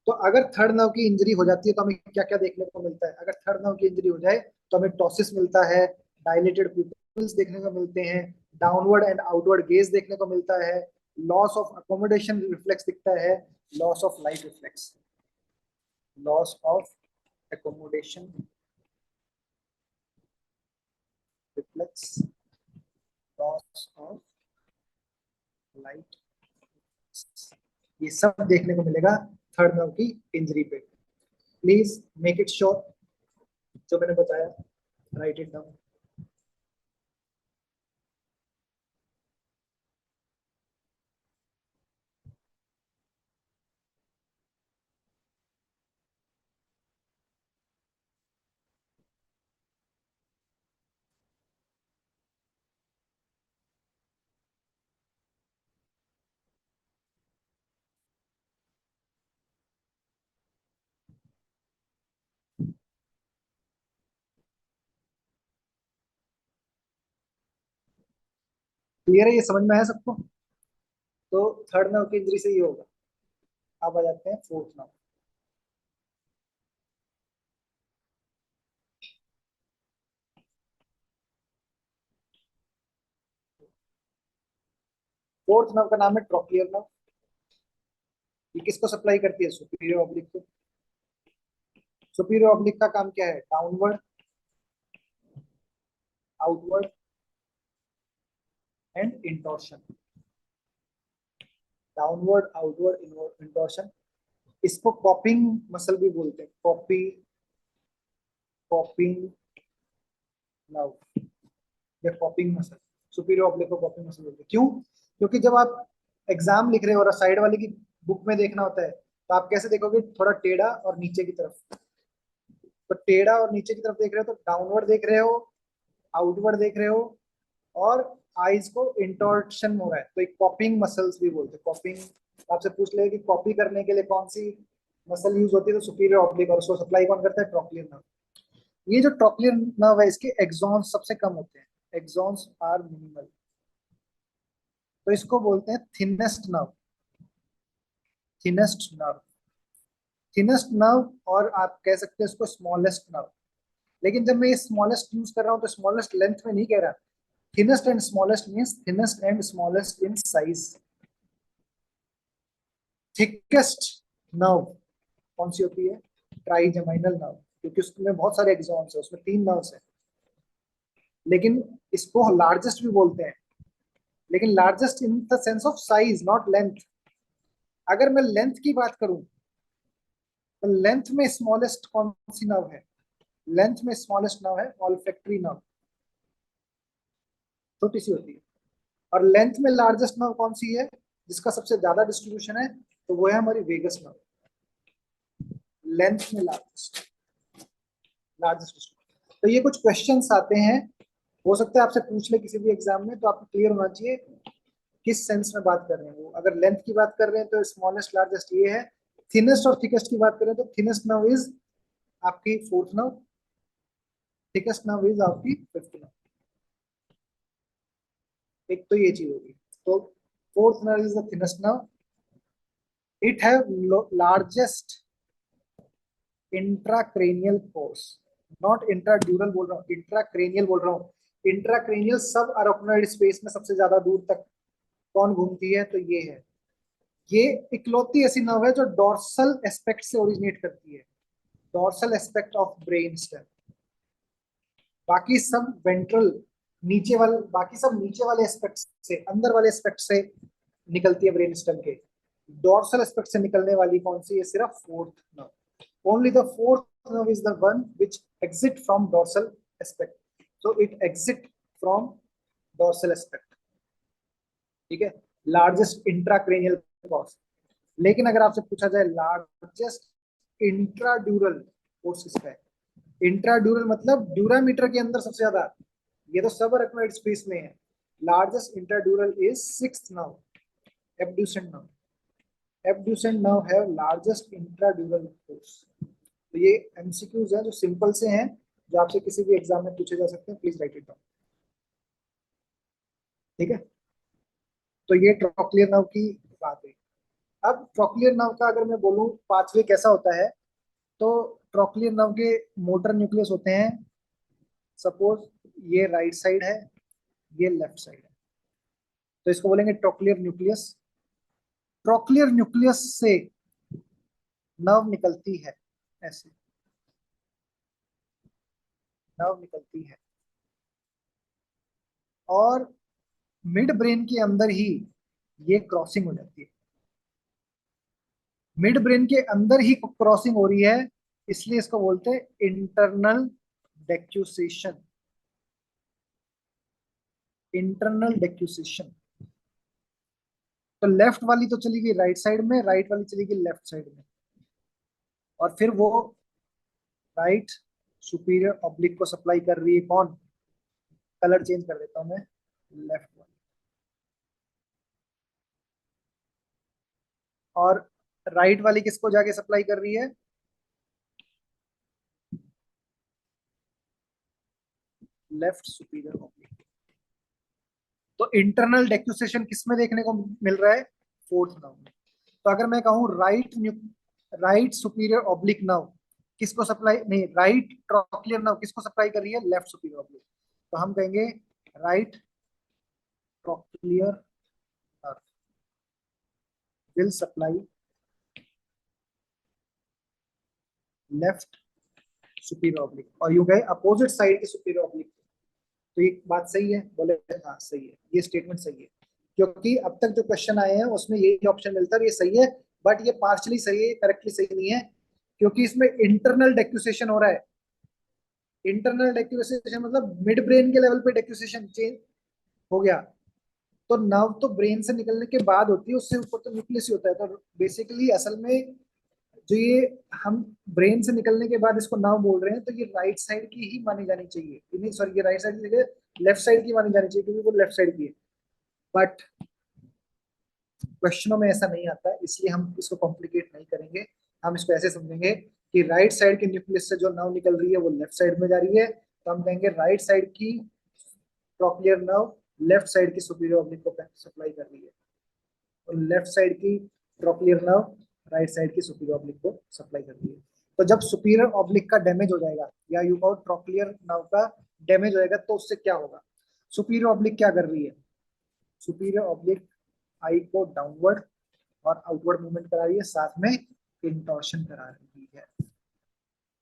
तो अगर थर्ड नर्व की इंजरी हो जाती है तो हमें क्या क्या देखने को मिलता है? अगर थर्ड नर्व की इंजरी हो जाए तो हमें टॉसिस मिलता है, डायलेटेड प्यूपिल्स देखने को मिलते हैं, डाउनवर्ड एंड आउटवर्ड गेज देखने को मिलता है, लॉस ऑफ अकोमोडेशन रिफ्लेक्स दिखता है, loss of light reflex, loss of accommodation reflex, loss of light, ये सब देखने को मिलेगा थर्ड नर्व की इंजरी पे। प्लीज मेक इट श्योर जो मैंने बताया, राइट इट डाउन। क्लियर है? ये समझ में आया सबको? तो थर्ड नर्व की इंजरी से ये होगा। अब आ जाते हैं फोर्थ नर्व। फोर्थ नर्व का नाम है ट्रोक्लियर नर्व। ये किसको सप्लाई करती है? सुपीरियर ऑब्लिक को। सुपीरियर ऑब्लिक का काम क्या है? Downward, outward and intorsion. Downward, outward, intorsion. इसको कॉपिंग मसल भी बोलते हैं। कॉपिंग नर्व या कॉपिंग मसल। सुपीरियर ऑब्लिक को कॉपिंग मसल बोलते हैं। क्यों? क्योंकि जब आप एग्जाम लिख रहे हो और साइड वाले की बुक में देखना होता है तो आप कैसे देखोगे? थोड़ा टेढ़ा और नीचे की तरफ। तो टेढ़ा और नीचे की तरफ देख रहे हो तो डाउनवर्ड देख रहे हो, आउटवर्ड देख रहे हो, और आईज को इंटॉर्शन हो रहा है तो एक कॉपिंग मसल्स भी बोलते हैं। कॉपिंग, आपसे पूछ ले कि कॉपी करने के लिए कौन सी मसल यूज होती है, तो सुपीरियर ऑब्लिक, और उसको सप्लाई कौन करता है? Trochlear nerve. ये जो ट्रॉक्लियर नर्व है इसके एक्सॉन्स सबसे कम होते हैं, एक्सॉन्स आर मिनिमल, तो इसको बोलते हैं thinnest nerve, thinnest nerve, thinnest nerve, और आप कह सकते हैं इसको स्मॉलेस्ट नर्व। लेकिन जब मैं ये स्मॉलेस्ट यूज कर रहा हूँ तो स्मॉलेस्ट लेंथ में नहीं कह रहा, thinnest and smallest means thinnest and smallest in size. Thickest nerve कौन सी होती है? ट्राइजेमिनल नर्व, क्योंकि उसमें बहुत सारे एक्सॉन्स है, उसमें 3 नर्व्स है। लेकिन इसको लार्जेस्ट भी बोलते हैं, लेकिन largest in the sense of size not length. अगर मैं लेंथ की बात करूं तो लेंथ में स्मॉलेस्ट कौन सी नर्व है? लेंथ में स्मॉलेस्ट नर्व है ऑल्फैक्टरी नर्व, छोटी सी होती है। और लेंथ में लार्जेस्ट नर्व कौन सी है जिसका सबसे ज्यादा डिस्ट्रीब्यूशन है? तो वो है हमारी वेगस नर्व, लेंथ में लार्जेस्ट, लार्जेस्ट डिस्ट्रीब्यूशन। तो ये कुछ क्वेश्चंस आते हैं, हो सकता है आपसे पूछ ले किसी भी एग्जाम में, तो आपको क्लियर होना चाहिए किस सेंस में बात कर रहे हैं वो। अगर लेंथ की बात कर रहे हैं तो स्मॉलेस्ट लार्जेस्ट ये है, थिनेस्ट और थिकेस्ट की बात करें तो थिनेस्ट नर्व इज आपकी fourth nerve, thickest nerve is आपकी फिफ्थ नर्व। एक तो ये चीज होगी। तो fourth nerve is the thinnest nerve, it have largest intracranial force, not intradural बोल रहा हूँ, इंट्राक्रेनियल बोल रहा हूँ। इंट्राक्रेनियल सब अराक्नोइड स्पेस में सबसे ज्यादा दूर तक कौन घूमती है? तो ये है। ये इकलौती ऐसी नर्व है जो डॉर्सल एस्पेक्ट से ओरिजिनेट करती है, dorsal aspect of brain stem. बाकी सब वेंट्रल, नीचे वाले, बाकी सब नीचे वाले एस्पेक्ट से, अंदर वाले एस्पेक्ट से निकलती है ब्रेन स्टेम के। डॉर्सल एस्पेक्ट से निकलने वाली कौन सी है? सिर्फ fourth nerve. Only the fourth nerve is the one which exit from dorsal aspect, so it exit from dorsal aspect, ठीक है, लार्जेस्ट इंट्राक्रेनियल कॉज। लेकिन अगर आपसे पूछा जाए लार्जेस्ट इंट्राड्यूरल फोर्स किसका है? इंट्राड्यूरल मतलब ड्यूरामीटर के अंदर सबसे ज्यादा, ये तो सब अरेक्नोइड स्पेस में है। Largest intradural is sixth nerve, abducent nerve, abducent nerve have largest intradural force. तो ये एमसीक्यूज हैं जो सिंपल से हैं, जो आपसे किसी भी एग्जाम में पूछे जा सकते हैं, प्लीज राइट इट डाउन, ठीक है। तो ये ट्रॉक्लियर नर्व की बात है। अब ट्रॉक्लियर नर्व का अगर मैं बोलूं पाथवे कैसा होता है, तो ट्रॉक्लियर नर्व के मोटर न्यूक्लियस होते हैं, सपोज ये राइट साइड है, ये लेफ्ट साइड है, तो इसको बोलेंगे ट्रॉक्लियर न्यूक्लियस। ट्रॉक्लियर न्यूक्लियस से नर्व निकलती है, ऐसे नर्व निकलती है, और मिड ब्रेन के अंदर ही ये क्रॉसिंग हो जाती है। मिड ब्रेन के अंदर ही क्रॉसिंग हो रही है, इसलिए इसको बोलते हैं इंटरनल डेक्यूसेशन, इंटरनल डेक्यूसेशन। तो लेफ्ट वाली तो चली गई राइट साइड में, राइट वाली चली गई लेफ्ट साइड में, और फिर वो राइट सुपीरियर ऑब्लिक को सप्लाई कर रही है कौन? कलर चेंज कर देता हूं मैं, लेफ्ट वाली। और राइट वाली किसको जाके सप्लाई कर रही है? Left superior oblique. तो इंटरनल डेक्यूसेशन किस में देखने को मिल रहा है? फोर्थ नर्व में। तो अगर मैं कहूं राइट सुपीरियर ऑब्लिक नर्व किसको सप्लाई, नहीं, राइट ट्रॉक्लियर नर्व किसको सप्लाई कर रही है? Left superior oblique. तो हम कहेंगे right trochlear nerve will supply left superior oblique, और यू गए अपोजिट साइड के सुपीरियर ऑब्लिक। तो ये बात सही है? बोले हाँ सही है, ये स्टेटमेंट सही है, क्योंकि अब तक जो क्वेश्चन आए हैं उसमें यही ऑप्शन मिलता है, ये सही है। बट ये पार्शली सही है, करेक्टली सही नहीं है, क्योंकि इसमें इंटरनल डेक्यूसेशन हो रहा है। इंटरनल डेक्यूसेशन मतलब मिड ब्रेन के लेवल पे डेक्यूसेशन चेंज हो गया। तो नर्व तो ब्रेन से निकलने के बाद होती है, उससे ऊपर तो न्यूक्लियस ही होता है। तो बेसिकली असल में जो ये हम ब्रेन से निकलने के बाद इसको नर्व बोल रहे हैं, तो ये राइट साइड की ही मानी जानी चाहिए, नहीं सॉरी, ये राइट साइड की जगह लेफ्ट साइड की मानी जानी चाहिए, क्योंकि वो लेफ्ट साइड की है। बट क्वेश्चनों में ऐसा नहीं आता है, इसलिए हम इसको कॉम्प्लिकेट नहीं करेंगे। हम इसको ऐसे समझेंगे कि राइट साइड के न्यूक्लियस से जो नर्व निकल रही है वो लेफ्ट साइड में जा रही है, तो हम कहेंगे राइट साइड की ट्रॉक्लियर नर्व लेफ्ट साइड की सुपीरियर ऑब्लिक को सप्लाई कर रही है, और लेफ्ट साइड की ट्रॉक्लियर नर्व राइट साइड की सुपीरियर ऑब्लिक को सप्लाई कर रही है। तो जब सुपीरियर ऑब्लिक का डैमेज हो जाएगा या यू कहो ट्रॉक्लियर नर्व का डैमेज हो जाएगा, तो उससे क्या होगा? सुपीरियर ऑब्लिक क्या कर रही है? सुपीरियर ऑब्लिक आई को डाउनवर्ड और आउटवर्ड मूवमेंट करा रही है, साथ में इंटॉर्शन करा रही है।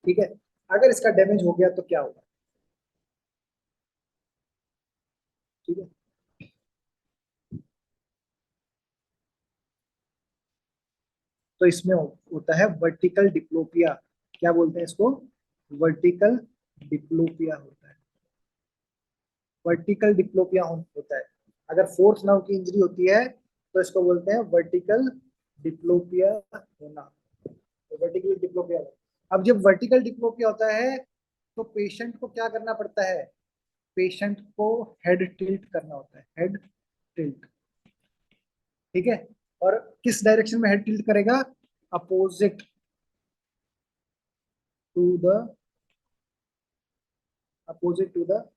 ठीक है, अगर इसका डैमेज हो गया तो क्या होगा? ठीक है, तो इसमें होता है वर्टिकल डिप्लोपिया। क्या बोलते हैं इसको? वर्टिकल डिप्लोपिया होता है। वर्टिकल डिप्लोपिया होता है। अगर फोर्थ नर्व की इंजरी होती है तो इसको बोलते हैं वर्टिकल डिप्लोपिया होना। तो वर्टिकल डिप्लोपिया। अब जब वर्टिकल डिप्लोपिया होता है तो पेशेंट को क्या करना पड़ता है? पेशेंट को हेड टिल्ट करना होता है, हेड टिल्ट। ठीक है, और किस डायरेक्शन में हेड टिल्ट करेगा? Opposite to the opposite to the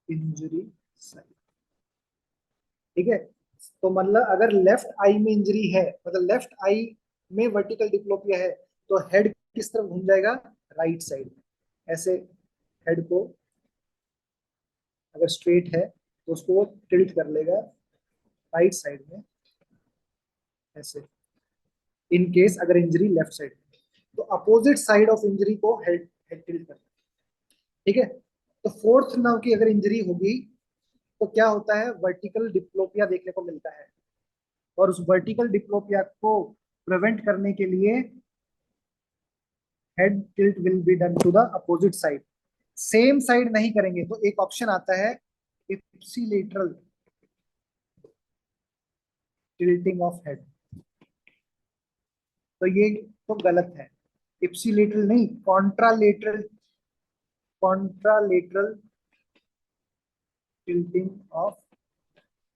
injury side. ठीक है, तो मतलब अगर लेफ्ट आई में इंजरी है, मतलब लेफ्ट आई में वर्टिकल डिप्लोपिया है, तो हेड किस तरफ घूम जाएगा? राइट साइड में। ऐसे हेड को अगर स्ट्रेट है तो उसको वो टिल्ट कर लेगा राइट साइड में, ऐसे। इन केस अगर इंजरी लेफ्ट साइड में, तो अपोजिट साइड ऑफ इंजरी को हेड हेड टिल्ट करना। ठीक है, तो फोर्थ नर्व की अगर इंजरी होगी तो क्या होता है? वर्टिकल डिप्लोपिया देखने को मिलता है, और उस वर्टिकल डिप्लोपिया को प्रिवेंट करने के लिए head tilt will be done to the opposite side. Same side नहीं करेंगे तो एक ऑप्शन आता है इप्सिलेटरल टिल्टिंग ऑफ हेड, तो ये तो गलत है। इप्सिलेटरल नहीं, contralateral, contralateral tilting of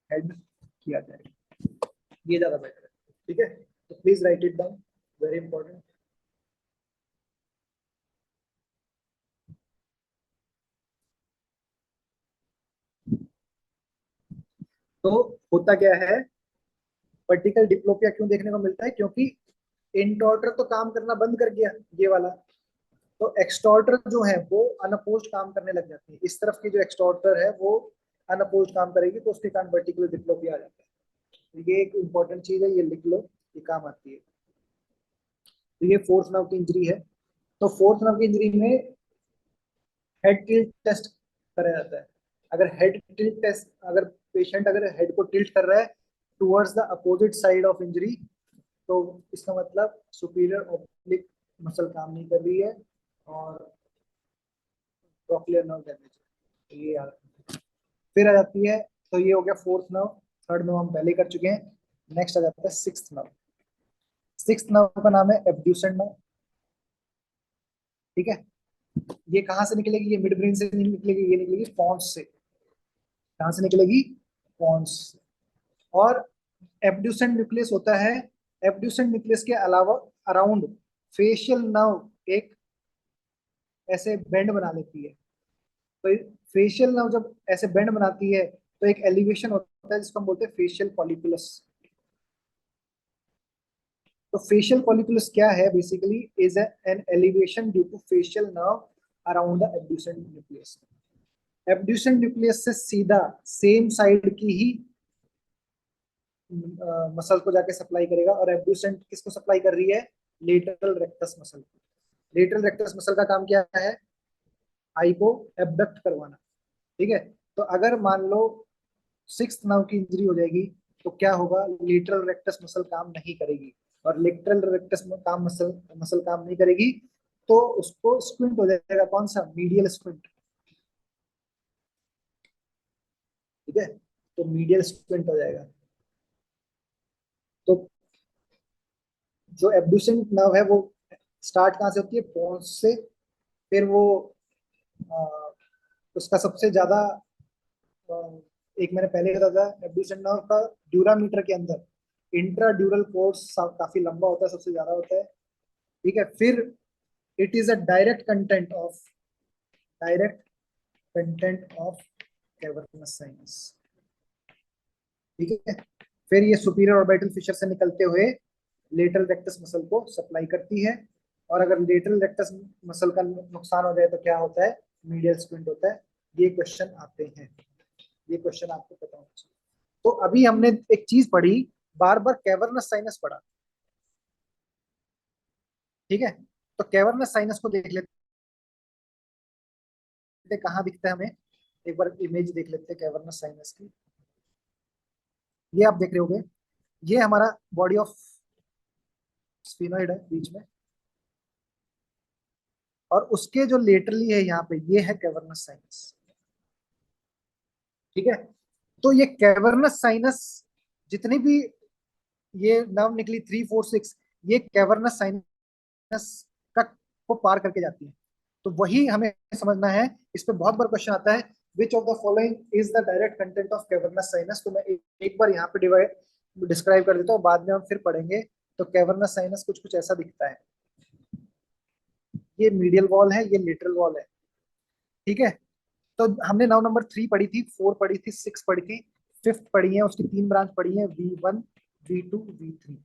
head किया जाएगा, ये ज्यादा बेटर है। ठीक है, तो please write it down, very important. तो होता क्या है? वर्टिकल डिप्लोपिया क्यों देखने को मिलता है? क्योंकि इंटॉर्टर तो काम करना बंद कर गया, ये वाला। तो एक्सटॉर्टर जो है वो अनअपोज्ड काम करने लग जाती है। इस तरफ की जो एक्सटॉर्टर है वो अनअपोज्ड काम करेगी, तो उसके कारण वर्टिकल डिप्लोपिया आ जाता है। तो ये एक इंपॉर्टेंट चीज है, ये लिख लो, ये काम आती है। तो ये फोर्थ नर्व की इंजरी है। तो फोर्थ नर्व की इंजरी में हेड टिल्ट टेस्ट करा जाता है। अगर हेड टिल्ट टेस्ट, अगर पेशेंट अगर हेड को टिल्ट कर रहा है towards the opposite side of injury, तो इसका मतलब सुपीरियर ऑब्लिक मसल काम नहीं कर रही है और ट्रॉक्लियर नर्व डैमेज है। तो ये याद रखना। फिर आ जाती है, तो ये हो गया फोर्थ नर्व। थर्ड नर्व हम पहले कर चुके हैं। नेक्स्ट आ जाता है सिक्स्थ नर्व। सिक्स्थ नर्व का नाम है एब्ड्यूसेंट नर्व। ठीक है, ये कहाँ से निकलेगी? ये मिड ब्रेन से नहीं निकलेगी, ये निकलेगी पॉन्स से। कहाँ से निकलेगी? पॉन्स से। और एब्ड्यूसेंट न्यूक्लियस होता है। एब्ड्यूसेंट न्यूक्लियस के अलावा अराउंड फेशियल नर्व एक ऐसे बेंड बना लेती है। तो फेशियल नर्व जब ऐसे बेंड बनाती है तो एक एलिवेशन होता है जिसको हम बोलते हैं फेशियल पॉलिकुलस। तो फेशियल पॉलिकुलस क्या है? Basically is an elevation due to facial nerve around the abducent nucleus. Abducent nucleus से सीधा सेम साइड की ही मसल को जाके सप्लाई करेगा। और एब्ड्यूसेंट किसको सप्लाई कर रही है? Lateral rectus muscle. Lateral rectus muscle का काम क्या है? आई को एबडक्ट करवाना। ठीक है, तो अगर मान लो सिक्स्थ नर्व की इंजरी हो जाएगी तो क्या होगा? लेटरल रेक्टस मसल काम नहीं करेगी, और लेटरल रेक्टस में काम मसल मसल काम नहीं करेगी तो उसको स्क्विंट हो जाएगा। कौन सा? Medial squint. ठीक है, तो मीडियल स्क्विंट हो जाएगा। तो जो एब्ड्यूसेंट नर्व है वो स्टार्ट कहाँ से होती है? पोन्स से। फिर वो अ, उसका सबसे ज्यादा अ, एक मैंने पहले बताया था, एब्ड्यूसेंट नर्व का ड्यूरामीटर के अंदर इंट्रा ड्यूरल कोर्स काफी लंबा होता है, सबसे ज्यादा होता है। ठीक है, फिर it is a direct content of cavernous sinus. ठीक है, फिर ये सुपीरियर ऑर्बिटल फिशर से निकलते हुए लेटरल रेक्टस मसल को सप्लाई करती है, और अगर लेटरल रेक्टस मसल का नुकसान हो जाए तो क्या होता है, मीडियल स्क्विंट होता है। ये क्वेश्चन आते हैं, ये क्वेश्चन आपको पता होना चाहिए। तो अभी हमने एक चीज पढ़ी, बार बार कैवर्नस साइनस पढ़ा। ठीक है, तो कैवर्नस साइनस को देख लेते हैं कहाँ दिखता है हमें। एक बार इमेज देख लेते हैं कैवर्नस साइनस की। ये आप देख रहे होगे, ये हमारा बॉडी ऑफ स्फीनोइड है बीच में, और उसके जो लेटरली है यहाँ पे, ये है कैवर्नस साइनस। ठीक है, तो ये कैवर्नस साइनस जितनी भी ये नर्व निकली 3 4 6, ये कैवर्नस साइनस का को पार करके जाती है। तो वही हमें समझना है। इस पे बहुत बार क्वेश्चन आता है, which of the following is the direct content of cavernous sinus. तो मैं एक बार यहाँ पे डिस्क्राइब कर देता हूँ, बाद में हम फिर पढ़ेंगे। तो कैवर्नस साइनस कुछ कुछ ऐसा दिखता है, ये मीडियल वॉल है, ये लेटरल वॉल है। ठीक है, तो हमने नाउ नंबर 3 पढ़ी थी, 4 पढ़ी थी, 6 पढ़ी थी, 5th पढ़ी है, उसकी 3 ब्रांच पढ़ी है, V1 V2 V3।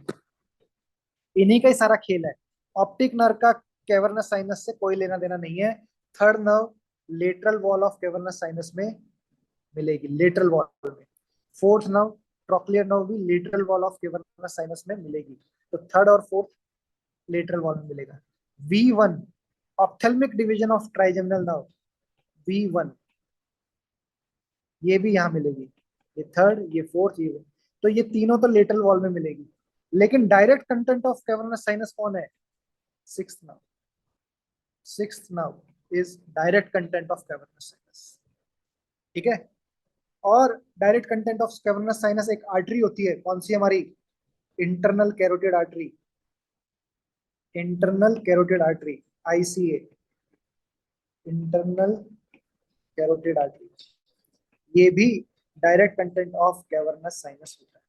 इन्हीं का ही सारा खेल है। ऑप्टिक नर्व का कैवर्नस साइनस से कोई लेना देना नहीं है। Third nerve lateral wall of cavernous sinus में मिलेगी, लेटरल वॉल में। फोर्थ नर्व ट्रोक्लियर नर्व भी lateral wall of cavernous sinus में मिलेगी। तो थर्ड और फोर्थ लेटरल वॉल में मिलेगा। V1 ophthalmic division of trigeminal nerve, V1 ये भी यहाँ मिलेगी। ये थर्ड, ये फोर्थ, ये तो ये तीनों तो लेटरल वॉल में मिलेगी। लेकिन direct content of cavernous sinus कौन है, sixth nerve. Sixth nerve is direct content of cavernous sinus. ठीक है, और direct content of cavernous sinus एक आर्टरी होती है, कौन सी हमारी, internal carotid artery. Internal carotid artery, ICA, internal carotid artery, ये भी direct content of cavernous sinus होता है।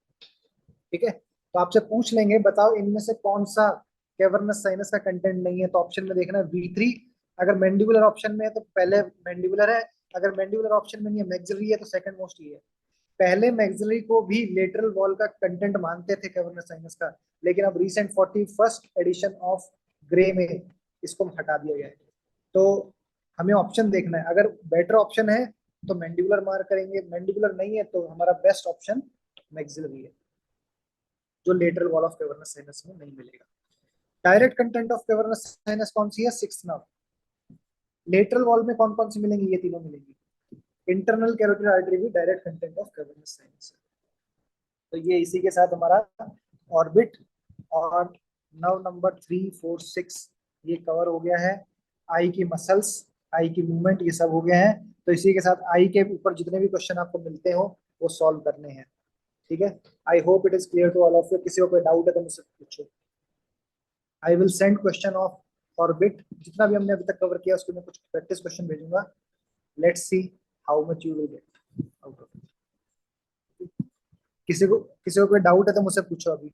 ठीक है, तो आपसे पूछ लेंगे बताओ इनमें से कौन सा कैवर्नस साइनस का कंटेंट नहीं है, तो ऑप्शन में देखना है V3। अगर मैंडिबुलर ऑप्शन में है तो पहले मैंडिबुलर है, अगर मैंडिबुलर ऑप्शन में नहीं है, मैक्सिलरी है, तो सेकंड मोस्ट ये है। पहले मैक्सिलरी को भी लेटरल वॉल का कंटेंट मानते थे कैवर्नस साइनस का, लेकिन अब recent 41st addition of grey में इसको हटा दिया गया है। तो हमें ऑप्शन देखना है, अगर बेटर ऑप्शन है तो मैंडिबुलर मार्क करेंगे, मैंडिबुलर नहीं है तो हमारा बेस्ट ऑप्शन मैक्सिलरी है, जो lateral wall of cavernous sinus में नहीं मिलेगा। Direct content of cavernous sinus कौन सी है, सिक्स्थ नर्व। लेटरल वॉल में कौन कौन सी मिलेंगी, ये तीनों मिलेंगी। इंटरनल कैरोटिड आर्टरी भी direct content of cavernous sinus है। तो ये इसी के साथ हमारा ऑर्बिट और नर्व नंबर 3 4 6 ये कवर हो गया है। आई की मसल्स, आई की मूवमेंट, ये सब हो गए हैं। तो इसी के साथ आई के ऊपर जितने भी क्वेश्चन आपको मिलते हो वो सॉल्व करने हैं। ठीक है, I hope it is clear to all of you. किसी को कोई डाउट है तो मुझसे पूछो। I will send question of orbit, जितना भी हमने अभी तक कवर किया उसके मैं कुछ प्रैक्टिस क्वेश्चन भेजूंगा। Let's see how much you will get out of it. किसी को कोई डाउट है तो मुझसे पूछो अभी।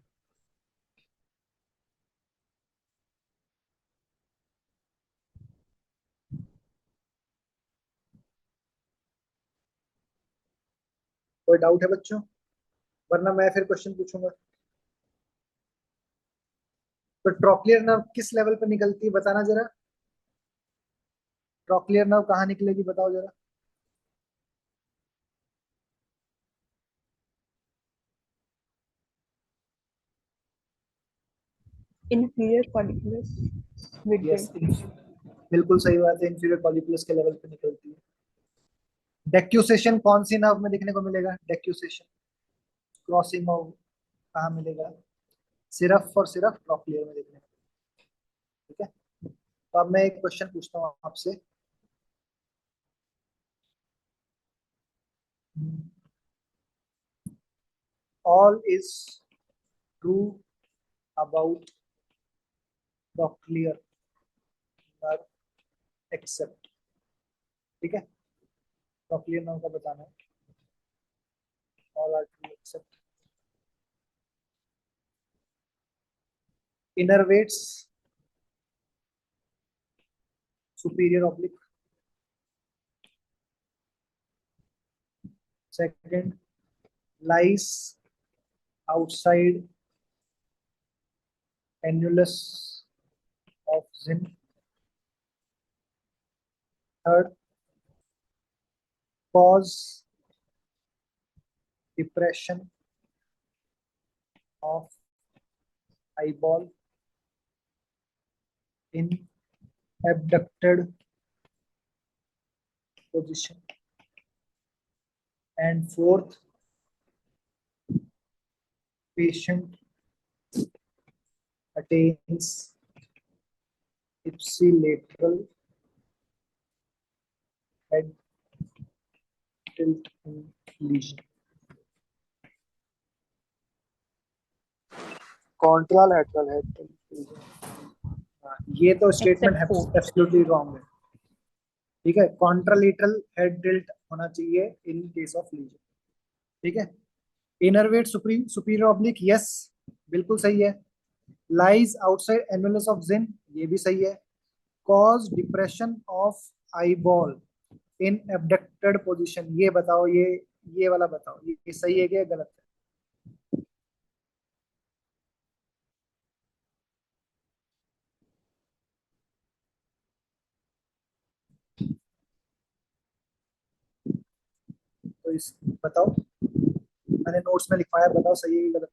कोई डाउट है बच्चों, वरना मैं फिर क्वेश्चन पूछूंगा। तो ट्रॉक्लियर नर्व किस लेवल पे निकलती है बताना जरा। ट्रॉक्लियर नर्व कहाँ निकलेगी बताओ जरा। inferior colliculus yes, midbrain. बिल्कुल सही बात है, इंफीरियर कॉलिकुलस के लेवल पे निकलती है। डेक्यूसेशन कौन सी नर्व में देखने को मिलेगा, डेक्यूसेशन क्रॉसिंग ऑफ कहाँ मिलेगा, सिर्फ और सिर्फ ट्रॉक्लियर में देखने को। ठीक है, तो अब मैं एक क्वेश्चन पूछता हूँ आपसे। All is true about trochlear nerve except. ठीक है, ट्रॉक्लियर नर्व का बताना है। All are true except innervates superior oblique. Second, lies outside annulus of Zinn. Third, cause depression of eyeball in abducted position. And fourth, patient attains ipsilateral head tilt in lesion. Contralateral head tilt lesion. ये तो statement absolutely wrong है. ठीक है, contralateral head tilt होना चाहिए in case of legion. ठीक है, इनरवेट superior oblique, yes बिल्कुल सही है. Lies outside annulus of Zinn, ये भी सही है. Cause depression of eyeball in abducted position, ये बताओ, ये वाला बताओ, ये सही है क्या गलत है? तो इस बताओ, मैंने नोट्स में लिखवाया, बताओ सही है कि गलत है?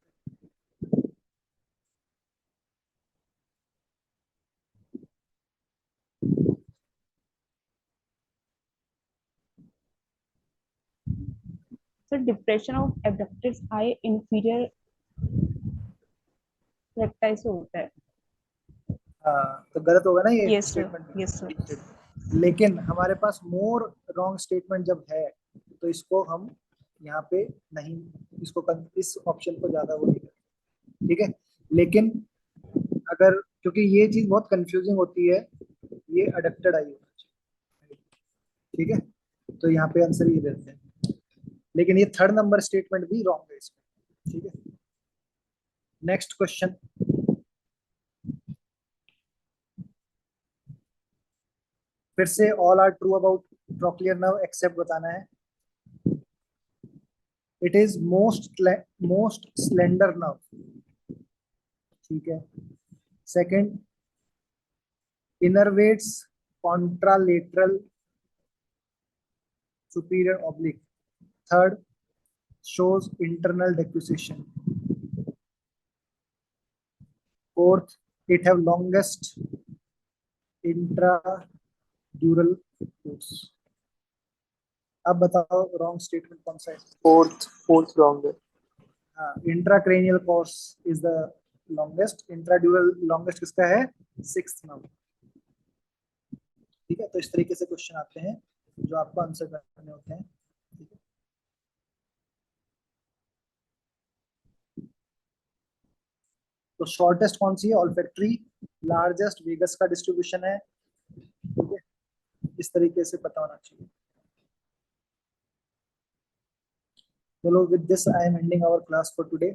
So depression of abducted eye inferior recti से होता है. हाँ, तो गलत होगा ना ये Yes sir. Statement. Yes sir. लेकिन हमारे पास मोर रॉन्ग स्टेटमेंट जब है तो इसको हम यहाँ पे नहीं, इस ऑप्शन को ज्यादा वो नहीं करते. ठीक है, लेकिन अगर, क्योंकि ये चीज बहुत कंफ्यूजिंग होती है, ये अडप्टेड आई होना चाहिए. ठीक है, तो यहाँ पे आंसर ये देते हैं, लेकिन ये थर्ड नंबर स्टेटमेंट भी रॉन्ग है इसमें. ठीक है, नेक्स्ट क्वेश्चन. फिर से all are true about trochlear nerve except बताना है. It is most slender nerve. ठीक है. Second, innervates contralateral superior oblique. Third, shows internal decussation. Fourth, it have longest intradural roots. अब बताओ रॉन्ग स्टेटमेंट कौन सा है? फोर्थ रॉन्ग है. हाँ, intracranial course is the longest, intradural longest किसका है? Sixth number. ठीक है, तो इस तरीके से क्वेश्चन आते हैं जो आपको आंसर करने होते हैं. ठीक है, तो शॉर्टेस्ट कौन सी है? ऑल्फैक्टरी. लार्जेस्ट वेगस का डिस्ट्रीब्यूशन है. ठीक है, इस तरीके से पता होना चाहिए. चलो, with this I am ending our class for today.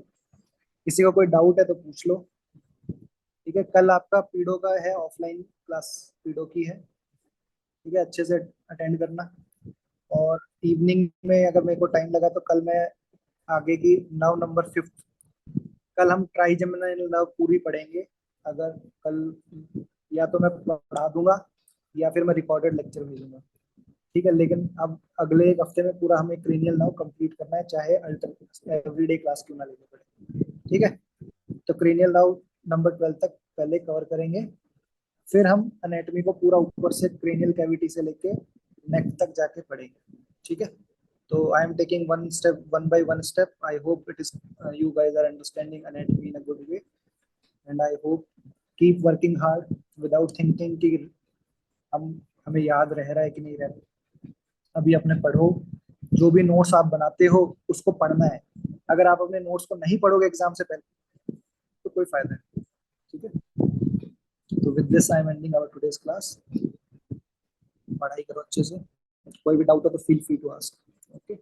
किसी को कोई डाउट है तो पूछ लो. ठीक है, कल आपका पीडो का है, ऑफलाइन क्लास पीडो की है. ठीक है, अच्छे से अटेंड करना. और इवनिंग में अगर मेरे को टाइम लगा तो कल मैं आगे की नर्व नंबर 5, कल हम ट्राइजेमिनल नर्व पूरी पढ़ेंगे. अगर कल या तो मैं पढ़ा दूंगा या फिर मैं रिकॉर्डेड लेक्चर भेजूंगा. ठीक है, लेकिन अब अगले एक हफ्ते में पूरा हमें क्रेनियल नर्व कंप्लीट करना है, चाहे एवरीडे क्लास क्यों ना लेनी पड़े. ठीक है, तो क्रेनियल नर्व नंबर 12 तक पहले कवर करेंगे. फिर हम एनाटॉमी को पूरा ऊपर से क्रेनियल कैविटी से लेके नेक तक जाके पढ़ेंगे. ठीक है, तो I am taking one by one step. I hope it is you guys are understanding anatomy in a good way, and I hope keep working hard without thinking कि हमें याद रह रहा है कि नहीं रह रहा. अभी अपने पढ़ो, जो भी नोट्स आप बनाते हो उसको पढ़ना है. अगर आप अपने नोट्स को नहीं पढ़ोगे एग्जाम से पहले तो कोई फायदा नहीं. ठीक है, तो with this I am ending our today's class. पढ़ाई करो अच्छे से. कोई भी डाउट हो तो feel free to ask. Okay.